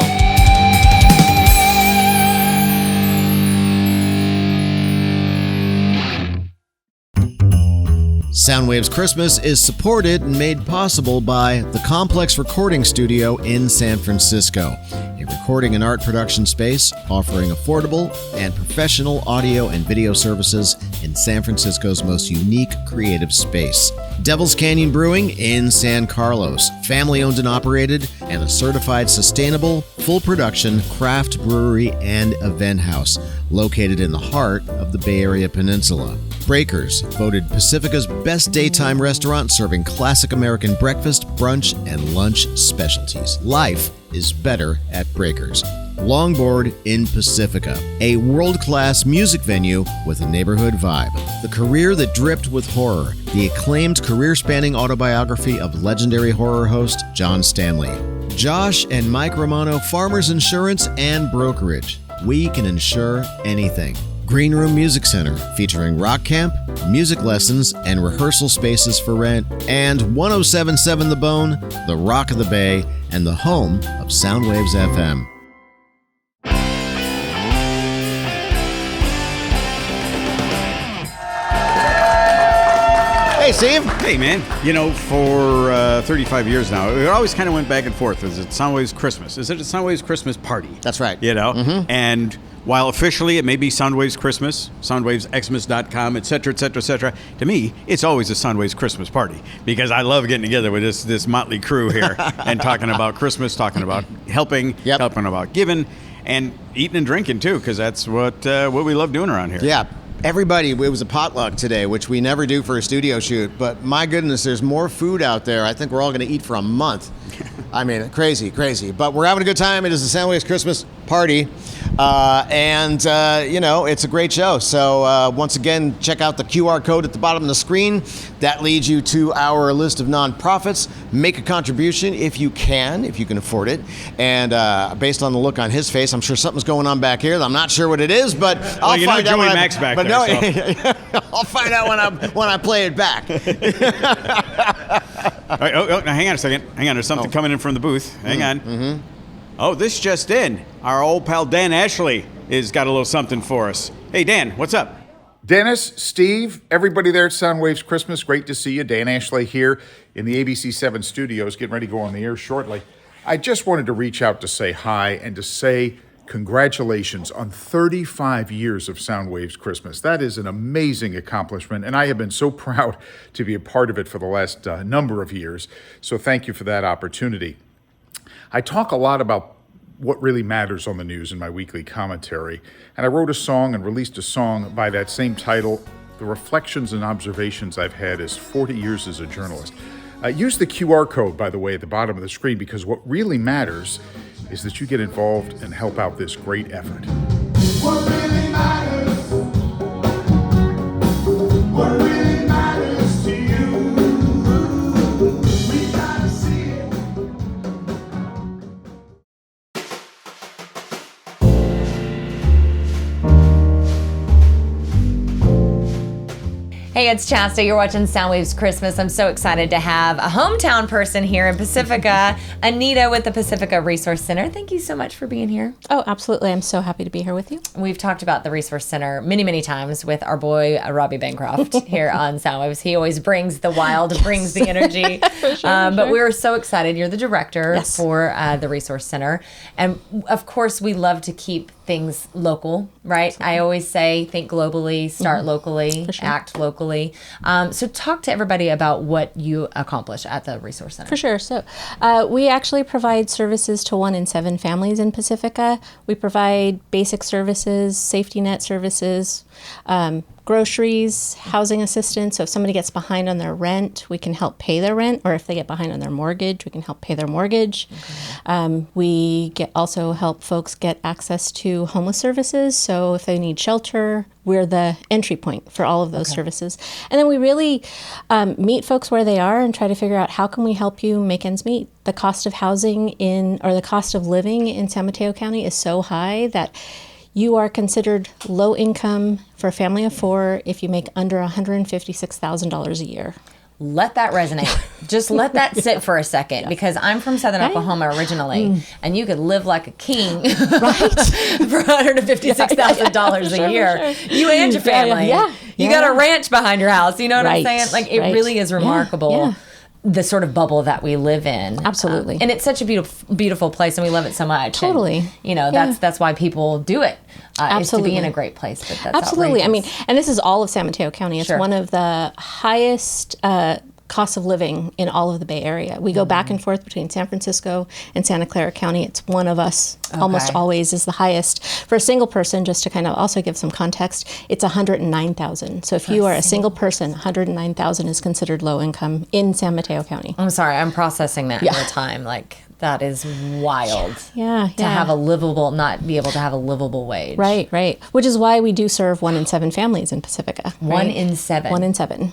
Soundwaves Christmas is supported and made possible by the Complex Recording Studio in San Francisco, a recording and art production space offering affordable and professional audio and video services in San Francisco's most unique creative space. Devil's Canyon Brewing in San Carlos, family-owned and operated, and a certified sustainable, full-production craft brewery and event house located in the heart of the Bay Area Peninsula. Breakers, voted Pacifica's best daytime restaurant serving classic American breakfast, brunch, and lunch specialties. Life is better at Breakers. Longboard in Pacifica, a world-class music venue with a neighborhood vibe. The Career That Dripped with Horror, the acclaimed career-spanning autobiography of legendary horror host John Stanley. Josh and Mike Romano Farmers Insurance and Brokerage. We can insure anything. Green Room Music Center, featuring rock camp, music lessons, and rehearsal spaces for rent. And 107.7 The Bone, the Rock of the Bay, and the home of Soundwaves FM. Hey, Steve. Hey, man. You know, for 35 years now, it always kind of went back and forth. Is it Soundwaves Christmas? Is it a Soundwaves Christmas party? That's right. You know? And while officially it may be Soundwaves Christmas, SoundwavesXmas.com, et cetera, et cetera, et cetera, to me, it's always a Soundwaves Christmas party because I love getting together with this motley crew here and talking about Christmas, talking about helping, helping about giving, and eating and drinking, too, because that's what we love doing around here. Yeah. Everybody, it was a potluck today, which we never do for a studio shoot, but my goodness, there's more food out there. I think we're all going to eat for a month. I mean, crazy. But we're having a good time. It is the Soundwaves Christmas party. It's a great show. So once again, check out the QR code at the bottom of the screen. That leads you to our list of nonprofits. Make a contribution if you can afford it. And based on the look on his face, I'm sure something's going on back here. I'm not sure what it is, but I'll find out. Max back there, so. I'll find out when I play it back. All right, now hang on a second. There's something coming in from the booth. Hang on. Mm-hmm. Oh, this just in. Our old pal Dan Ashley has got a little something for us. Hey, Dan, what's up? Dennis, Steve, everybody there at Soundwaves Christmas, great to see you. Dan Ashley here in the ABC 7 studios, getting ready to go on the air shortly. I just wanted to reach out to say hi and to say congratulations on 35 years of Soundwaves Christmas. That is an amazing accomplishment, and I have been so proud to be a part of it for the last number of years. So thank you for that opportunity. I talk a lot about what really matters on the news in my weekly commentary, and I wrote a song and released a song by that same title, the reflections and observations I've had as 40 years as a journalist. Use the QR code, by the way, at the bottom of the screen, because what really matters is that you get involved and help out this great effort. What really matters? What really matters to you? We gotta see it. Hey, it's Chasta. You're watching Soundwaves Christmas. I'm so excited to have a hometown person here in Pacifica, Anita with the Pacifica Resource Center. Thank you so much for being here. Oh, absolutely. I'm so happy to be here with you. We've talked about the Resource Center many, many times with our boy, Robby Bancroft, here on Soundwaves. He always brings the wild, brings the energy. But we were so excited. You're the director for the Resource Center. And of course, we love to keep things local, right? I always say, think globally, start locally, act locally. So talk to everybody about what you accomplish at the Resource Center. For sure. So we actually provide services to 1 in 7 families in Pacifica. We provide basic services, safety net services, groceries, housing assistance. So if somebody gets behind on their rent, we can help pay their rent, or if they get behind on their mortgage, we can help pay their mortgage. We also help folks get access to homeless services. So if they need shelter, we're the entry point for all of those services. And then we really meet folks where they are and try to figure out how can we help you make ends meet. The cost of housing or the cost of living in San Mateo County is so high that you are considered low income for a family of 4 if you make under $156,000 a year. Let that resonate. Just let that sit for a second, because I'm from Southern Oklahoma originally, and you could live like a king for $156,000 a year. You and your family. You got a ranch behind your house. You know what I'm saying? Like, it really is remarkable. The sort of bubble that we live in. Absolutely. And it's such a beautiful place, and we love it so much. Totally. And, that's why people do it. Is to be in a great place. But that's absolutely. outrageous. I mean, and this is all of San Mateo County. It's one of the highest cost of living in all of the Bay Area. We go back and forth between San Francisco and Santa Clara County. It's one of us, almost always is the highest. For a single person, just to kind of also give some context, it's $109,000. So if you are a single person, $109,000 is considered low income in San Mateo County. I'm sorry, I'm processing that in real time. Like, that is wild. To have not be able to have a livable wage. Right. Which is why we do serve 1 in 7 families in Pacifica. 1 in 7. 1 in 7.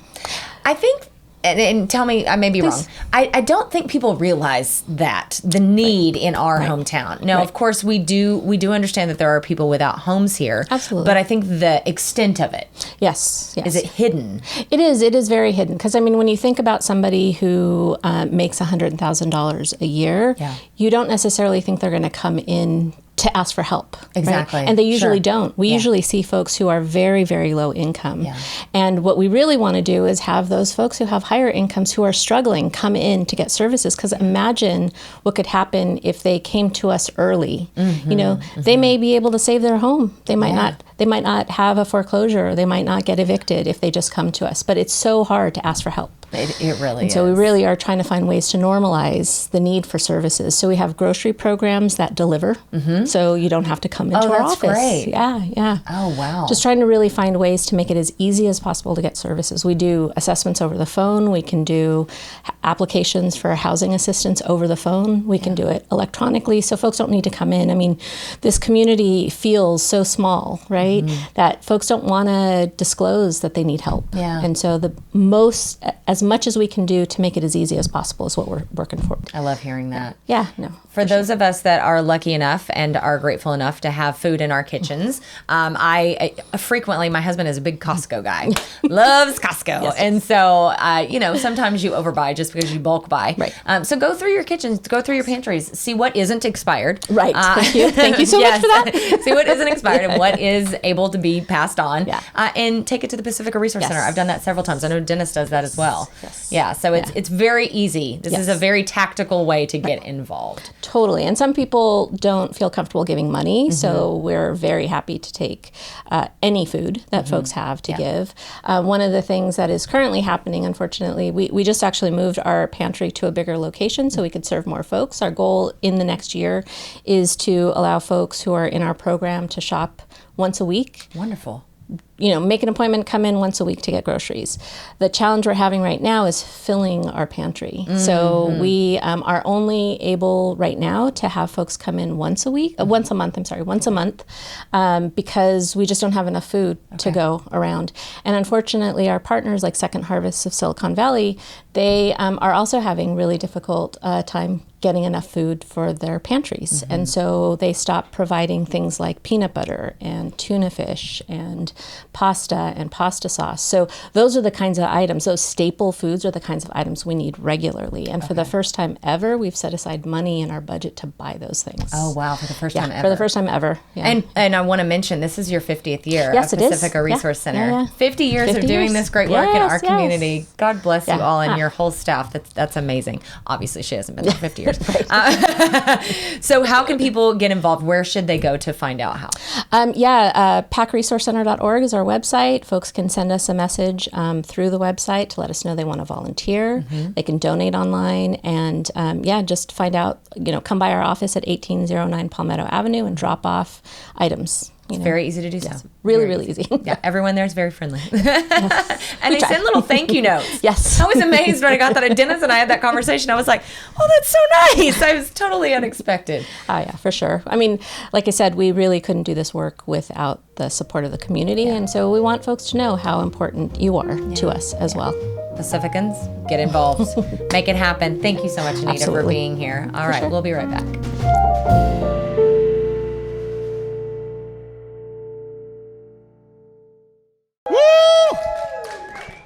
I think, and tell me, I may be wrong. I don't think people realize that the need in our hometown. Now, of course, we do understand that there are people without homes here. Absolutely. But I think the extent of it. Yes. Is it hidden? It is. It is very hidden. Because, I mean, when you think about somebody who makes $100,000 a year, you don't necessarily think they're going to come in to ask for help. Exactly. Right? And they usually don't. We usually see folks who are very, very low income. And what we really want to do is have those folks who have higher incomes who are struggling come in to get services. Because imagine what could happen if they came to us early. They may be able to save their home. They might not They might not have a foreclosure. They might not get evicted if they just come to us. But it's so hard to ask for help. It really and so we really are trying to find ways to normalize the need for services. So we have grocery programs that deliver, so you don't have to come into our office. Great. Yeah. Oh, wow. Just trying to really find ways to make it as easy as possible to get services. We do assessments over the phone. We can do applications for housing assistance over the phone. We can do it electronically, so folks don't need to come in. I mean, this community feels so small, right, that folks don't want to disclose that they need help. Yeah. And so as much as we can do to make it as easy as possible is what we're working for. I love hearing that. Yeah, no. For those of us that are lucky enough and are grateful enough to have food in our kitchens, I frequently, my husband is a big Costco guy, loves Costco. Yes. And so, sometimes you overbuy just because you bulk buy. Right. So go through your kitchens, go through your pantries, see what isn't expired. Right. Thank you. Thank you so much for that. See what isn't expired and what is able to be passed on. Yeah. And take it to the Pacifica Resource Center. I've done that several times. I know Dennis does that as well. Yes. Yeah. So it's very easy. This is a very tactical way to get involved. Totally. And some people don't feel comfortable giving money, so we're very happy to take any food that folks have to give. One of the things that is currently happening, unfortunately, we just actually moved our pantry to a bigger location so we could serve more folks. Our goal in the next year is to allow folks who are in our program to shop once a week. Wonderful. Make an appointment, come in once a week to get groceries. The challenge we're having right now is filling our pantry. So we are only able right now to have folks come in once a month, because we just don't have enough food to go around. And unfortunately, our partners like Second Harvest of Silicon Valley, they are also having really difficult time getting enough food for their pantries. And so they stopped providing things like peanut butter and tuna fish and pasta and pasta sauce. So those are the kinds of items, those staple foods are the kinds of items we need regularly. And for the first time ever, we've set aside money in our budget to buy those things. Oh, wow. For the first time ever. For the first time ever. Yeah. And I want to mention, this is your 50th year Yes, at it is. Pacifica Resource Center. Yeah. 50 years 50 of doing years. this great work in our Yes, yes. community. God bless you Yeah. all and your whole staff. That's amazing. Obviously, she hasn't been there 50 years. So how can people get involved? Where should they go to find out how? PACresourcecenter.org is our website. Folks can send us a message through the website to let us know they want to volunteer. They can donate online and just find out, come by our office at 1809 Palmetto Avenue and drop off items. It's very easy to do so. Really easy. Yeah, everyone there is very friendly. And they send little thank you notes. Yes. I was amazed when I got that. Dennis and I had that conversation. I was like, oh, that's so nice. I was totally unexpected. Oh, yeah, for sure. I mean, like I said, we really couldn't do this work without the support of the community. And so we want folks to know how important you are to us as well. Pacificans, get involved. Make it happen. Thank you so much, Anita, for Absolutely. being here. All For right, sure. we'll be right back.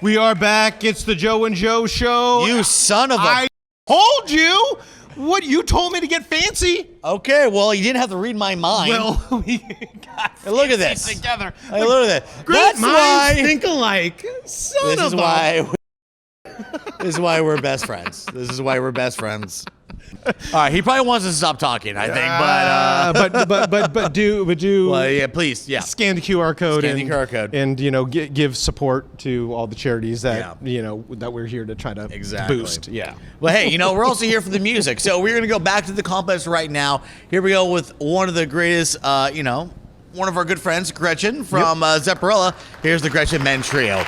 We are back. It's the Joe and Joe show. You son of a... I told you. What, you told me to get fancy? Okay, well, you didn't have to read my mind. Well, we got Hey, look at this. together. Hey, look at that. Great That's minds why... think alike. Son This of is a... why... This is why we're best friends. This is why we're best friends. All right, he probably wants to stop talking, I think, but do well, yeah, please, yeah. scan the QR code Scan the QR code. and give support to all the charities that that we're here to try to boost. Yeah. Well, hey, we're also here for the music, so we're gonna go back to the complex right now. Here we go with one of the greatest, one of our good friends, Gretchen from Zepparella. Here's the Gretchen Menn Trio.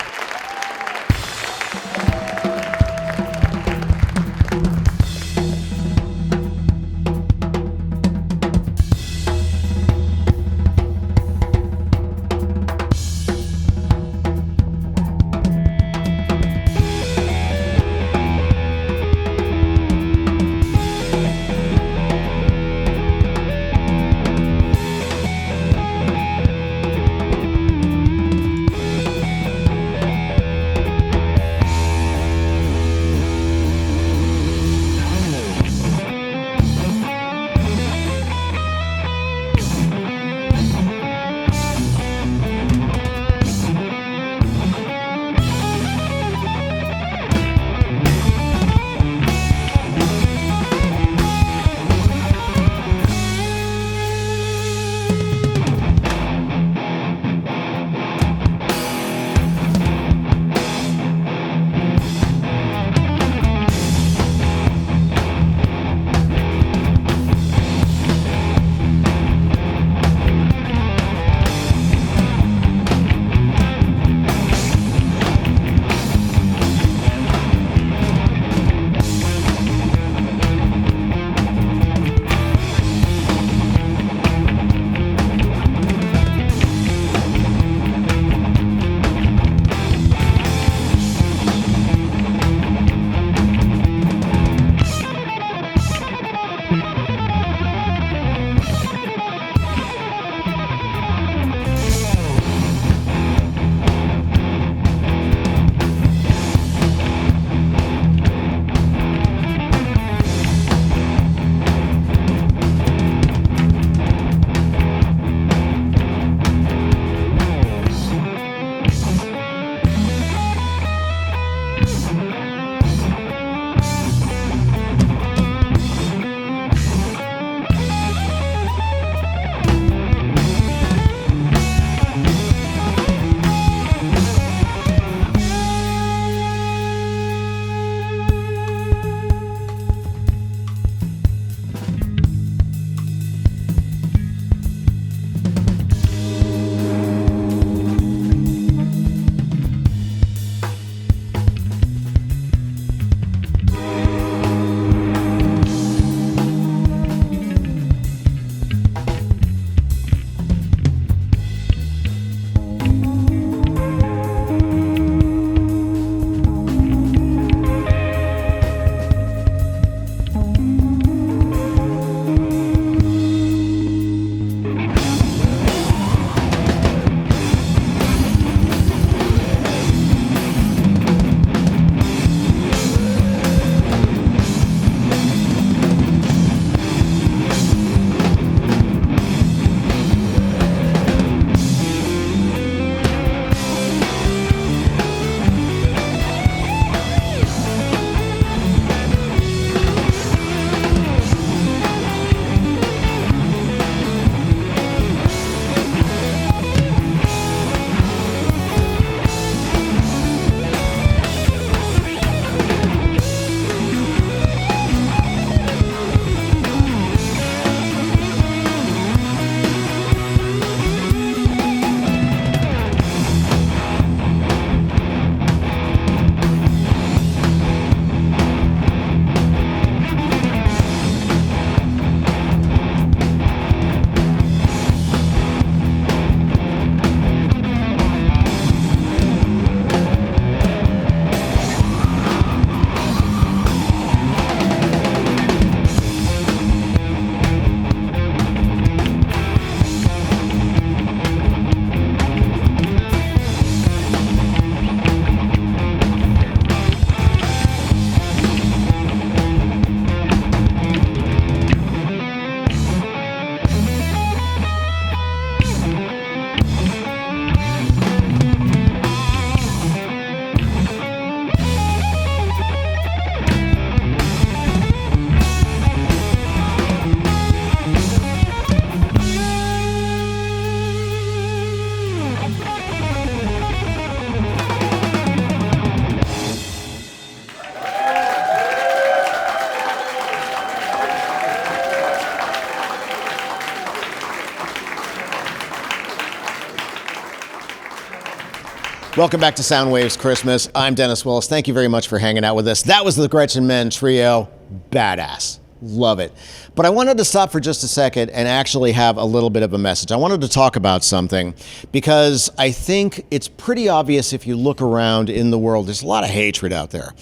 Welcome back to Soundwaves Christmas. I'm Dennis Willis. Thank you very much for hanging out with us. That was the Gretchen Menn Trio. Badass. Love it. But I wanted to stop for just a second and actually have a little bit of a message. I wanted to talk about something because I think it's pretty obvious if you look around in the world, there's a lot of hatred out there.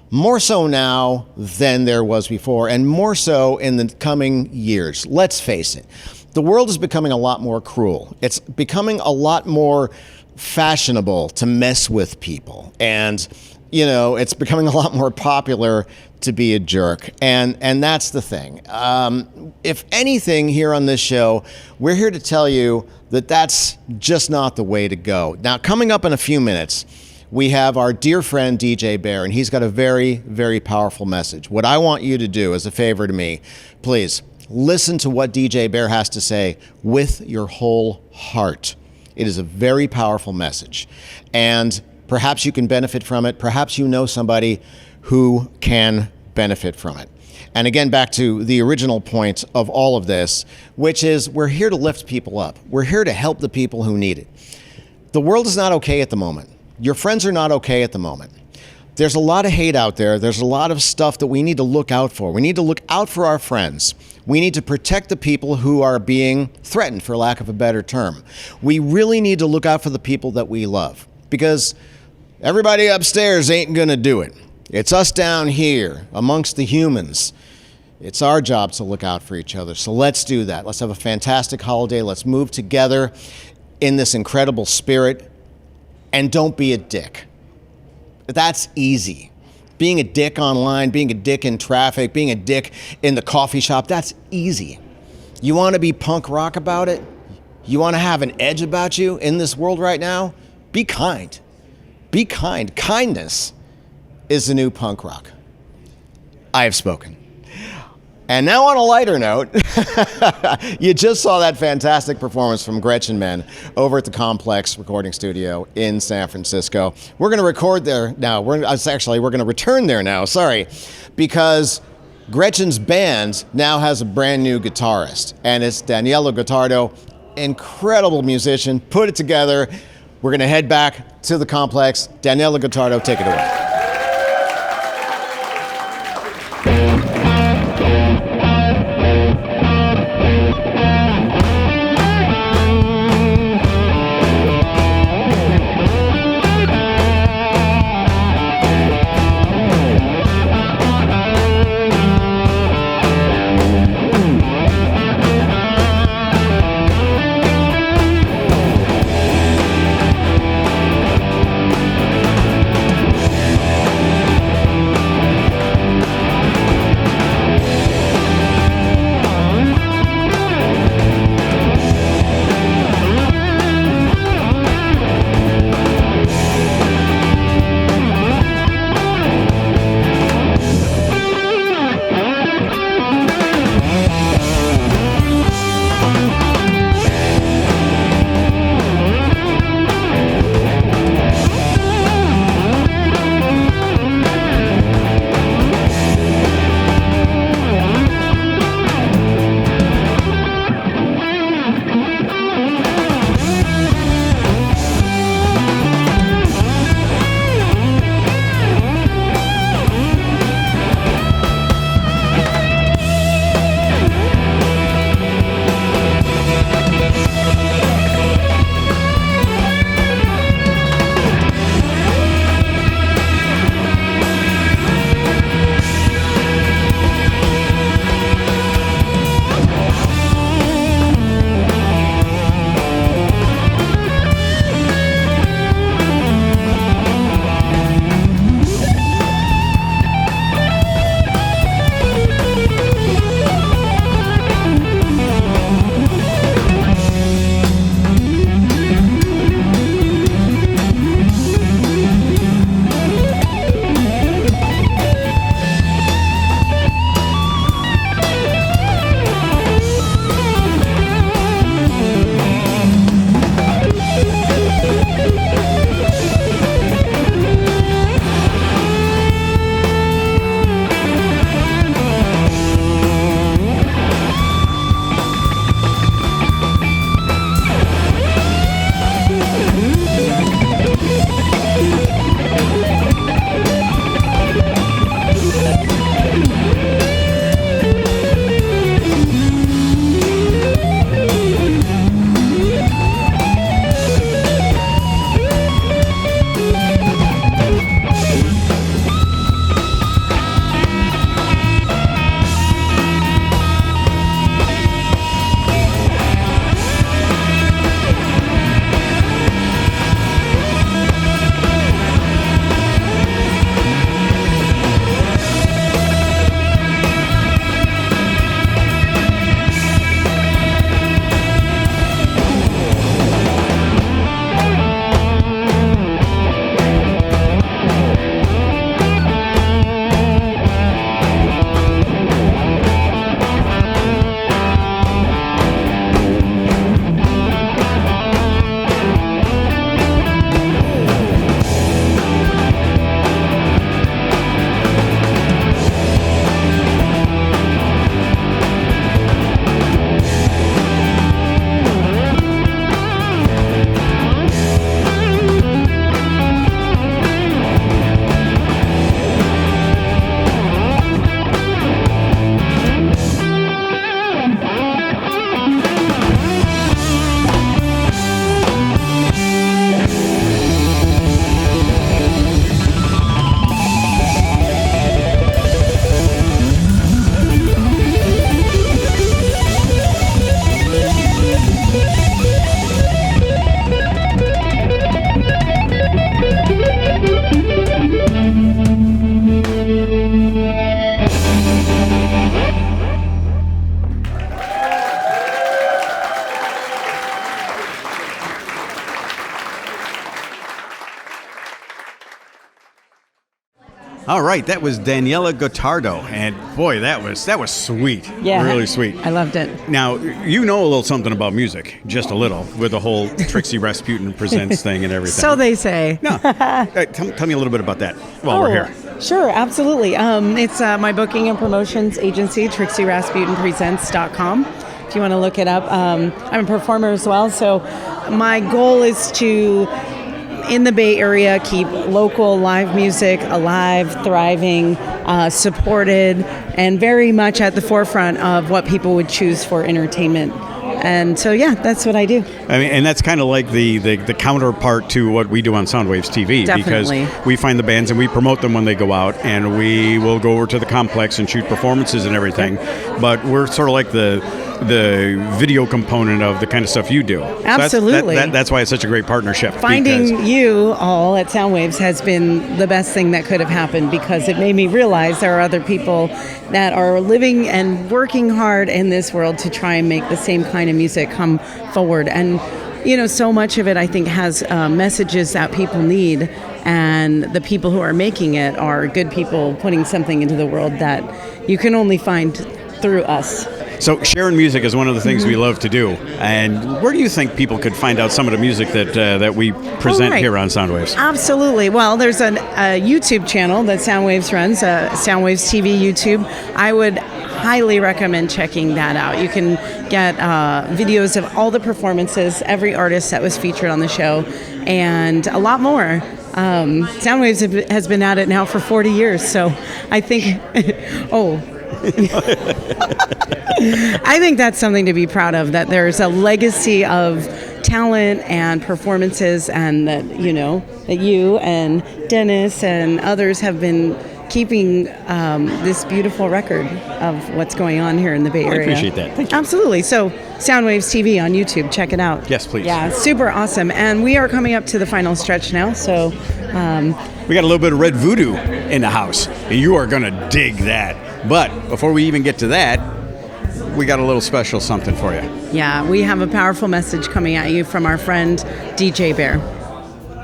More so now than there was before, and more so in the coming years. Let's face it. The world is becoming a lot more cruel. It's becoming a lot more fashionable to mess with people. And, you know, it's becoming a lot more popular to be a jerk. And that's the thing. If anything here on this show, we're here to tell you that that's just not the way to go. Now, coming up in a few minutes, we have our dear friend DJ Bear, and he's got a very, very powerful message. What I want you to do as a favor to me, please listen to what DJ Bear has to say with your whole heart. It is a very powerful message, and perhaps you can benefit from it. Perhaps you know somebody who can benefit from it. And again, back to the original point of all of this, which is we're here to lift people up. We're here to help the people who need it. The world is not okay at the moment. Your friends are not okay at the moment. There's a lot of hate out there. There's a lot of stuff that we need to look out for. We need to look out for our friends. We need to protect the people who are being threatened, for lack of a better term. We really need to look out for the people that we love, because everybody upstairs ain't going to do it. It's us down here amongst the humans. It's our job to look out for each other. So let's do that. Let's have a fantastic holiday. Let's move together in this incredible spirit, and don't be a dick. That's easy. Being a dick online, being a dick in traffic, being a dick in the coffee shop, that's easy. You want to be punk rock about it? You want to have an edge about you in this world right now? Be kind. Be kind. Kindness is the new punk rock. I have spoken. And now on a lighter note, you just saw that fantastic performance from Gretchen Menn over at the Complex Recording Studio in San Francisco. We're going to record there now. We're going to return there now, because Gretchen's band now has a brand new guitarist, and it's Daniele Gottardo, incredible musician, put it together. We're going to head back to the Complex. Daniele Gottardo, take it away. All right, that was Daniele Gottardo, and boy, that was sweet. Yeah. Really sweet. I loved it. Now, you know a little something about music, just a little, with the whole Trixie Rasputin Presents thing and everything. So they say. No. Tell me a little bit about that while we're here. Sure, absolutely. It's my booking and promotions agency, TrixieRasputinPresents.com. If you want to look it up. I'm a performer as well, so my goal is to, in the Bay Area, keep local live music alive, thriving, supported, and very much at the forefront of what people would choose for entertainment. And so, yeah, that's what I do. I mean, and that's kind of like the counterpart to what we do on Soundwaves TV. Definitely. Because we find the bands and we promote them when they go out, and we will go over to the complex and shoot performances and everything. But we're sort of like the video component of the kind of stuff you do. Absolutely. So that's why it's such a great partnership. Finding you all at Soundwaves has been the best thing that could have happened, because it made me realize there are other people that are living and working hard in this world to try and make the same kind of music come forward. And, you know, so much of it, I think, has messages that people need, and the people who are making it are good people putting something into the world that you can only find through us. So sharing music is one of the things we love to do. And where do you think people could find out some of the music that we present here on Soundwaves? Absolutely. Well, there's a YouTube channel that Soundwaves runs, Soundwaves TV YouTube. I would highly recommend checking that out. You can get videos of all the performances, every artist that was featured on the show, and a lot more. Soundwaves has been at it now for 40 years, so I think... I think that's something to be proud of, that there's a legacy of talent and performances, and that, you know, that you and Dennis and others have been keeping this beautiful record of what's going on here in the Bay Area. I appreciate that. Thank you. Absolutely. So Soundwaves TV on YouTube, check it out. Yes, please. Yeah, super awesome. And we are coming up to the final stretch now, so... we got a little bit of Red Voodoo in the house, and you are going to dig that. But before we even get to that, we got a little special something for you. Yeah, we have a powerful message coming at you from our friend DJ Bear.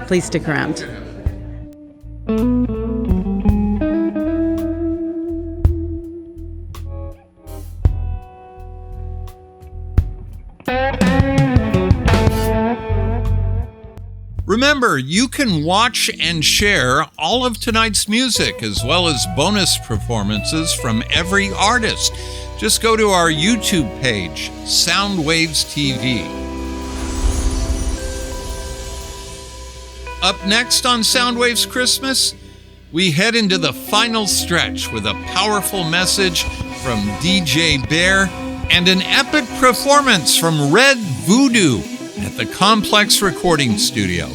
Please stick around. Remember, you can watch and share all of tonight's music, as well as bonus performances from every artist. Just go to our YouTube page, Soundwaves TV. Up next on Soundwaves Christmas, we head into the final stretch with a powerful message from DJ Bear and an epic performance from Red Voodoo at the Complex Recording Studio.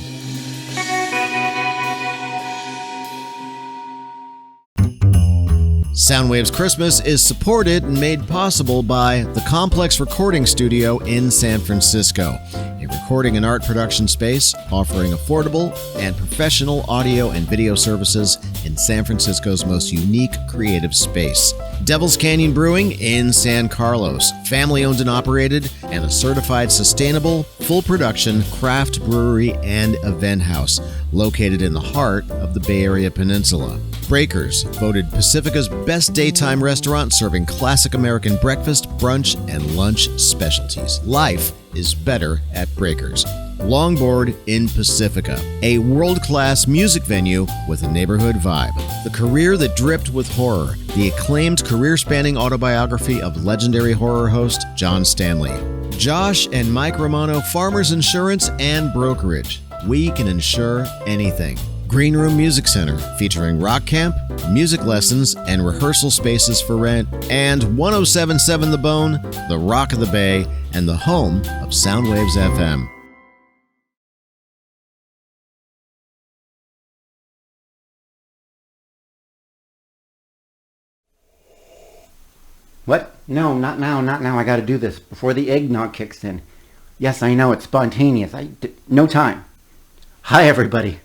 Soundwaves Christmas is supported and made possible by the Complex Recording Studio in San Francisco, a recording and art production space offering affordable and professional audio and video services in San Francisco's most unique creative space. Devil's Canyon Brewing in San Carlos, family-owned and operated, and a certified sustainable, full-production craft brewery and event house located in the heart of the Bay Area Peninsula. Breakers, voted Pacifica's best daytime restaurant serving classic American breakfast, brunch, and lunch specialties. Life is better at Breakers. Longboard in Pacifica, a world-class music venue with a neighborhood vibe. The Career That Dripped with Horror, the acclaimed career-spanning autobiography of legendary horror host John Stanley. Josh and Mike Romano Farmers Insurance and Brokerage. We can insure anything. Green Room Music Center, featuring rock camp, music lessons, and rehearsal spaces for rent. And 107.7 The Bone, the Rock of the Bay, and the home of Soundwaves FM. What? No, not now, not now. I gotta do this before the eggnog kicks in. Yes, I know, it's spontaneous. No time. Hi, everybody.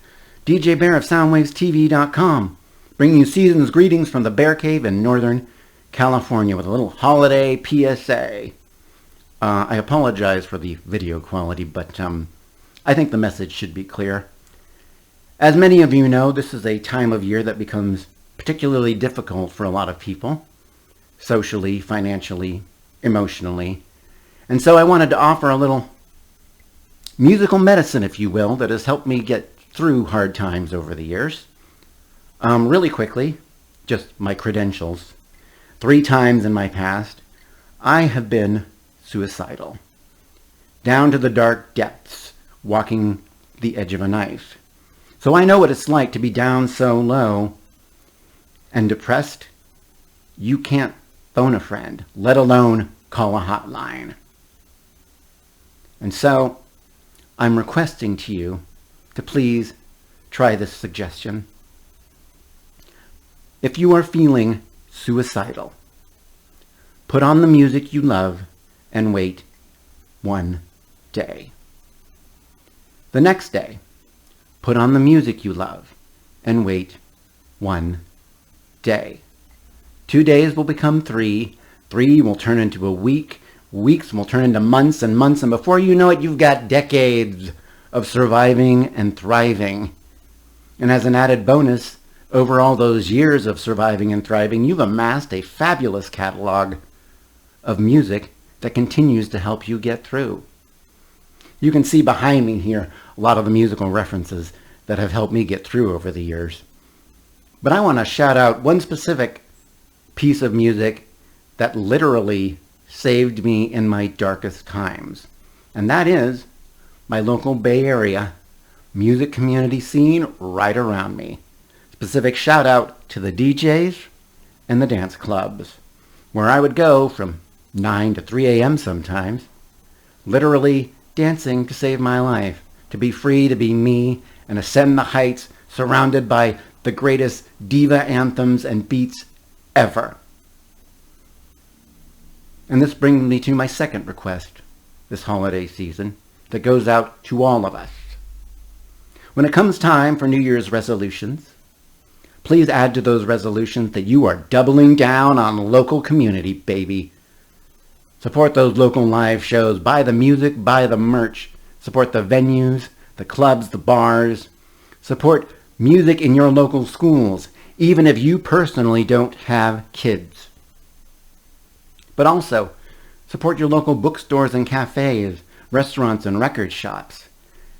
DJ Bear of SoundwavesTV.com, bringing you season's greetings from the Bear Cave in Northern California with a little holiday PSA. I apologize for the video quality, but I think the message should be clear. As many of you know, this is a time of year that becomes particularly difficult for a lot of people, socially, financially, emotionally. And so I wanted to offer a little musical medicine, if you will, that has helped me get through hard times over the years. Really quickly, just my credentials. 3 times in my past, I have been suicidal. Down to the dark depths, walking the edge of a knife. So I know what it's like to be down so low and depressed, you can't phone a friend, let alone call a hotline. And so I'm requesting to you to please try this suggestion. If you are feeling suicidal, put on the music you love and wait 1 day. The next day, put on the music you love and wait 1 day. 2 days will become 3. 3 will turn into a week. Weeks will turn into months and months. And before you know it, you've got decades of surviving and thriving. And as an added bonus, over all those years of surviving and thriving, you've amassed a fabulous catalog of music that continues to help you get through. You can see behind me here a lot of the musical references that have helped me get through over the years. But I want to shout out one specific piece of music that literally saved me in my darkest times. And that is my local Bay Area music community scene right around me. Specific shout out to the DJs and the dance clubs, where I would go from 9 to 3 a.m. sometimes, literally dancing to save my life, to be free to be me and ascend the heights surrounded by the greatest diva anthems and beats ever. And this brings me to my second request this holiday season that goes out to all of us. When it comes time for New Year's resolutions, please add to those resolutions that you are doubling down on local community, baby. Support those local live shows. Buy the music, buy the merch. Support the venues, the clubs, the bars. Support music in your local schools, even if you personally don't have kids. But also, support your local bookstores and cafes, restaurants and record shops,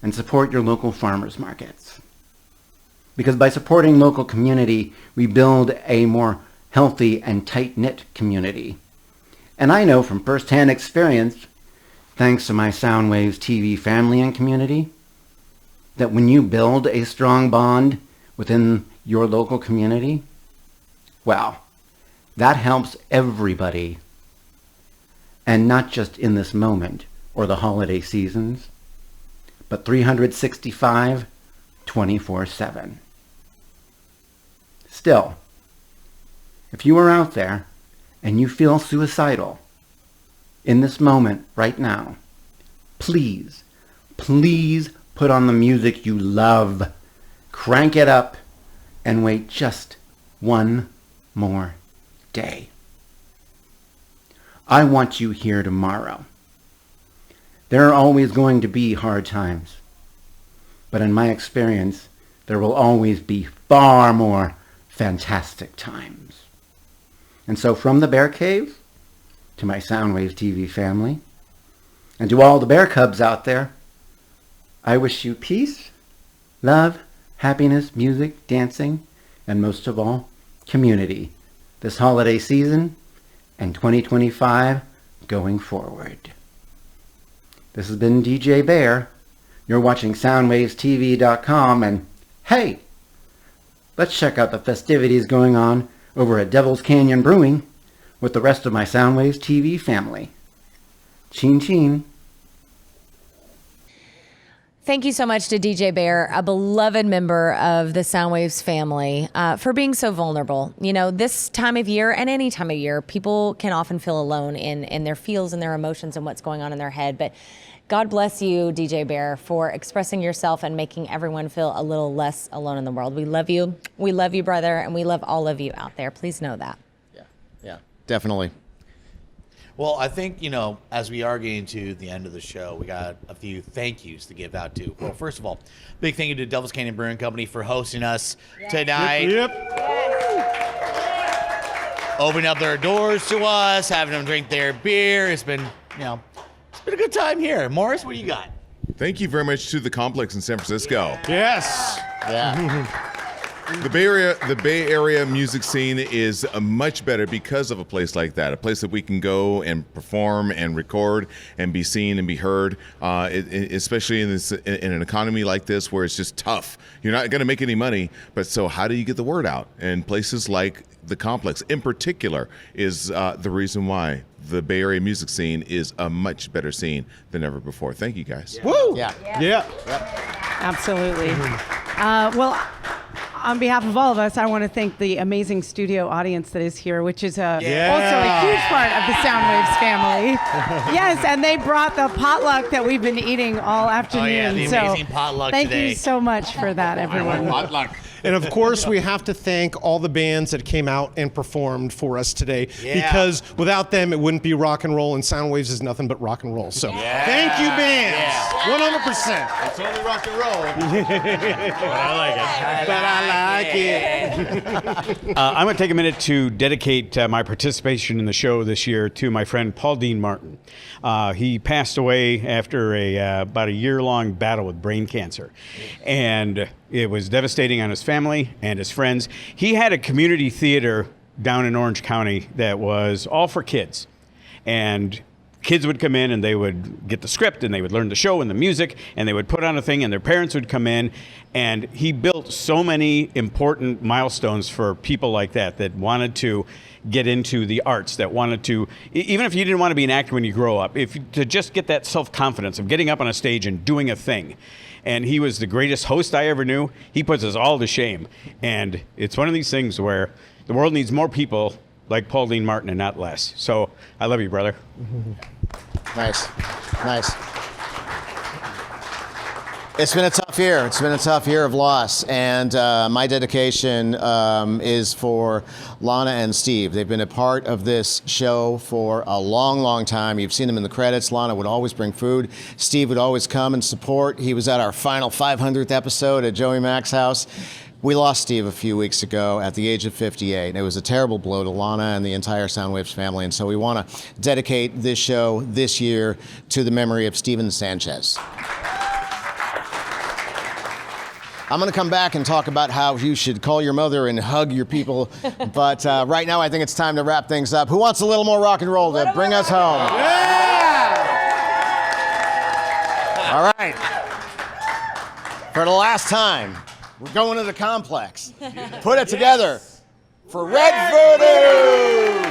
and support your local farmers markets. Because by supporting local community, we build a more healthy and tight-knit community. And I know from firsthand experience, thanks to my Soundwaves TV family and community, that when you build a strong bond within your local community, well, that helps everybody. And not just in this moment or the holiday seasons, but 365, 24/7. Still, if you are out there and you feel suicidal in this moment right now, please, please put on the music you love, crank it up, and wait just 1 more day. I want you here tomorrow. There are always going to be hard times, but in my experience, there will always be far more fantastic times. And so from the Bear Cave, to my Soundwaves TV family, and to all the Bear Cubs out there, I wish you peace, love, happiness, music, dancing, and most of all, community this holiday season and 2025 going forward. This has been DJ Bear. You're watching SoundwavesTV.com, and hey, let's check out the festivities going on over at Devil's Canyon Brewing with the rest of my Soundwaves TV family. Chin chin. Thank you so much to DJ Bear, a beloved member of the Soundwaves family, for being so vulnerable. You know, this time of year and any time of year, people can often feel alone in their feels and their emotions and what's going on in their head. But God bless you, DJ Bear, for expressing yourself and making everyone feel a little less alone in the world. We love you. We love you, brother, and we love all of you out there. Please know that. Yeah, definitely. Well, I think, as we are getting to the end of the show, we got a few thank yous to give out to. Well, first of all, big thank you to Devil's Canyon Brewing Company for hosting us tonight. Yep. opening up their doors to us, having them drink their beer. It's been a good time here. Morris, what do you got? Thank you very much to the Complex in San Francisco. Yes. Yeah. The Bay Area music scene is much better because of a place like that, a place that we can go and perform and record and be seen and be heard, especially in an economy like this where it's just tough. You're not going to make any money, but so how do you get the word out? And places like the Complex in particular is the reason why the Bay Area music scene is a much better scene than ever before. Thank you, guys. Yeah. Woo! Yeah. Absolutely. Well, on behalf of all of us, I want to thank the amazing studio audience that is here, which is also a huge part of the Soundwaves family. Yes, and they brought the potluck that we've been eating all afternoon. Oh, yeah, the amazing potluck thank today. you so much for that, everyone. Potluck. And of course, we have to thank all the bands that came out and performed for us today, Yeah. because without them, it wouldn't be rock and roll, and Soundwaves is nothing but rock and roll. So thank you, bands. 100%. It's only rock and roll. But I like it. I'm going to take a minute to dedicate my participation in the show this year to my friend Paul Dean Martin. He passed away after about a year-long battle with brain cancer, and it was devastating on his family and his friends. He had a community theater down in Orange County that was all for kids, and kids would come in and they would get the script and they would learn the show and the music, and they would put on a thing, and their parents would come in, and he built so many important milestones for people like that wanted to get into the arts, that wanted to, even if you didn't want to be an actor when you grow up, to just get that self-confidence of getting up on a stage and doing a thing. And he was the greatest host I ever knew. He puts us all to shame. And it's one of these things where the world needs more people like Paul Dean Martin and not less. So I love you, brother. Nice. It's been a tough year. It's been a tough year of loss, and my dedication is for Lana and Steve. They've been a part of this show for a long, long time. You've seen them in the credits. Lana would always bring food. Steve would always come and support. He was at our final 500th episode at Joey Mac's house. We lost Steve a few weeks ago at the age of 58, and it was a terrible blow to Lana and the entire Soundwaves family, and so we want to dedicate this show this year to the memory of Steven Sanchez. I'm going to come back and talk about how you should call your mother and hug your people, but right now I think it's time to wrap things up. Who wants a little more rock and roll to bring us home? Yeah! All right. For the last time, we're going to the Complex. Put it together for Red Voodoo!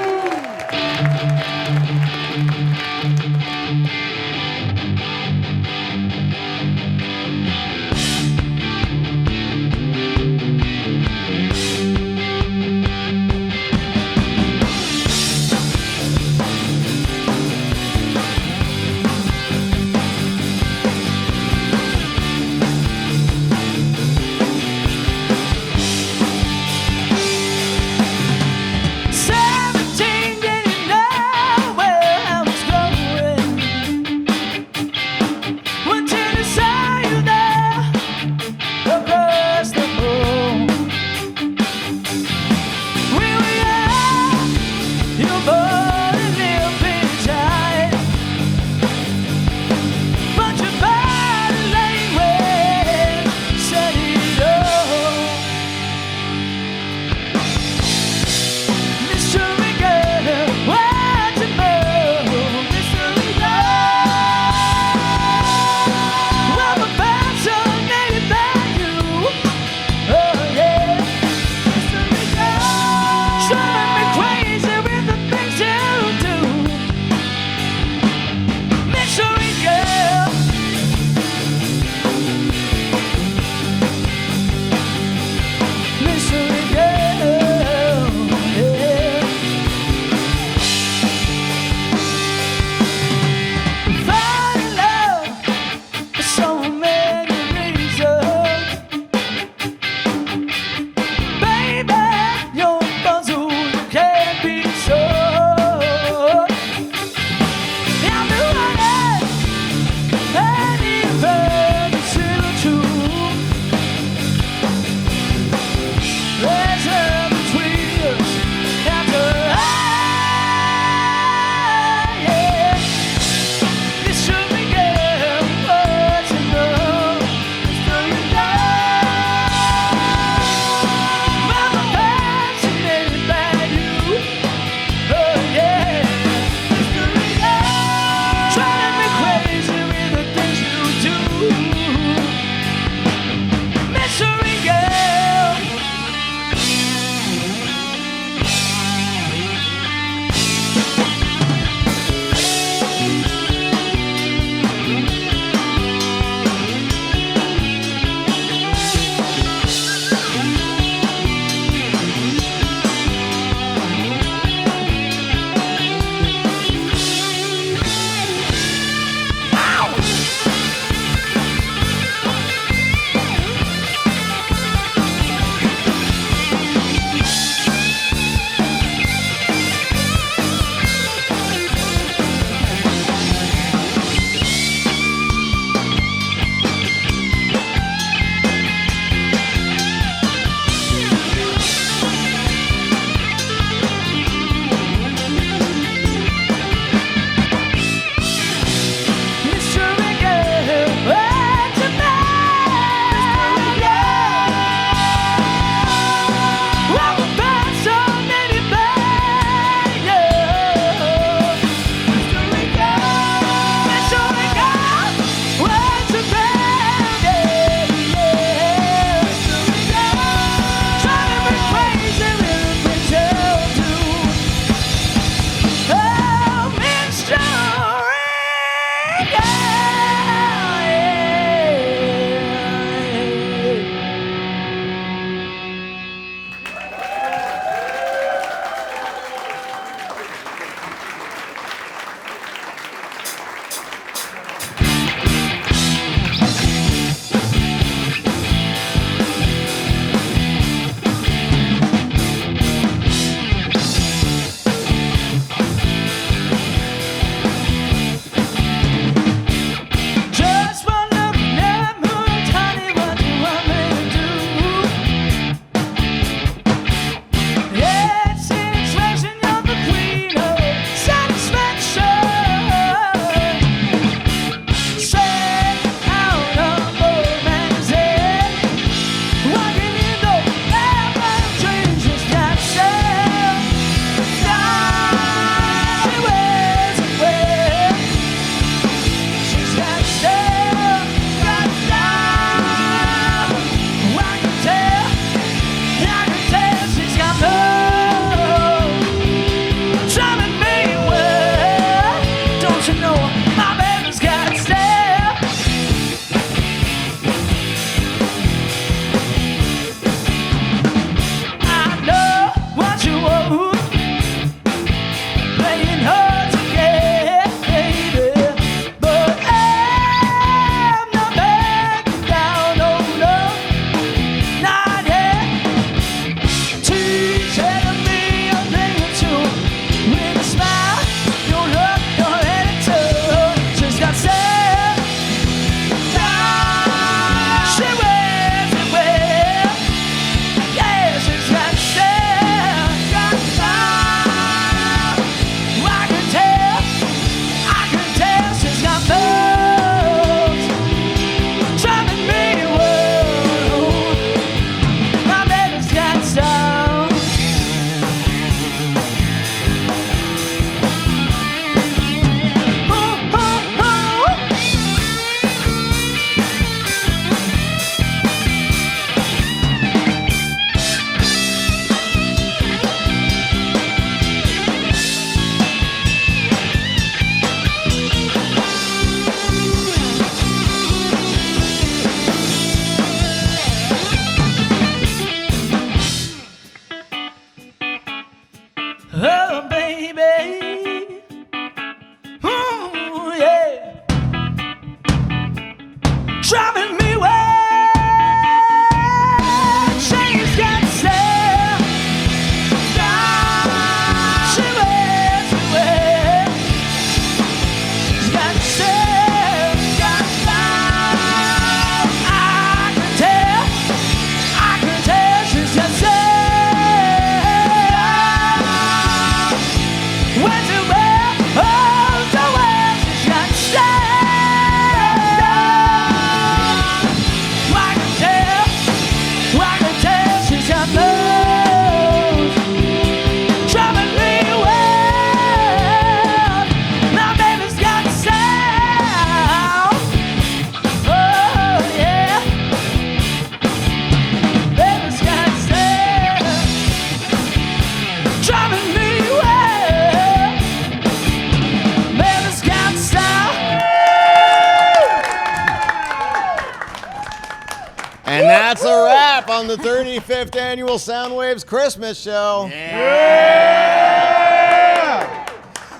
that's a wrap on the 35th annual Soundwaves Christmas Show.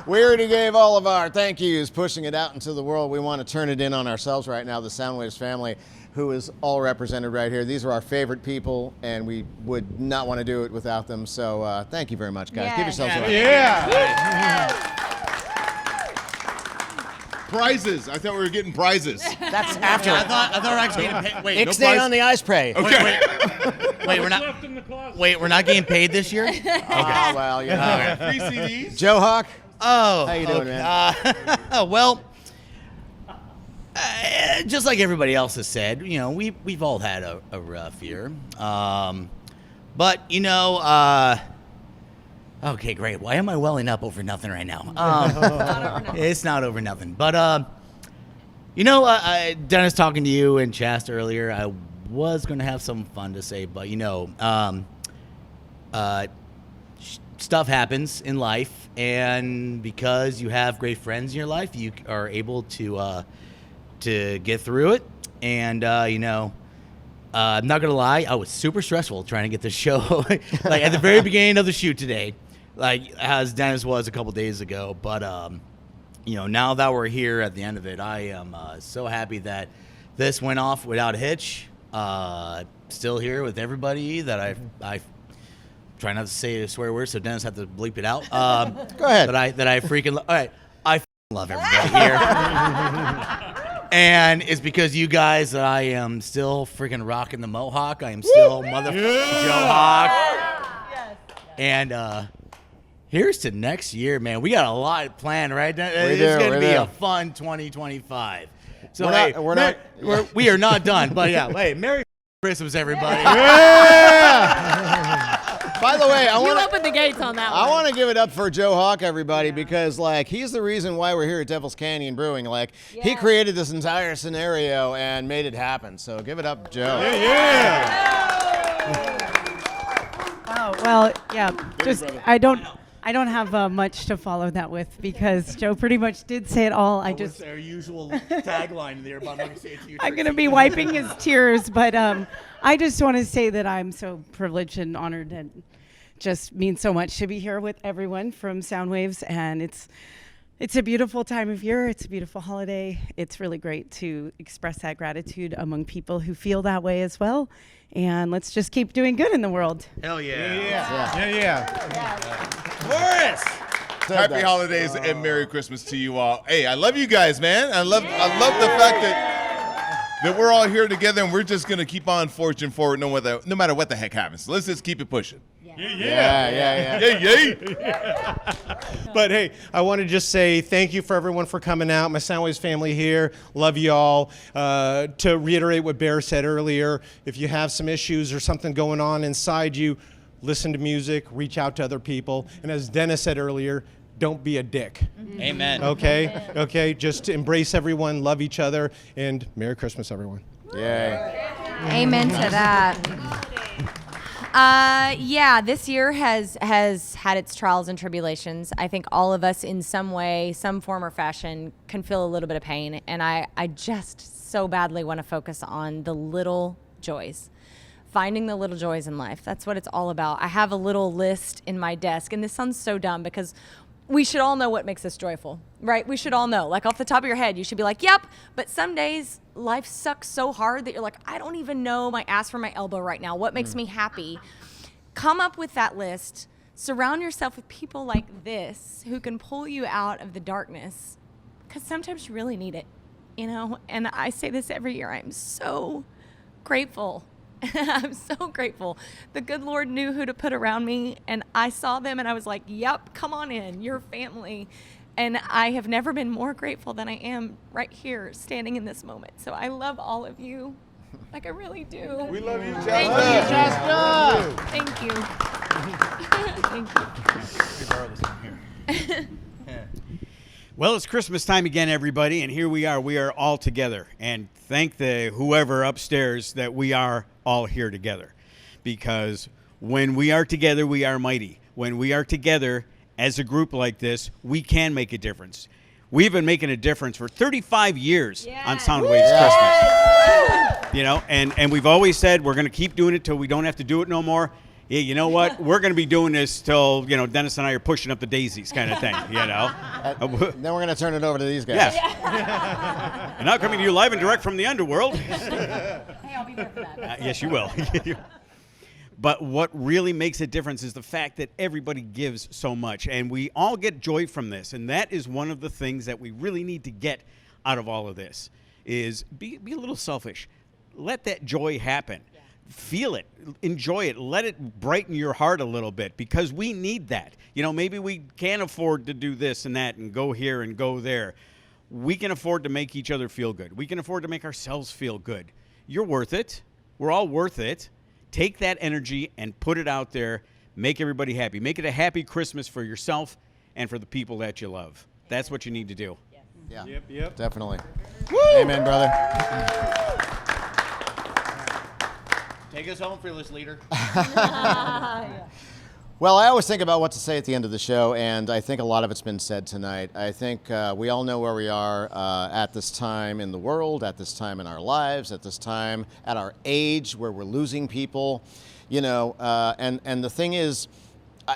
We already gave all of our thank yous, pushing it out into the world. We want to turn it in on ourselves right now, the Soundwaves family, who is all represented right here. These are our favorite people, and we would not want to do it without them. So thank you very much, guys. Give yourselves a round. Prizes. I thought we were getting prizes. That's after. I thought we were actually getting paid. Wait, Ixnay no prize? on the ice pray. Okay. Wait, we're not getting paid this year? Okay. Oh, well, yeah. Free CDs. Joe Hawk. Oh. How you doing, man? Well, just like everybody else has said, you know, we've all had a rough year. But, you know, okay, great. Why am I welling up over nothing right now? It's not over nothing. But, you know, Dennis, talking to you and Chasta earlier, I was going to have some fun to say, but, you know, stuff happens in life, and because you have great friends in your life, you are able to get through it. And, you know, I'm not going to lie, I was super stressful trying to get this show, like, at the very beginning of the shoot today. Like, as Dennis was a couple days ago. But, you know, now that we're here at the end of it, I am so happy that this went off without a hitch. Still here with everybody that I try not to say a swear word, so Dennis had to bleep it out. Go ahead. That I freaking all right, I love everybody here. And it's because you guys that I am still freaking rocking the mohawk. I am still Joe Hawk. Yes. And, here's to next year, man. We got a lot planned, right? It's going to be a fun 2025. So we are not done. But yeah, hey, Merry Christmas, everybody. By the way, You opened the gates on that one. I want to give it up for Joe Hawk, everybody, because like he's the reason why we're here at Devil's Canyon Brewing. Like he created this entire scenario and made it happen. So give it up, Joe. Oh well, yeah. Just I don't have much to follow that with because Joe pretty much did say it all. What's their usual tagline there? But I'm going to say it to you. I'm going to be wiping his tears, but I just want to say that I'm so privileged and honored, and just means so much to be here with everyone from Soundwaves, and it's a beautiful time of year. It's a beautiful holiday. It's really great to express that gratitude among people who feel that way as well. And let's just keep doing good in the world. Hell yeah. Boris! Happy holidays and Merry Christmas to you all. Hey, I love you guys, man. I love the fact that we're all here together and we're just gonna keep on forging forward no matter what the heck happens. Let's just keep it pushing. But hey, I want to just say thank you for everyone for coming out. My Soundwaves family here, love you all. To reiterate what Bear said earlier, if you have some issues or something going on inside you, listen to music, reach out to other people. And as Dennis said earlier, don't be a dick. Amen. Okay, just embrace everyone, love each other, and Merry Christmas, everyone. Yay. Amen to that. Yeah, this year has had its trials and tribulations. I think all of us in some way, some form or fashion can feel a little bit of pain. And I just so badly want to focus on the little joys. Finding the little joys in life. That's what it's all about. I have a little list in my desk, and this sounds so dumb because we should all know what makes us joyful, right? We should all know. Like off the top of your head, you should be like, yep. But some days life sucks so hard that you're like, I don't even know my ass from my elbow right now. What makes me happy? Come up with that list. Surround yourself with people like this who can pull you out of the darkness, because sometimes you really need it, you know? And I say this every year. I'm so grateful. I'm so grateful. The good Lord knew who to put around me, and I saw them and I was like, yep, come on in, you're family. And I have never been more grateful than I am right here standing in this moment. So I love all of you. Like I really do. We love you, Thank Chasta. you. Thank you. Thank you. Well, it's Christmas time again, everybody, and here we are. We are all together. And thank the whoever upstairs that we are all here together. Because when we are together, we are mighty. When we are together as a group like this, we can make a difference. We've been making a difference for 35 years on Soundwaves Christmas. You know, and we've always said we're going to keep doing it till we don't have to do it no more. Yeah, you know what? We're going to be doing this till, you know, Dennis and I are pushing up the daisies kind of thing, you know. Then we're going to turn it over to these guys. Yes. And now coming to you live and direct from the underworld. Hey, I'll be there for that. Yes, you will. But what really makes a difference is the fact that everybody gives so much, and we all get joy from this. And that is one of the things that we really need to get out of all of this, is be a little selfish. Let that joy happen. Feel it, enjoy it, let it brighten your heart a little bit, because we need that. You know, maybe we can't afford to do this and that and go here and go there. We can afford to make each other feel good. We can afford to make ourselves feel good. You're worth it. We're all worth it. Take that energy and put it out there. Make everybody happy. Make it a happy Christmas for yourself and for the people that you love. That's what you need to do. Yeah. Yep. Definitely. Woo! Amen, brother. Take us home, fearless leader. Well, I always think about what to say at the end of the show, and I think a lot of it's been said tonight. I think we all know where we are at this time in the world, at this time in our lives, at this time at our age where we're losing people, you know. And the thing is,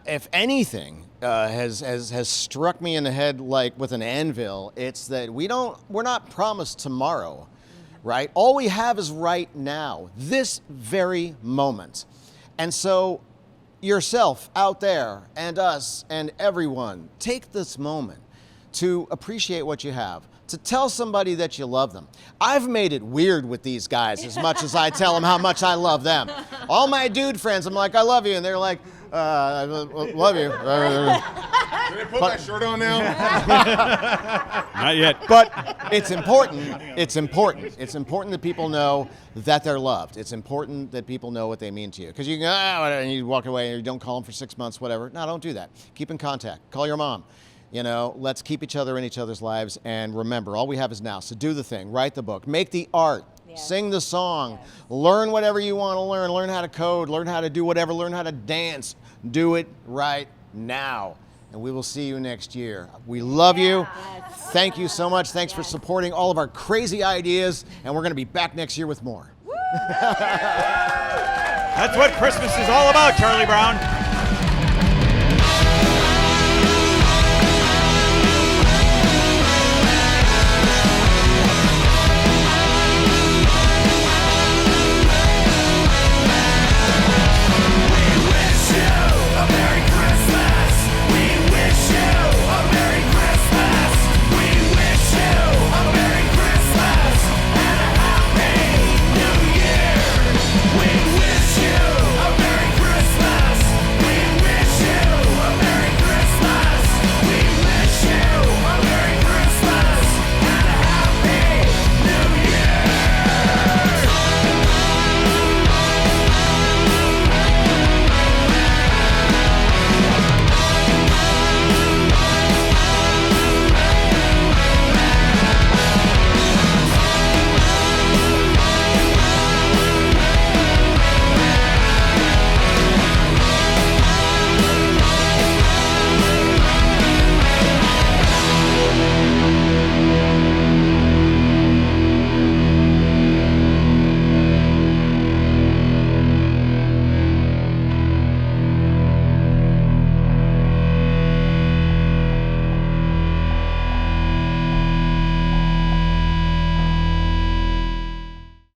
if anything has struck me in the head like with an anvil, it's that we're not promised tomorrow. Right? All we have is right now, this very moment. And so yourself out there and us and everyone, take this moment to appreciate what you have, to tell somebody that you love them. I've made it weird with these guys as much as I tell them how much I love them. All my dude friends, I'm like, I love you. And they're like, I love you. Can they put that shirt on now? Not yet. But it's important. It's important. It's important that people know that they're loved. It's important that people know what they mean to you. Because you can, and you walk away and you don't call them for 6 months, whatever. No, don't do that. Keep in contact. Call your mom. You know, let's keep each other in each other's lives. And remember, all we have is now. So do the thing. Write the book. Make the art. Sing the song. Learn whatever you want to learn. Learn how to code. Learn how to do whatever. Learn how to dance. Do it right now. And we will see you next year. We love you. Thank you so much. Thanks for supporting all of our crazy ideas. And we're going to be back next year with more. That's what Christmas is all about, Charlie Brown.